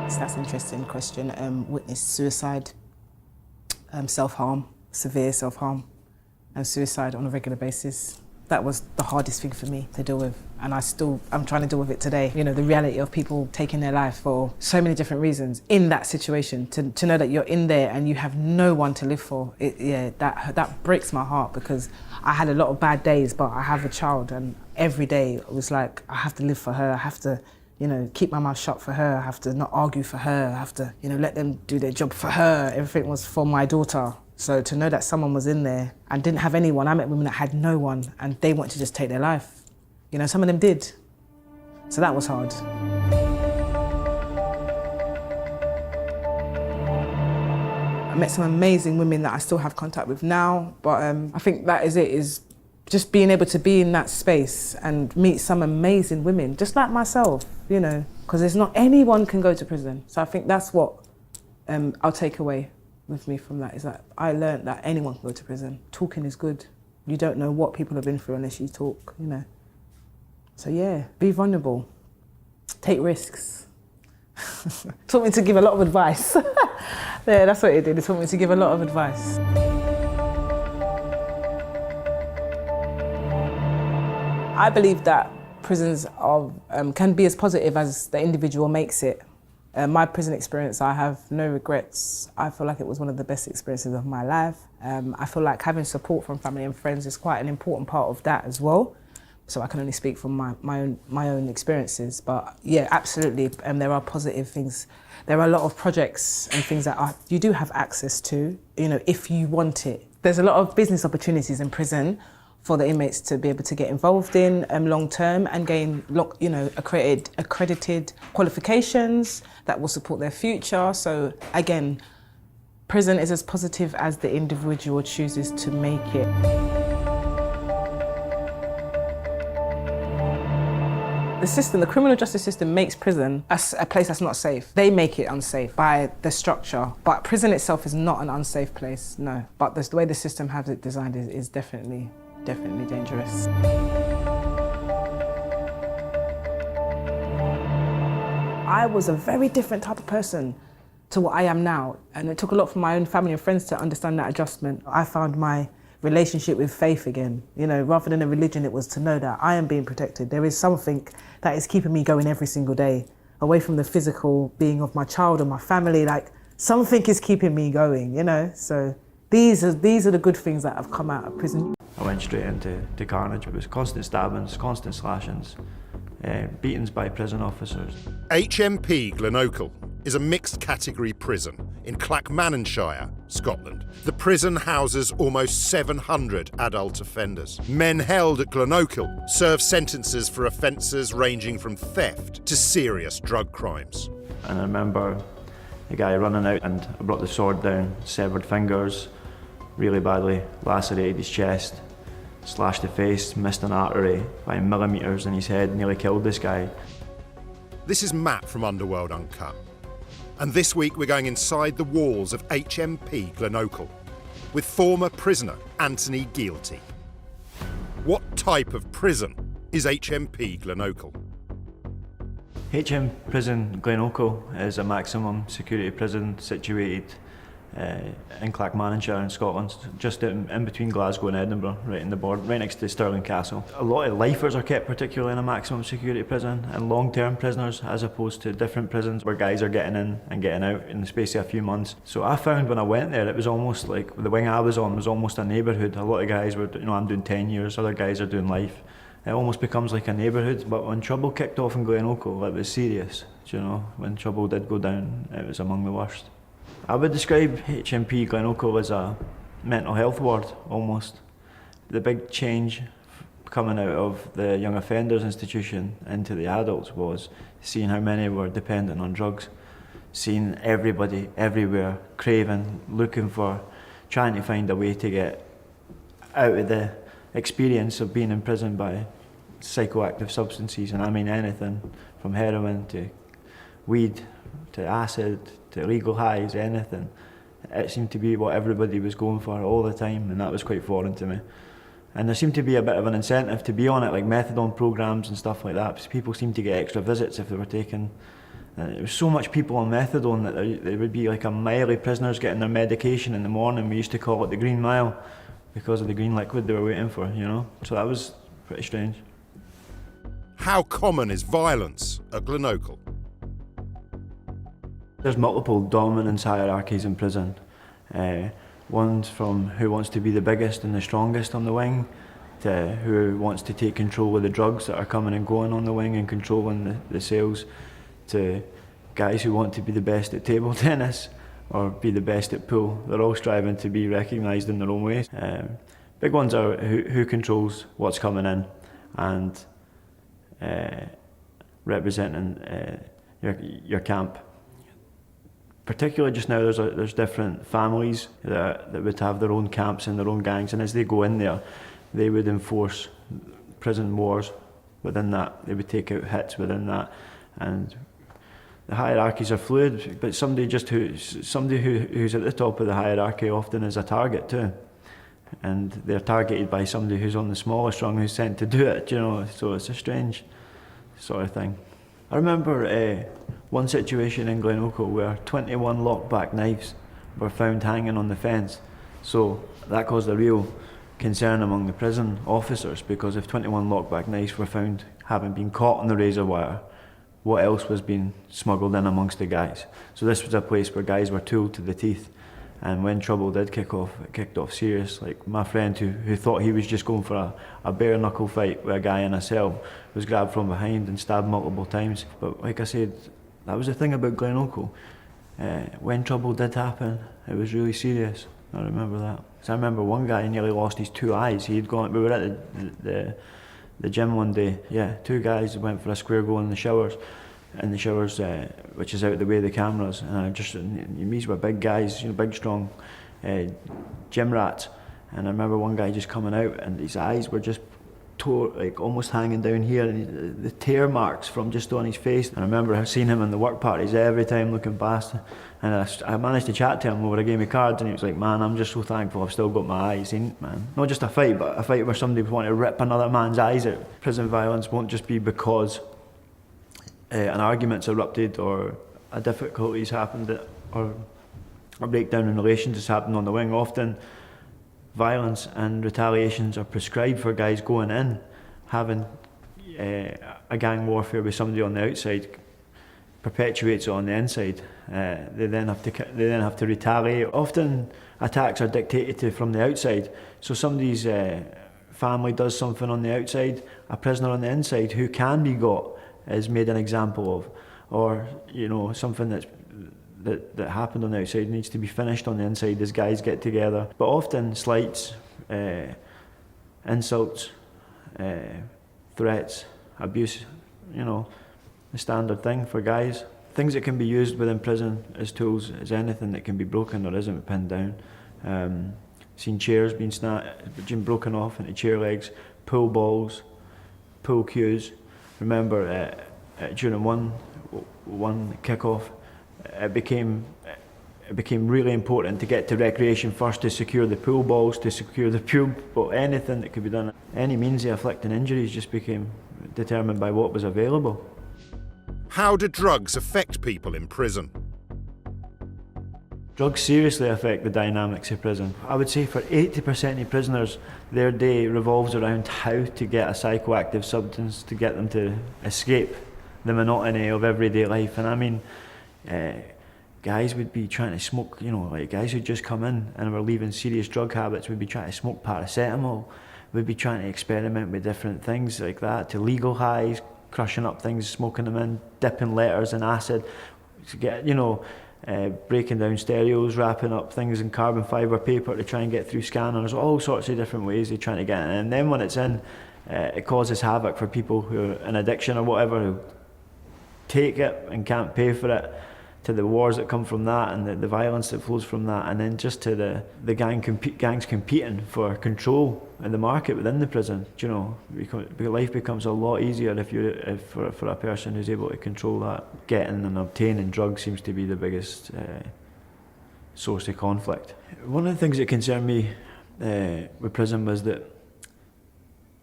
So that's an interesting question. Witness suicide, self-harm, severe self-harm, and suicide on a regular basis. That was the hardest thing for me to deal with, and I'm trying to deal with it today. You know, the reality of people taking their life for so many different reasons in that situation, to know that you're in there and you have no one to live for. That breaks my heart, because I had a lot of bad days, but I have a child, and every day it was like, I have to live for her. I have to, you know, keep my mouth shut for her. I have to not argue for her. I have to, you know, let them do their job for her. Everything was for my daughter. So to know that someone was in there and didn't have anyone, I met women that had no one and they wanted to just take their life. You know, some of them did. So that was hard. I met some amazing women that I still have contact with now, but I think that is it, is just being able to be in that space and meet some amazing women, just like myself, you know, because there's not anyone can go to prison. So I think that's what I'll take away with me from that, is that I learned that anyone can go to prison. Talking is good. You don't know what people have been through unless you talk, you know. So yeah, be vulnerable, take risks. Taught me to give a lot of advice. Yeah, that's what it did. It taught me to give a lot of advice. I believe that prisons can be as positive as the individual makes it. My prison experience, I have no regrets. I feel like it was one of the best experiences of my life. I feel like having support from family and friends is quite an important part of that as well. So I can only speak from my own experiences. But yeah, absolutely, there are positive things. There are a lot of projects and things that you do have access to, you know, if you want it. There's a lot of business opportunities in prison for the inmates to be able to get involved in long term and gain, you know, accredited qualifications that will support their future. So again, prison is as positive as the individual chooses to make it. The system, the criminal justice system, makes prison a place that's not safe. They make it unsafe by the structure, but prison itself is not an unsafe place, no. But the way the system has it designed is definitely dangerous. I was a very different type of person to what I am now, and it took a lot from my own family and friends to understand that adjustment. I found my relationship with faith again. You know, rather than a religion, it was to know that I am being protected. There is something that is keeping me going every single day, away from the physical being of my child and my family. Like, something is keeping me going, you know? So these are the good things that have come out of prison. I went straight into carnage. It was constant stabbings, constant slashings, beatings by prison officers. HMP Glenochil is a mixed category prison in Clackmannanshire, Scotland. The prison houses almost 700 adult offenders. Men held at Glenochil serve sentences for offences ranging from theft to serious drug crimes. And I remember the guy running out, and I brought the sword down, severed fingers, really badly lacerated his chest, slashed the face, missed an artery by millimetres in his head, nearly killed this guy. This is Matt from Underworld Uncut. And this week we're going inside the walls of HMP Glenochil with former prisoner Anthony Gielty. What type of prison is HMP Glenochil? HM Prison Glenochil is a maximum security prison situated in Clackmannanshire in Scotland, just in between Glasgow and Edinburgh, right in the border, right next to Stirling Castle. A lot of lifers are kept particularly in a maximum security prison, and long-term prisoners, as opposed to different prisons where guys are getting in and getting out in the space of a few months. So I found when I went there, it was almost like the wing I was on was almost a neighbourhood. A lot of guys were, you know, I'm doing 10 years, other guys are doing life. It almost becomes like a neighbourhood. But when trouble kicked off in Glenochil, it was serious. You know, when trouble did go down, it was among the worst. I would describe HMP Glenochil as a mental health ward, almost. The big change coming out of the young offenders institution into the adults was seeing how many were dependent on drugs, seeing everybody everywhere craving, looking for, trying to find a way to get out of the experience of being in prison by psychoactive substances, and I mean anything from heroin to weed to acid to illegal highs, anything. It seemed to be what everybody was going for all the time, and that was quite foreign to me. And there seemed to be a bit of an incentive to be on it, like methadone programs and stuff like that, because people seemed to get extra visits if they were taking. There was so much people on methadone that there would be like a mile of prisoners getting their medication in the morning. We used to call it the Green Mile, because of the green liquid they were waiting for, you know? So that was pretty strange. How common is violence at Glenochil? There's multiple dominance hierarchies in prison. One's from who wants to be the biggest and the strongest on the wing, to who wants to take control of the drugs that are coming and going on the wing and controlling the sales, to guys who want to be the best at table tennis or be the best at pool. They're all striving to be recognised in their own ways. Big ones are who controls what's coming in and representing your camp. Particularly just now, there's different families that would have their own camps and their own gangs, and as they go in there, they would enforce prison wars within that. They would take out hits within that, and the hierarchies are fluid. But somebody who's at the top of the hierarchy often is a target too, and they're targeted by somebody who's on the smallest rung who's sent to do it. You know, so it's a strange sort of thing. I remember one situation in Glenochil where 21 lockback knives were found hanging on the fence. So that caused a real concern among the prison officers, because if 21 lockback knives were found having been caught on the razor wire, what else was being smuggled in amongst the guys? So this was a place where guys were tooled to the teeth, and when trouble did kick off, it kicked off serious. Like my friend who thought he was just going for a bare knuckle fight with a guy in a cell was grabbed from behind and stabbed multiple times. But like I said, that was the thing about Glenochil. When trouble did happen, it was really serious. I remember that. So I remember one guy nearly lost his two eyes. We were at the gym one day. Yeah, two guys went for a square goal in the showers, which is out the way of the cameras. And these were big guys, big strong gym rats. And I remember one guy just coming out, and his eyes were just tore, like almost hanging down here, and the tear marks from just on his face. And I remember seeing him in the work parties every time, looking past, and I managed to chat to him over a game of cards, and he was like, "Man, I'm just so thankful I've still got my eyes." Man, not just a fight, but a fight where somebody would want to rip another man's eyes out. Prison violence won't just be because an argument's erupted or a difficulty's happened or a breakdown in relations has happened on the wing. Often violence and retaliations are prescribed for guys going in, having a gang warfare with somebody on the outside perpetuates it on the inside. They then have to retaliate. Often attacks are dictated from the outside. So somebody's family does something on the outside, a prisoner on the inside who can be got is made an example of, or something that happened on the outside needs to be finished on the inside as guys get together. But often slights, insults, threats, abuse, the standard thing for guys. Things that can be used within prison as tools is anything that can be broken or isn't pinned down. Seen chairs being broken off into chair legs, pool balls, pool cues. Remember during one kick-off, it became really important to get to recreation first, to secure the pool balls, to secure the pool, but anything that could be done. Any means of inflicting injuries just became determined by what was available. How do drugs affect people in prison? Drugs seriously affect the dynamics of prison. I would say for 80% of prisoners, their day revolves around how to get a psychoactive substance to get them to escape the monotony of everyday life. And I mean, guys would be trying to smoke, like guys who'd just come in and were leaving serious drug habits would be trying to smoke paracetamol, would be trying to experiment with different things like that, to legal highs, crushing up things, smoking them in, dipping letters in acid, to get, breaking down stereos, wrapping up things in carbon fibre paper to try and get through scanners, all sorts of different ways they're trying to get in. And then when it's in, it causes havoc for people who are in addiction or whatever, who take it and can't pay for it, to the wars that come from that and the violence that flows from that, and then just to the gangs competing for control in the market within the prison. Because life becomes a lot easier if for a person who's able to control that. Getting and obtaining drugs seems to be the biggest source of conflict. One of the things that concerned me with prison was that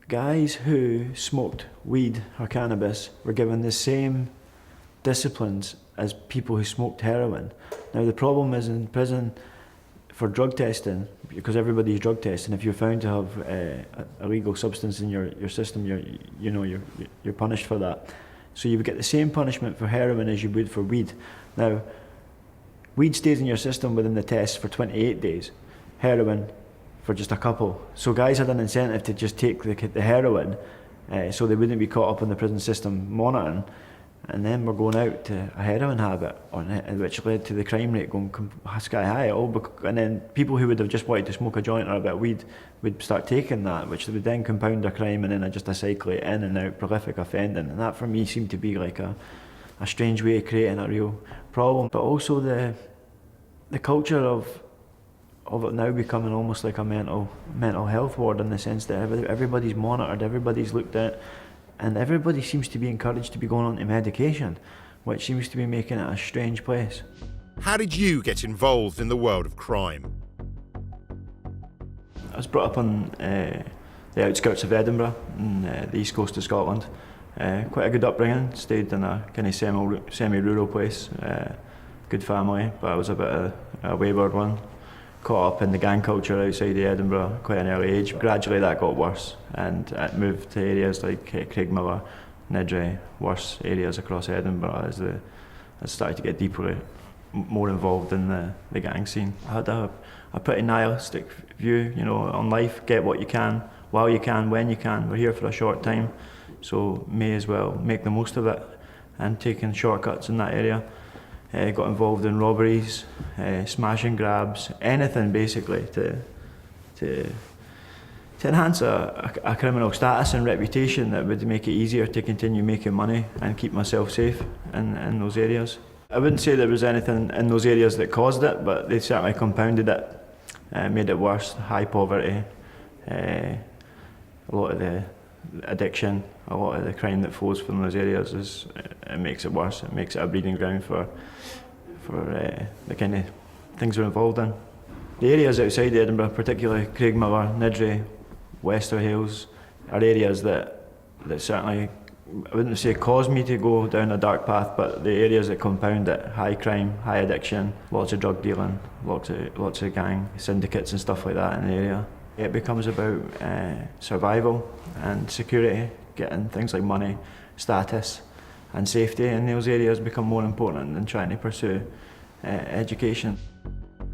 guys who smoked weed or cannabis were given the same disciplines as people who smoked heroin. Now the problem is in prison, for drug testing, because everybody's drug testing, if you're found to have a illegal substance in your system, you're punished for that. So you would get the same punishment for heroin as you would for weed. Now, weed stays in your system within the test for 28 days, heroin for just a couple. So guys had an incentive to just take the heroin, so they wouldn't be caught up in the prison system monitoring. And then we're going out to a heroin habit, which led to the crime rate going sky high. And then people who would have just wanted to smoke a joint or a bit of weed would start taking that, which would then compound their crime, and then just a cycle of in and out, prolific offending. And that for me seemed to be like a strange way of creating a real problem. But also the culture of it now becoming almost like a mental health ward, in the sense that everybody's monitored, everybody's looked at, and everybody seems to be encouraged to be going on to medication, which seems to be making it a strange place. How did you get involved in the world of crime? I was brought up on the outskirts of Edinburgh, in the east coast of Scotland. Quite a good upbringing, stayed in a kind of semi-rural place, good family, but I was a bit of a wayward one. Caught up in the gang culture outside of Edinburgh quite an early age. Gradually that got worse, and it moved to areas like Craigmillar, Niddrie, worse areas across Edinburgh as I started to get more involved in the gang scene. I had a pretty nihilistic view, on life. Get what you can, while you can, when you can. We're here for a short time, so may as well make the most of it, and taking shortcuts in that area. Got involved in robberies, smash and grabs, anything basically to enhance a criminal status and reputation that would make it easier to continue making money and keep myself safe in those areas. I wouldn't say there was anything in those areas that caused it, but they certainly compounded it, made it worse. High poverty, a lot of the addiction, a lot of the crime that flows from those areas it makes it worse. It makes it a breeding ground for the kind of things we're involved in. The areas outside Edinburgh, particularly Craigmillar, Niddrie, Wester Hales, are areas that certainly, I wouldn't say caused me to go down a dark path, but the areas that compound it: high crime, high addiction, lots of drug dealing, lots of gang syndicates and stuff like that in the area. It becomes about survival and security, getting things like money, status and safety in those areas become more important than trying to pursue education.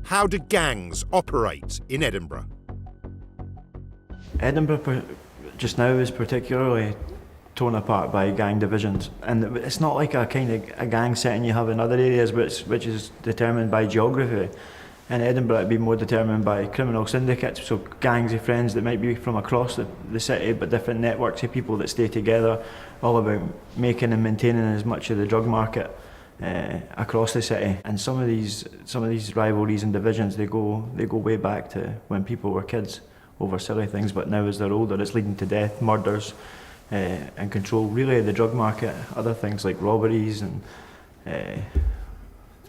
How do gangs operate in Edinburgh? Edinburgh just now is particularly torn apart by gang divisions, and it's not like a kind of a gang setting you have in other areas which is determined by geography. In Edinburgh it'd be more determined by criminal syndicates, so gangs of friends that might be from across the city, but different networks of people that stay together, all about making and maintaining as much of the drug market across the city. And some of these rivalries and divisions, they go way back to when people were kids over silly things, but now as they're older it's leading to death, murders, and control really the drug market. Other things like robberies and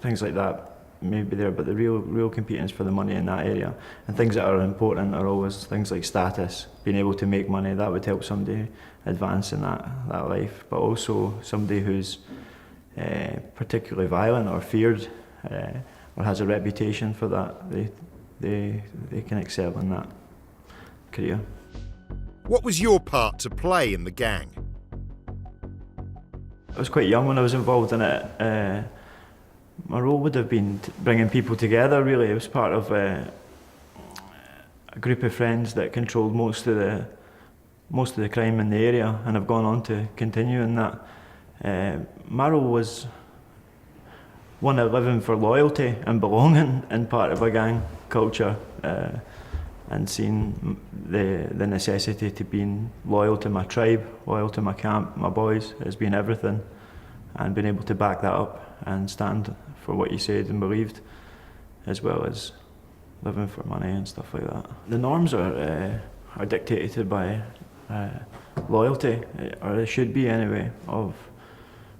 things like that may be there, but the real competing is for the money in that area. And things that are important are always things like status, being able to make money. That would help somebody advance in that life, but also somebody who's particularly violent or feared or has a reputation for that, they can excel in that career. What was your part to play in the gang? I was quite young when I was involved in it. My role would have been bringing people together, really. It was part of a group of friends that controlled most of the crime in the area, and have gone on to continue in that. My role was one of living for loyalty and belonging in part of a gang culture, and seeing the necessity to being loyal to my tribe, loyal to my camp, my boys, as being everything, and being able to back that up and stand for what you said and believed, as well as living for money and stuff like that. The norms are dictated by loyalty, or they should be anyway, of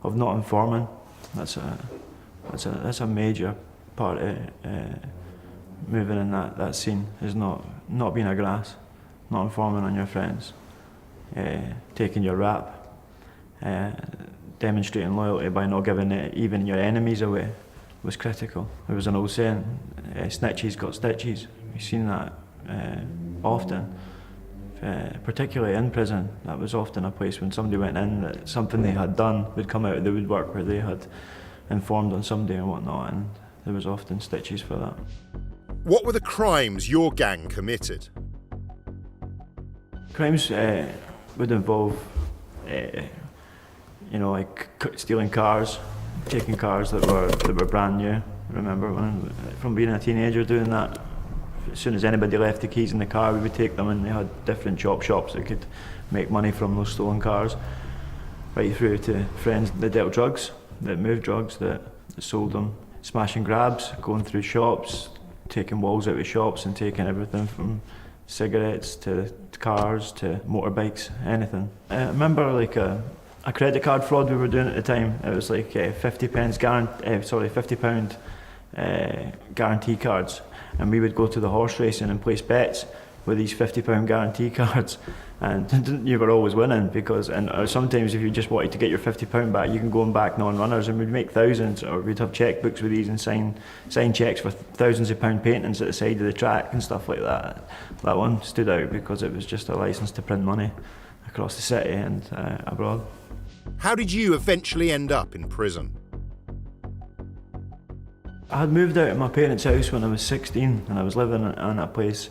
not informing. That's a major part of moving in that scene, is not being a grass, not informing on your friends, taking your rap, demonstrating loyalty by not giving even your enemies away was critical. There was an old saying, snitches got stitches. We've seen that often, particularly in prison. That was often a place when somebody went in that something they had done would come out of the woodwork where they had informed on somebody and whatnot, and there was often stitches for that. What were the crimes your gang committed? Crimes would involve, like stealing cars, taking cars that were brand new. I remember from being a teenager doing that. As soon as anybody left the keys in the car, we would take them, and they had different shops that could make money from those stolen cars, right through to friends that dealt drugs, that moved drugs, that sold them, smash and grabs, going through shops, taking walls out of shops and taking everything from cigarettes to cars to motorbikes, anything. I remember like a credit card fraud we were doing at the time. It was like £50 guarantee cards, and we would go to the horse racing and place bets with these £50 guarantee cards, and you were always winning because, or sometimes if you just wanted to get your £50 back, you can go and back non-runners, and we'd make thousands, or we'd have checkbooks with these and sign cheques for thousands of pound paintings at the side of the track and stuff like that. That one stood out because it was just a licence to print money across the city and abroad. How did you eventually end up in prison? I had moved out of my parents' house when I was 16, and I was living in a place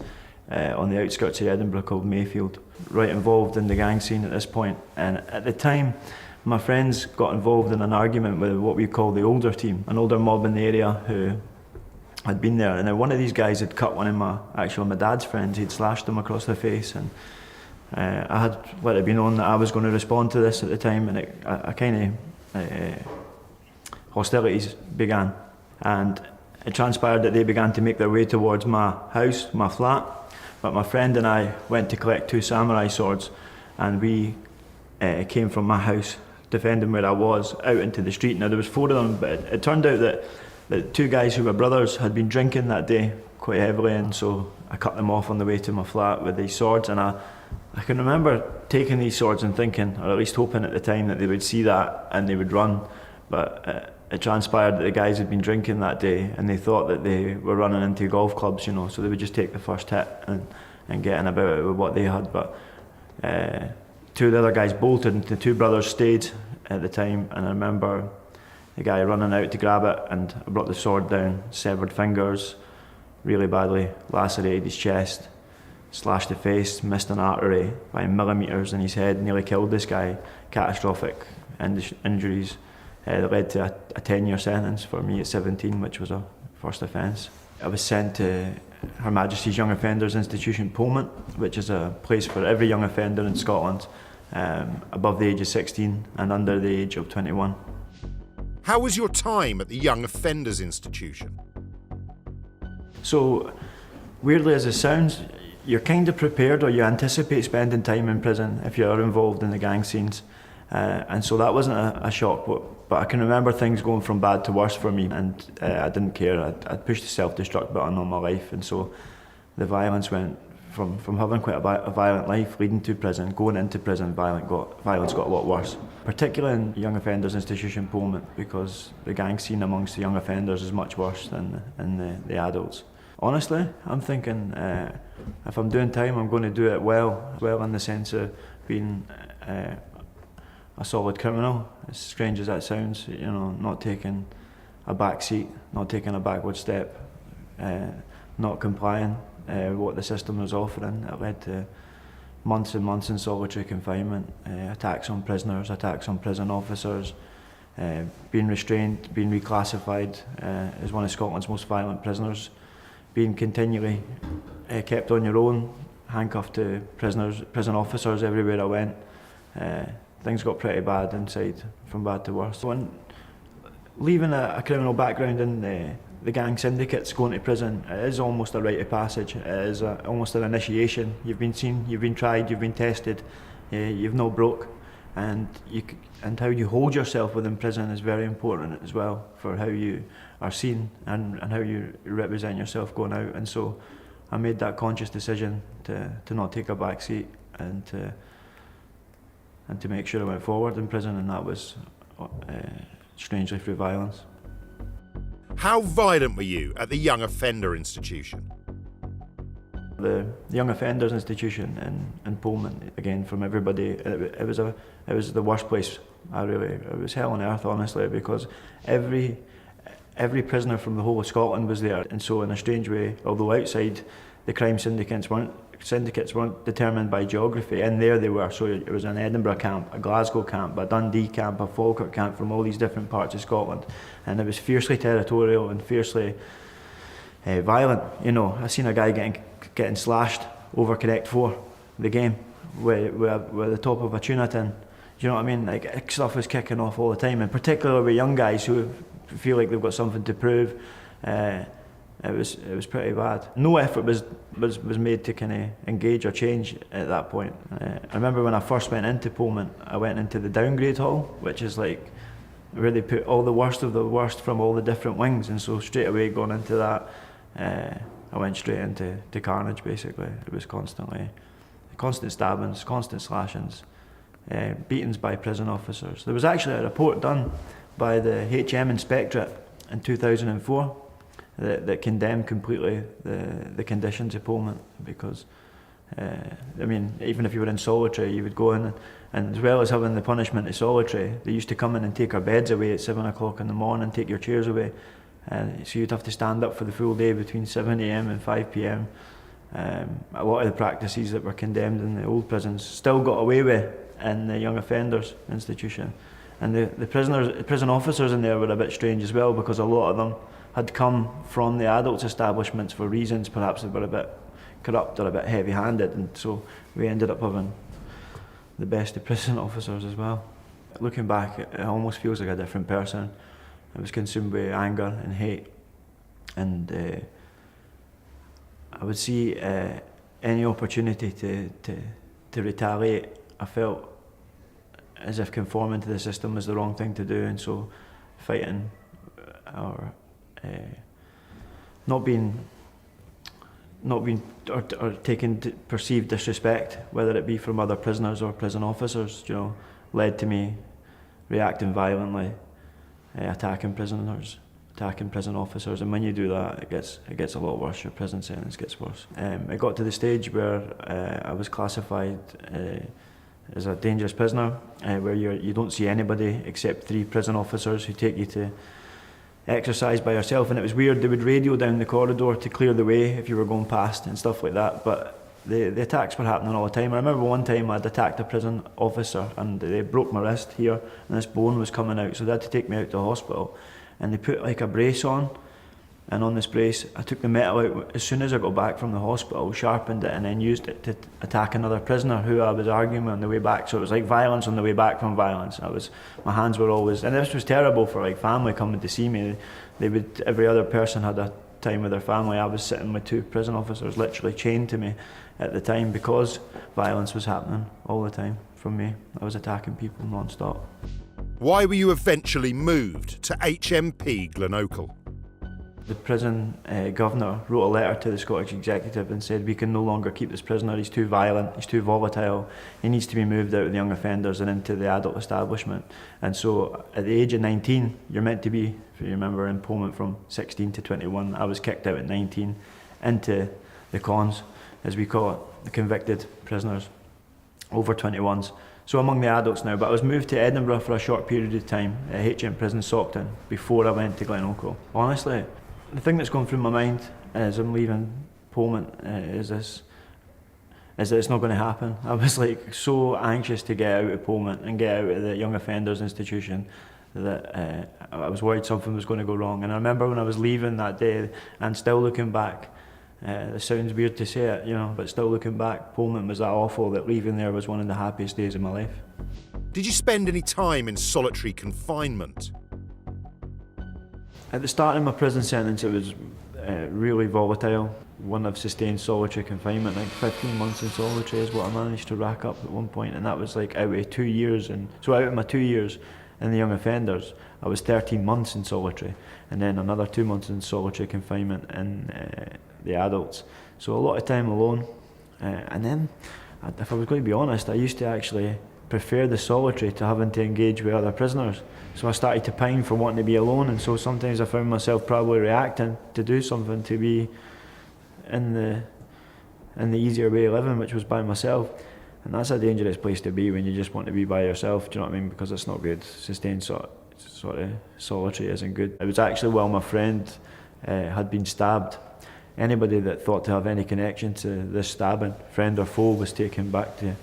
on the outskirts of Edinburgh called Mayfield, right involved in the gang scene at this point. And at the time, my friends got involved in an argument with what we call the older team, an older mob in the area who had been there. And then one of these guys had cut one of my dad's friends. He'd slashed him across the face, and I had let it be known that I was going to respond to this at the time, and hostilities began. And it transpired that they began to make their way towards my house, my flat. But my friend and I went to collect 2 samurai swords, and we came from my house, defending where I was, out into the street. Now there was 4 of them, but it turned out that the 2 guys who were brothers had been drinking that day quite heavily, and so I cut them off on the way to my flat with these swords. And I can remember taking these swords and thinking, or at least hoping at the time, that they would see that and they would run. But it transpired that the guys had been drinking that day, and they thought that they were running into golf clubs, so they would just take the first hit and get in about it with what they had. But 2 of the other guys bolted, and the 2 brothers stayed at the time. And I remember the guy running out to grab it, and I brought the sword down, severed fingers, really badly, lacerated his chest, slashed the face, missed an artery by millimetres in his head, nearly killed this guy, catastrophic injuries. That led to a 10-year sentence for me at 17, which was a first offence. I was sent to Her Majesty's Young Offenders Institution, Pullman, which is a place for every young offender in Scotland, above the age of 16 and under the age of 21. How was your time at the Young Offenders Institution? So, weirdly as it sounds, you're kind of prepared, or you anticipate spending time in prison if you're involved in the gang scenes. And so that wasn't a shock, but I can remember things going from bad to worse for me, and I didn't care. I'd pushed the self-destruct button on my life, and so the violence went from having quite a violent life leading to prison, going into prison, violence got a lot worse. Particularly in Young Offenders Institution Pullman, because the gang scene amongst the young offenders is much worse than in the adults. Honestly, I'm thinking if I'm doing time, I'm going to do it well in the sense of being a solid criminal, as strange as that sounds, not taking a back seat, not taking a backward step, not complying what the system was offering. It led to months and months in solitary confinement, attacks on prisoners, attacks on prison officers, being restrained, being reclassified as one of Scotland's most violent prisoners, being continually kept on your own, handcuffed to prison officers everywhere I went. Things got pretty bad inside, from bad to worse. When leaving a criminal background in the gang syndicates, going to prison, it is almost a rite of passage. It is almost an initiation. You've been seen, you've been tried, you've been tested, you've not broke, and how you hold yourself within prison is very important as well for how you are seen and how you represent yourself going out. And so I made that conscious decision to not take a back seat and to make sure I went forward in prison, and that was strangely through violence. How violent were you at the Young Offender Institution? The Young Offenders Institution in Pullman, again, from everybody, it was the worst place. It was hell on earth, honestly, because every prisoner from the whole of Scotland was there, and so in a strange way, although outside the crime syndicates weren't determined by geography, in there they were. So it was an Edinburgh camp, a Glasgow camp, a Dundee camp, a Falkirk camp, from all these different parts of Scotland, and it was fiercely territorial and fiercely violent. You know, I seen a guy getting slashed over Connect 4, the game, with the top of a tuna tin. Do you know what I mean? Like, stuff was kicking off all the time, and particularly with young guys who feel like they've got something to prove. It was pretty bad. No effort was made to kind of engage or change at that point. I remember when I first went into Pullman, I went into the downgrade hall, which is like where they put all the worst of the worst from all the different wings, and so straight away going into that, I went straight into carnage. Basically, it was constant stabbings, constant slashings, beatings by prison officers. There was actually a report done by the HM Inspectorate in 2004 that condemned completely the conditions of Pullman, because I mean, even if you were in solitary, you would go in, and as well as having the punishment of solitary, they used to come in and take our beds away at 7 o'clock in the morning, take your chairs away, and so you'd have to stand up for the full day between 7 AM and 5 PM. A lot of the practices that were condemned in the old prisons still got away with in the Young Offenders Institution. And the prison officers in there were a bit strange as well, because a lot of them had come from the adults' establishments for reasons perhaps that were a bit corrupt or a bit heavy-handed, and so we ended up having the best of prison officers as well. Looking back, it almost feels like a different person. I was consumed with anger and hate, and I would see any opportunity to retaliate. I felt as if conforming to the system was the wrong thing to do, and so fighting or not being or taking perceived disrespect, whether it be from other prisoners or prison officers, you know, led to me reacting violently, attacking prisoners, attacking prison officers, and when you do that, it gets a lot worse. Your prison sentence gets worse. It got to the stage where I was classified as a dangerous prisoner, where you don't see anybody except 3 prison officers who take you to exercise by yourself, and it was weird. They would radio down the corridor to clear the way if you were going past and stuff like that, but the attacks were happening all the time. I remember one time I'd attacked a prison officer and they broke my wrist here, and this bone was coming out, so they had to take me out to the hospital, and they put like a brace on, and on this brace I took the metal out as soon as I got back from the hospital, sharpened it, and then used it to attack another prisoner who I was arguing with on the way back. So it was like violence on the way back from violence. My hands were always, and this was terrible for like family coming to see me. Every other person had a time with their family. I was sitting with 2 prison officers literally chained to me at the time, because violence was happening all the time from me. I was attacking people non-stop. Why were you eventually moved to HMP Glenochil? The prison governor wrote a letter to the Scottish executive and said, we can no longer keep this prisoner, he's too violent, he's too volatile, he needs to be moved out of the young offenders and into the adult establishment. And so at the age of 19, you're meant to be, if you remember, in Pullman from 16 to 21, I was kicked out at 19 into the cons, as we call it, the convicted prisoners, over 21s. So among the adults now, but I was moved to Edinburgh for a short period of time at HM Prison Stockton before I went to Glenochil. Honestly, the thing that's going through my mind as I'm leaving Pullman is that it's not going to happen. I was like so anxious to get out of Pullman and get out of the Young Offenders Institution that I was worried something was going to go wrong. And I remember when I was leaving that day, and still looking back, it sounds weird to say it, you know, but still looking back, Pullman was that awful that leaving there was one of the happiest days of my life. Did you spend any time in solitary confinement? At the start of my prison sentence, it was really volatile. One of sustained solitary confinement, like 15 months in solitary is what I managed to rack up at one point, and that was like out of 2 years. And so out of my 2 years in the Young Offenders, I was 13 months in solitary, and then another 2 months in solitary confinement in the adults. So a lot of time alone. And then, if I was going to be honest, I used to actually prefer the solitary to having to engage with other prisoners. So I started to pine for wanting to be alone, and so sometimes I found myself probably reacting to do something to be in the easier way of living, which was by myself. And that's a dangerous place to be when you just want to be by yourself, do you know what I mean? Because it's not good. Sustained sort of solitary isn't good. It was actually while my friend had been stabbed. Anybody that thought to have any connection to this stabbing, friend or foe, was taken back to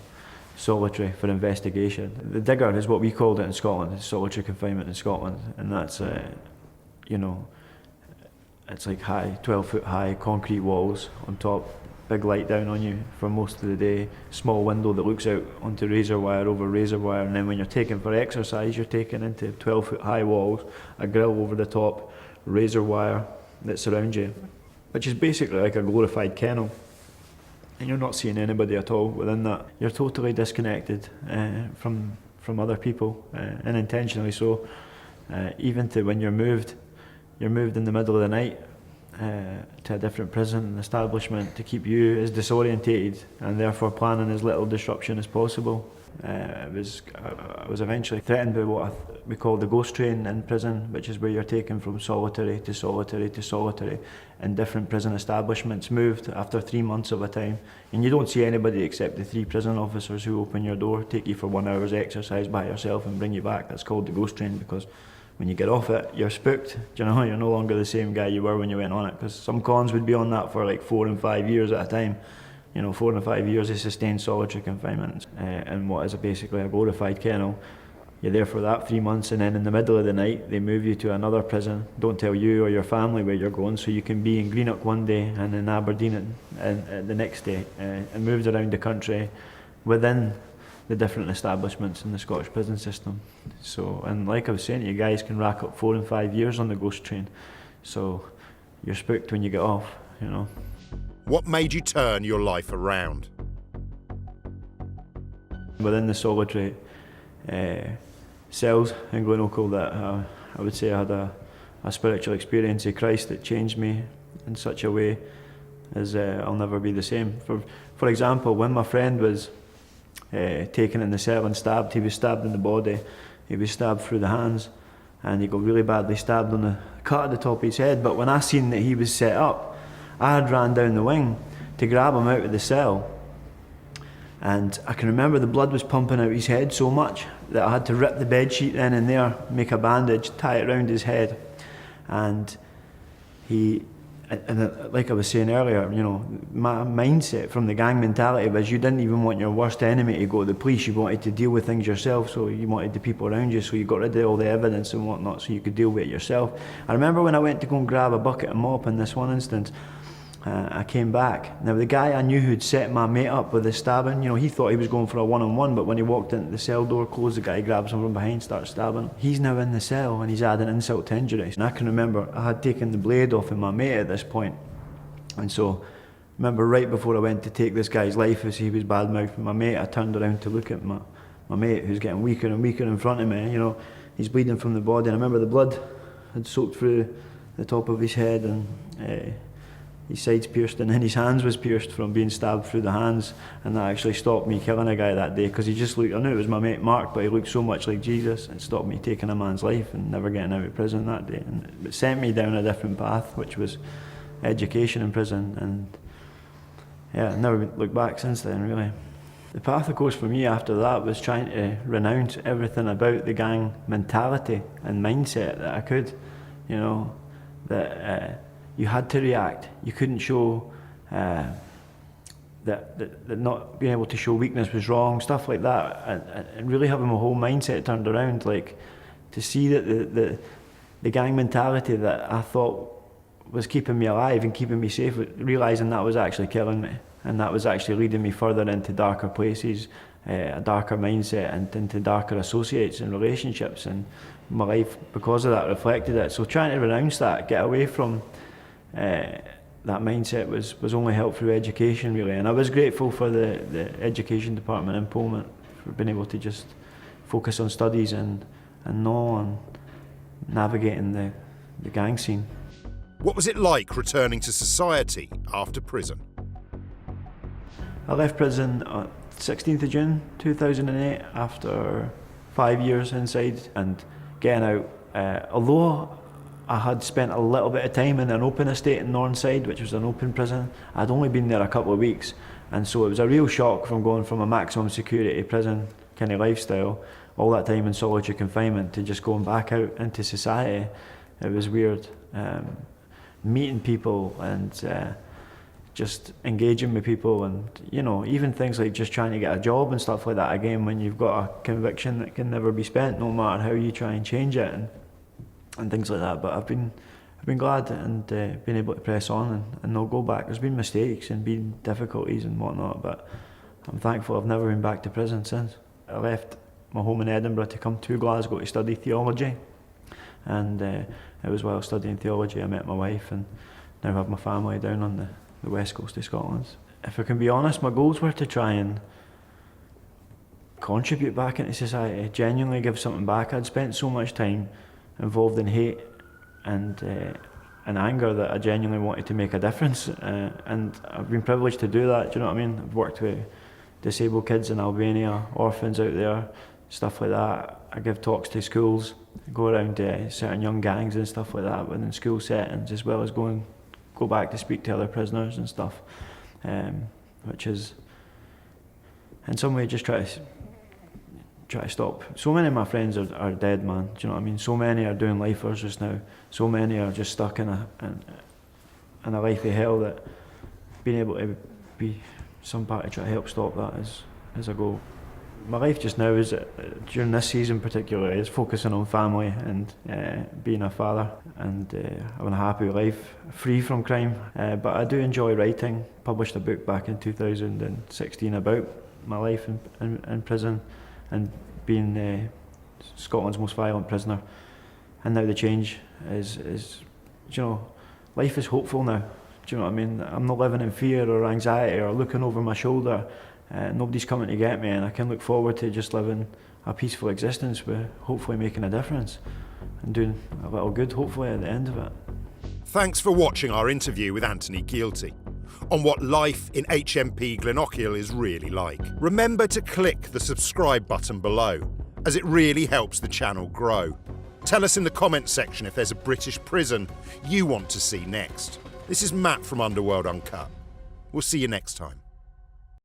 solitary for investigation. The digger is what we called it in Scotland, it's solitary confinement in Scotland, and that's, you know, it's like 12-foot high concrete walls on top, big light down on you for most of the day, small window that looks out onto razor wire over razor wire, and then when you're taken for exercise, you're taken into 12-foot high walls, a grill over the top, razor wire that surrounds you, which is basically like a glorified kennel. And you're not seeing anybody at all within that. You're totally disconnected from other people, unintentionally so. Even to when you're moved in the middle of the night to a different prison establishment to keep you as disorientated and therefore planning as little disruption as possible. I was eventually threatened by what we call the ghost train in prison, which is where you're taken from solitary to solitary to solitary in different prison establishments, moved after 3 months of a time. And you don't see anybody except the 3 prison officers who open your door, take you for 1 hour's exercise by yourself and bring you back. That's called the ghost train because when you get off it, you're spooked. Do you know, you're no longer the same guy you were when you went on it, because some cons would be on that for like 4 and 5 years at a time. You know, 4 and 5 years of sustained solitary confinement and what is basically a glorified kennel. You're there for that 3 months, and then in the middle of the night they move you to another prison, don't tell you or your family where you're going, so you can be in Greenock one day and in Aberdeen and the next day, and moved around the country within the different establishments in the Scottish prison system. So, and like I was saying, you guys can rack up 4 and 5 years on the ghost train, so you're spooked when you get off, you know. What made you turn your life around? Within the solitary cells in Glenochil, that I would say I had a spiritual experience of Christ that changed me in such a way as I'll never be the same. For example, when my friend was taken in the cell and stabbed, he was stabbed in the body, he was stabbed through the hands, and he got really badly stabbed on the cut at the top of his head. But when I seen that he was set up, I had ran down the wing to grab him out of the cell, and I can remember the blood was pumping out his head so much that I had to rip the bed sheet then and there, make a bandage, tie it around his head. And like I was saying earlier, you know, my mindset from the gang mentality was you didn't even want your worst enemy to go to the police, you wanted to deal with things yourself, so you wanted the people around you, so you got rid of all the evidence and whatnot so you could deal with it yourself. I remember when I went to go and grab a bucket and mop in this one instance, I came back. Now the guy I knew who'd set my mate up with the stabbing, you know, he thought he was going for a one-on-one, but when he walked into the cell door, closed, the guy grabs him from behind, starts stabbing him. He's now in the cell and he's adding insult to injury. And I can remember I had taken the blade off of my mate at this point. And so, remember right before I went to take this guy's life as he was bad-mouthing my mate, I turned around to look at my mate who's getting weaker and weaker in front of me, you know, he's bleeding from the body, and I remember the blood had soaked through the top of his head, and his side's pierced, and then his hands was pierced from being stabbed through the hands, and that actually stopped me killing a guy that day, because he just looked, I knew it was my mate Mark, but he looked so much like Jesus, it stopped me taking a man's life and never getting out of prison that day, and it sent me down a different path, which was education in prison, and yeah, I've never looked back since then, really. The path, of course, for me after that was trying to renounce everything about the gang mentality and mindset that I could, you know, that you had to react. You couldn't show that not being able to show weakness was wrong, stuff like that, and really having my whole mindset turned around, like to see that the gang mentality that I thought was keeping me alive and keeping me safe, realising that was actually killing me, and that was actually leading me further into darker places, a darker mindset, and into darker associates and relationships, and my life because of that reflected it. So trying to renounce that, get away from that mindset was only helped through education, really. And I was grateful for the education department in Pullman for being able to just focus on studies and know on navigating the gang scene. What was it like returning to society after prison? I left prison 16th of June 2008, after 5 years inside and getting out. Although I had spent a little bit of time in an open estate in Northside, which was an open prison, I'd only been there a couple of weeks, and so it was a real shock from going from a maximum security prison kind of lifestyle, all that time in solitary confinement, to just going back out into society. It was weird. Meeting people and just engaging with people, and you know, even things like just trying to get a job and stuff like that, again, when you've got a conviction that can never be spent, no matter how you try and change it, and things like that. But I've been glad and been able to press on and not go back. There's been mistakes and been difficulties and whatnot, but I'm thankful I've never been back to prison since. I left my home in Edinburgh to come to Glasgow to study theology, and it was while studying theology I met my wife, and now have my family down on the west coast of Scotland. If I can be honest, my goals were to try and contribute back into society, genuinely give something back. I'd spent so much time involved in hate and anger that I genuinely wanted to make a difference, and I've been privileged to do that. Do you know what I mean? I've worked with disabled kids in Albania, orphans out there, stuff like that. I give talks to schools, go around to certain young gangs and stuff like that within school settings, as well as go back to speak to other prisoners and stuff, which is in some way just try to stop. So many of my friends are dead, man. Do you know what I mean? So many are doing lifers just now. So many are just stuck in a life of hell, that being able to be some part to try to help stop that is a goal. My life just now is, during this season particularly, is focusing on family and being a father and having a happy life, free from crime. But I do enjoy writing. Published a book back in 2016 about my life in prison and being Scotland's most violent prisoner. And now the change is, you know, life is hopeful now. Do you know what I mean? I'm not living in fear or anxiety or looking over my shoulder. Nobody's coming to get me, and I can look forward to just living a peaceful existence with hopefully making a difference and doing a little good, hopefully, at the end of it. Thanks for watching our interview with Anthony Gielty on what life in HMP Glenochil is really like. Remember to click the subscribe button below, as it really helps the channel grow. Tell us in the comments section if there's a British prison you want to see next. This is Matt from Underworld Uncut. We'll see you next time.